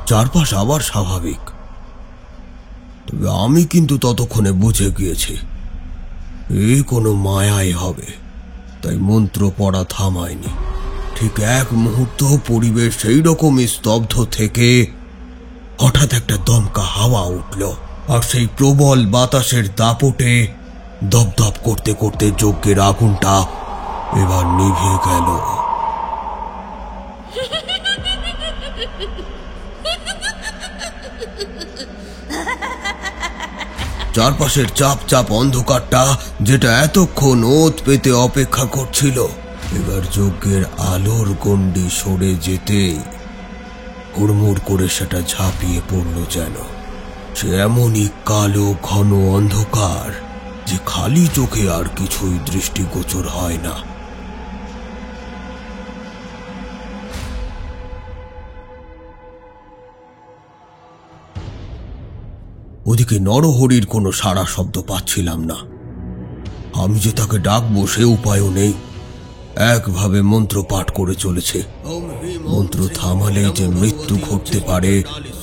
চারপাশ আবার স্বাভাবিক, তবে আমি কিন্তু ততক্ষণে বুঝে গিয়েছি এ কোনো মায়াই হবে, তাই মন্ত্র পড়া থামায়নি। ঠিক এক মুহূর্ত পরিবেশ সেই রকমই স্তব্ধ থেকে হঠাৎ একটা দমকা হাওয়া উঠল, আর সেই প্রবল বাতাসের দাপটে দপদপ করতে করতে যজ্ঞের আগুনটা এবার নিভে গেল। চারপাশের চাপ চাপ অন্ধকারটা যেটা এতক্ষণ ওত পেতে অপেক্ষা করছিল, এবার যজ্ঞের আলোর গণ্ডি সরে যেতে হুড়মুড় করে সেটা ঝাঁপিয়ে পড়ল যেন। সে এমনই কালো ঘন অন্ধকার যে খালি চোখে আর কিছুই দৃষ্টিগোচর হয় না। ওদিকে নরহরির কোনো সাড়া শব্দ পাচ্ছিলাম না। আমি যে তাকে ডাকবো সে উপায়ও নেই। একভাবে মন্ত্র পাঠ করে চলেছে। মন্ত্র থামালে যে মৃত্যু ঘটতে পারে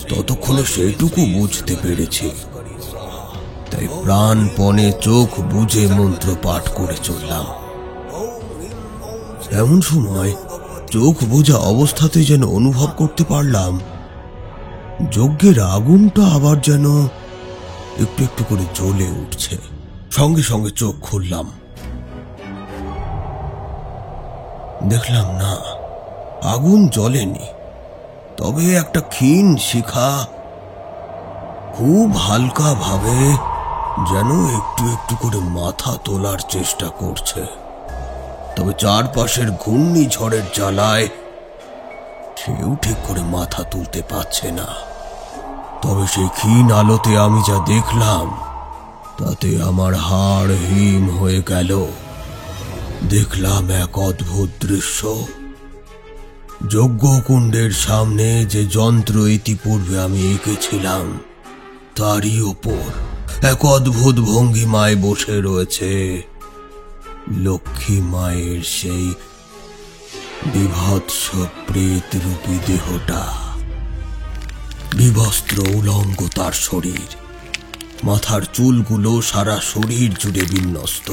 ততক্ষণে সেটুকু বুঝতে পেরেছি, তাই প্রাণপণে চোখ বুঝে মন্ত্র পাঠ করে চললাম। এমন সময় চোখ বোঝা অবস্থাতে যেন অনুভব করতে পারলাম যজ্ঞের আগুনটা আবার যেন একটু একটু করে জ্বলে উঠছে। সঙ্গে সঙ্গে চোখ খুললাম, দেখলাম না, আগুন জ্বলেনি, তবে একটা ক্ষীণ শিখা খুব হালকা ভাবে যেন একটু একটু করে মাথা তোলার চেষ্টা করছে। তবে চারপাশের ঘূর্ণিঝড়ের জ্বালায় সেও ঠিক করে মাথা তুলতে পারছে না। তবে সেই ক্ষীণ আলোতে আমি যা দেখলাম তাতে আমার হাড় হিম হয়ে গেল। দেখলাম এক অদ্ভুত দৃশ্য। যজ্ঞকুণ্ডের সামনে যে যন্ত্র ইতিপূর্বে আমি এঁকেছিলাম তারই ওপর এক অদ্ভুত ভঙ্গিমায় বসে রয়েছে লক্ষ্মী মায়ের সেই বিভৎস প্রেত রূপী দেহটা। বিবস্ত্র উলঙ্গ তার শরীর, মাথার চুলগুলো সারা শরীর জুড়ে বিন্যস্ত,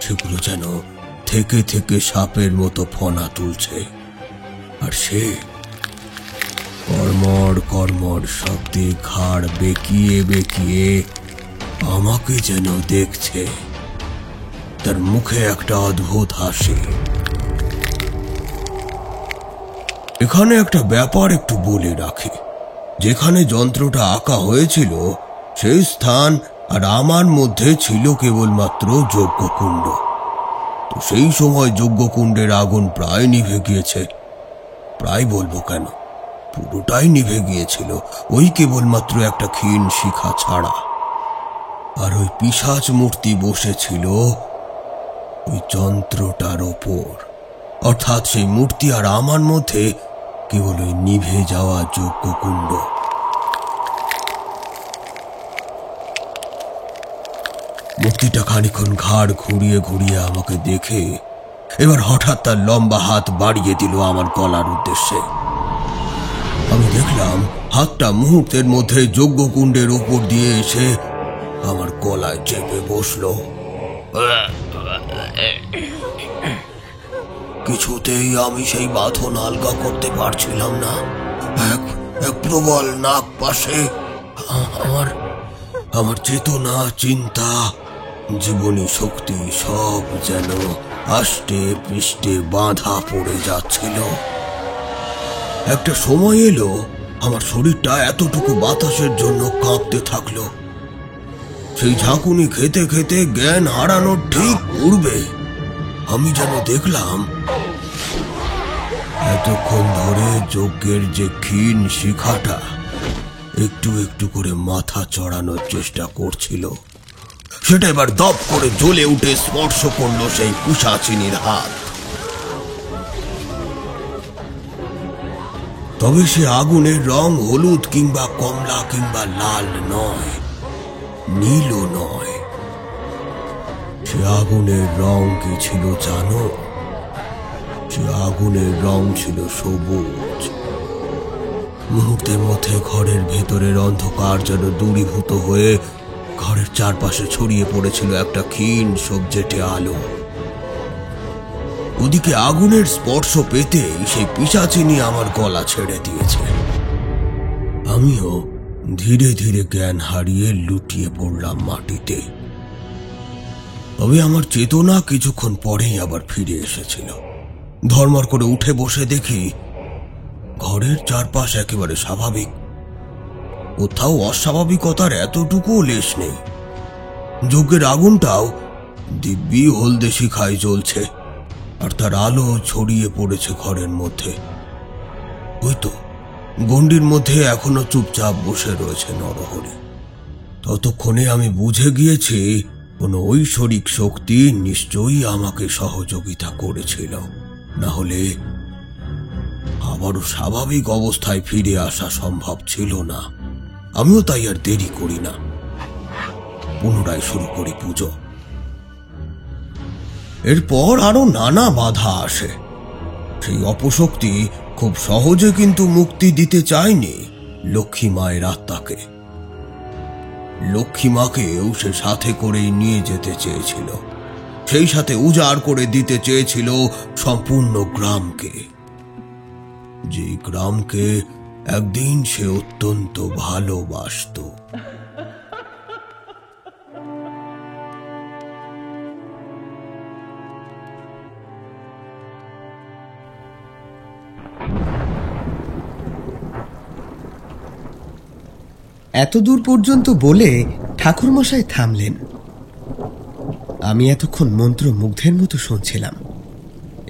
সেগুলো যেন থেকে থেকে সাপের মতো ফনা তুলছে। আর সে কর্মর কর্মর শব্দে ঘাড় বেঁকিয়ে বেঁকিয়ে আমাকে যেন দেখছে। তার মুখে একটা অদ্ভুত হাসি। এখানে একটা ব্যাপার একটু বলে রাখি, যেখানে যন্ত্রটা আঁকা হয়েছিল সেই স্থান আর আমার মধ্যে ছিল কেবলমাত্র যজ্ঞকুণ্ড। তো সেই সময় যজ্ঞকুণ্ডের আগুন প্রায় নিভে গিয়েছে। প্রায় বলবো কেন, পুরোটাই নিভে গিয়েছিল, ওই কেবলমাত্র একটা ক্ষীণ শিখা ছাড়া। আর ওই পিশাচ মূর্তি বসেছিল ওই যন্ত্রটার ওপর, অর্থাৎ সেই মূর্তি আর আমার মধ্যে কেবল ওই নিভে যাওয়া যজ্ঞকুণ্ড। মূর্তিটা খানিক্ষণ ঘাড় ঘুরিয়ে ঘুরিয়ে আমাকে দেখে এবার হঠাৎ তার লম্বা হাত বাড়িয়ে দিল আমার গলার উদ্দেশ্যে। আমি দেখলাম হাতটা মুহূর্তের মধ্যে যজ্ঞকুণ্ডের উপর দিয়ে এসে আমার গলায় চেপে বসলো। কিছুতেই আমি সেই বাঁধন আলগা করতে পারছিলাম না। এক প্রবল নাক পাশে আমার চেতনা, চিন্তা, জীবনী শক্তি সব যেন আষ্টে পৃষ্ঠে বাঁধা পড়ে যাচ্ছিল। একটা সময় এলো আমার শরীরটা এতটুকু বাতাসের জন্য কাঁপতে থাকলো। সেই ঝাঁকুনি খেতে খেতে জ্ঞান হারানোর ঠিক পূর্বে আমি যেন দেখলাম এতক্ষণ ধরে যজ্ঞের যে ক্ষীণ শিখাটা একটু একটু করে মাথা চড়ানোর চেষ্টা করছিল, সেটা এবার দপ করে জ্বলে উঠে স্পর্শ করলো সেই পিশাচিনীর হাত। তবে সে আগুনের রং হলুদ কিংবা কমলা কিংবা লাল নয়, নীলও নয়। সে আগুনের রং কি ছিল জানো? সে আগুনের রং ছিল সবুজ। মুহূর্তের মধ্যে ঘরের ভেতরের অন্ধকার যেন দূরীভূত হয়ে ঘরের চারপাশে ছড়িয়ে পড়েছিল একটা ক্ষীণ সবজেটে আলো। ওদিকে আগুনের স্পর্শ পেতেই সেই পিশাচিনী আমার গলা ছেড়ে দিয়েছে। আমিও ধীরে ধীরে জ্ঞান হারিয়ে লুটিয়ে পড়লাম মাটিতে। তবে আমার চেতনা কিছুক্ষণ পরেই আবার ফিরে এসেছিল। ধর্মর করে উঠে বসে দেখি ঘরের চারপাশ একেবারে স্বাভাবিক, কোথাও অস্বাভাবিকতার এতটুকুও লেশ নেই। যজ্ঞের আগুনটাও দিব্যি হলদে শিখায় জ্বলছে, আর তার আলো ছড়িয়ে পড়েছে ঘরের মধ্যে। ওই তো গণ্ডির মধ্যে এখনো চুপচাপ বসে রয়েছে নরহরি। ততক্ষণে আমি বুঝে গিয়েছি কোনো ঐশ্বরিক শক্তি নিশ্চয়ই আমাকে সহযোগিতা করেছিল, না হলে আবারও স্বাভাবিক অবস্থায় ফিরে আসা সম্ভব ছিল না। আমিও তাই আর দেরি করি না, পুনরায় শুরু করি পুজো। এরপর আরো নানা বাধা আসে। সেই অপশক্তি খুব সহজে কিন্তু মুক্তি দিতে চায়নি লক্ষ্মী মায়ের আত্মাকে। লক্ষ্মী মাকেও সে সাথে করেই নিয়ে যেতে চেয়েছিল, সেই সাথে উজাড় করে দিতে চেয়েছিল সম্পূর্ণ গ্রামকে, যে গ্রামকে একদিন সে অত্যন্ত ভালোবাসত। এতদূর পর্যন্ত বলে ঠাকুরমশাই থামলেন। আমি এতক্ষণ মন্ত্রমুগ্ধের মতো শুনছিলাম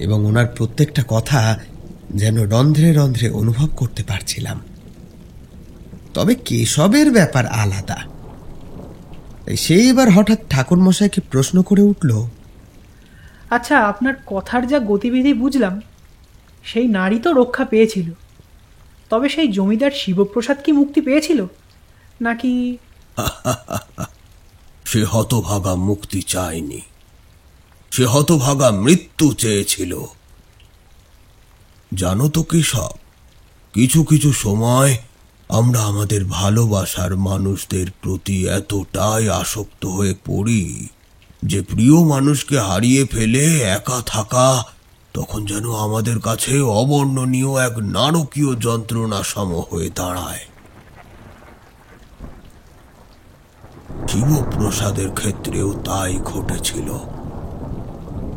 এবং ওনার প্রত্যেকটা কথা যেন রন্ধ্রে রন্ধ্রে অনুভব করতে পারছিলাম। তবে কেশবের ব্যাপার আলাদা। সে এবার হঠাৎ ঠাকুরমশাইকে প্রশ্ন করে উঠল, আচ্ছা, আপনার কথার যা গতিবিধি বুঝলাম, সেই নারী তো রক্ষা পেয়েছিল, তবে সেই জমিদার শিবপ্রসাদ কি মুক্তি পেয়েছিল নাকি? সে হতভাগা মুক্তি চায়নি, সে হতভাগা মৃত্যু চেয়েছিল। জানো তো কেশব, কিছু কিছু সময় আমরা আমাদের ভালোবাসার মানুষদের প্রতি এতটাই আসক্ত হয়ে পড়ি যে প্রিয় মানুষকে হারিয়ে ফেলে একা থাকা তখন যেন আমাদের কাছে অবর্ণনীয় এক নারকীয় যন্ত্রণা সম হয়ে দাঁড়ায়। শিবপ্রসাদের ক্ষেত্রেও তাই ঘটেছিল।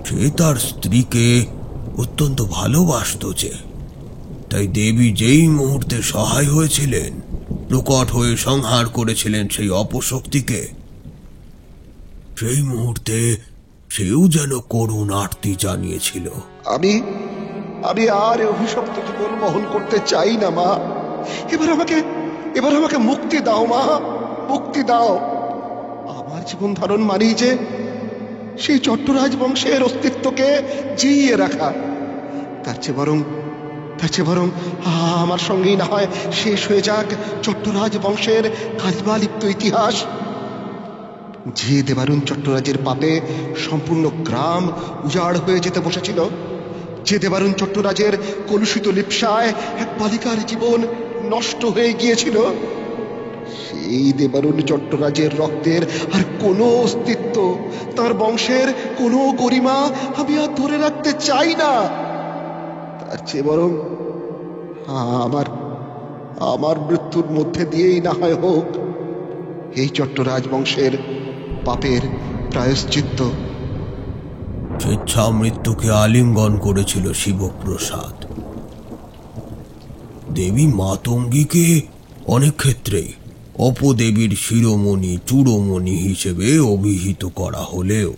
সে তার স্ত্রীকে অত্যন্ত ভালোবাসত যে, তাই দেবী যেই মুহূর্তে সহায় হয়েছিলেন, প্রকট হয়ে সংহার করেছিলেন সেই অপশক্তিকে, সেই মুহূর্তে সেও যেন করুণ আরতি জানিয়েছিল। আমি আর অভিশপ্ত জীবন বহন করতে চাই না মা। এবার আমাকে মুক্তি দাও মা, মুক্তি দাও। আমার জীবন ধারণ মানেই যে সেই চট্টরাজ বংশের অস্তিত্বকে জিইয়ে রাখা। তার চেয়ে বরং আমার সঙ্গেই না হয় শেষ হয়ে যাক চট্টরাজ বংশের কালিমালিপ্ত ইতিহাস। যে দেবারুণ চট্টরাজের পাপে সম্পূর্ণ গ্রাম উজাড় হয়ে যেতে বসেছিল, যে দেবারুণ চট্টরাজের কলুষিত লিপ্সায় এক বালিকার জীবন নষ্ট হয়ে গিয়েছিল, সেই দেবারুণ চট্টরাজের রক্তের আর কোনো অস্তিত্ব, তার বংশের কোনো গরিমা আমি আর ধরে রাখতে চাই না। তার চেয়ে বরং আমার মৃত্যুর মধ্যে দিয়েই না হয় হোক এই চট্টরাজ বংশের পাপের প্রায়শ্চিত্ত। স্বেচ্ছা মৃত্যুকে আলিঙ্গন করেছিল শিবপ্রসাদ। দেবী মাতঙ্গীকে অনেক ক্ষেত্রে অপদেবীর শিরোমণি চূড়মণি হিসেবে অভিহিত করা হলেও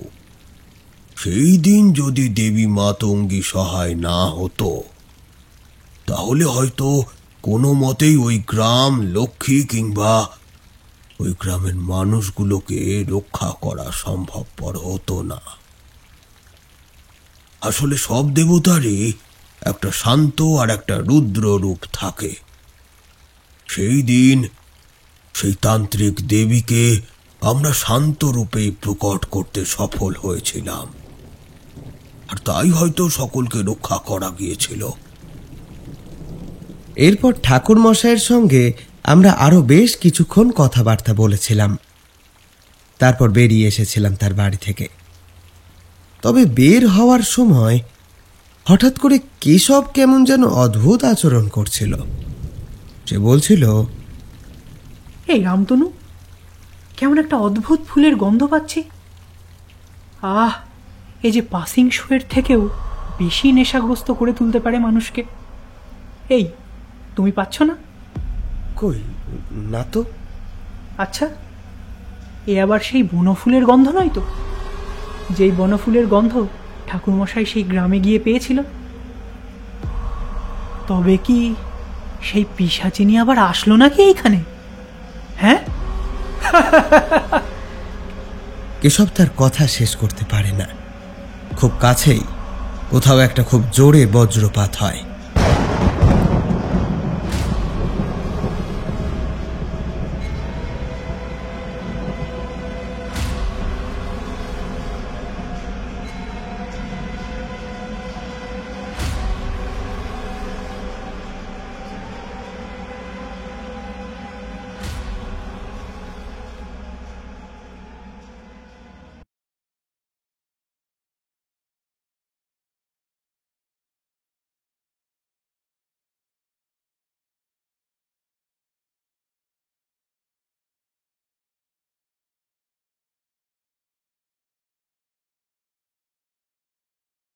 সেই দিন যদি দেবী মাতঙ্গী সহায় না হতো, তাহলে হয়তো কোনো মতেই ওই গ্রাম লক্ষ্মী কিংবা ওই গ্রামের মানুষগুলোকে রক্ষা করা সম্ভবপর হতো না। আসলে সব দেবতারই একটা শান্ত আর একটা রুদ্র রূপ থাকে। সেই দিন সেই তান্ত্রিক দেবীকে আমরা শান্ত রূপেই প্রকট করতে সফল হয়েছিলাম, আর তাই হয়তো সকলকে রক্ষা করা গিয়েছিল। এরপর ঠাকুর মশাইয়ের সঙ্গে আমরা আরো বেশ কিছুক্ষণ কথাবার্তা বলেছিলাম। তারপর বেরিয়ে এসেছিলাম তার বাড়ি থেকে। তবে বের হওয়ার সময় হঠাৎ করে কেশব কেমন যেন অদ্ভুত আচরণ করছিল। সে বলছিল, এই রামতনু, কেমন একটা অদ্ভুত ফুলের গন্ধ পাচ্ছি। এই যে পাসিং শোয়ের থেকেও বেশি নেশাগ্রস্ত করে তুলতে পারে মানুষকে। এই, তুমি পাচ্ছ না? কই না তো। আচ্ছা, এ আবার সেই বনফুলের গন্ধ নয় তো? যেই বনফুলের গন্ধ ঠাকুরমশাই সেই গ্রামে গিয়ে পেয়েছিল। তবে কি সেই পিশাচিনী আবার আসলো নাকি এইখানে? হ্যাঁ? কেশব তার কথা শেষ করতে পারে না। খুব কাছেই কোথাও একটা খুব জোরে বজ্রপাত হয়।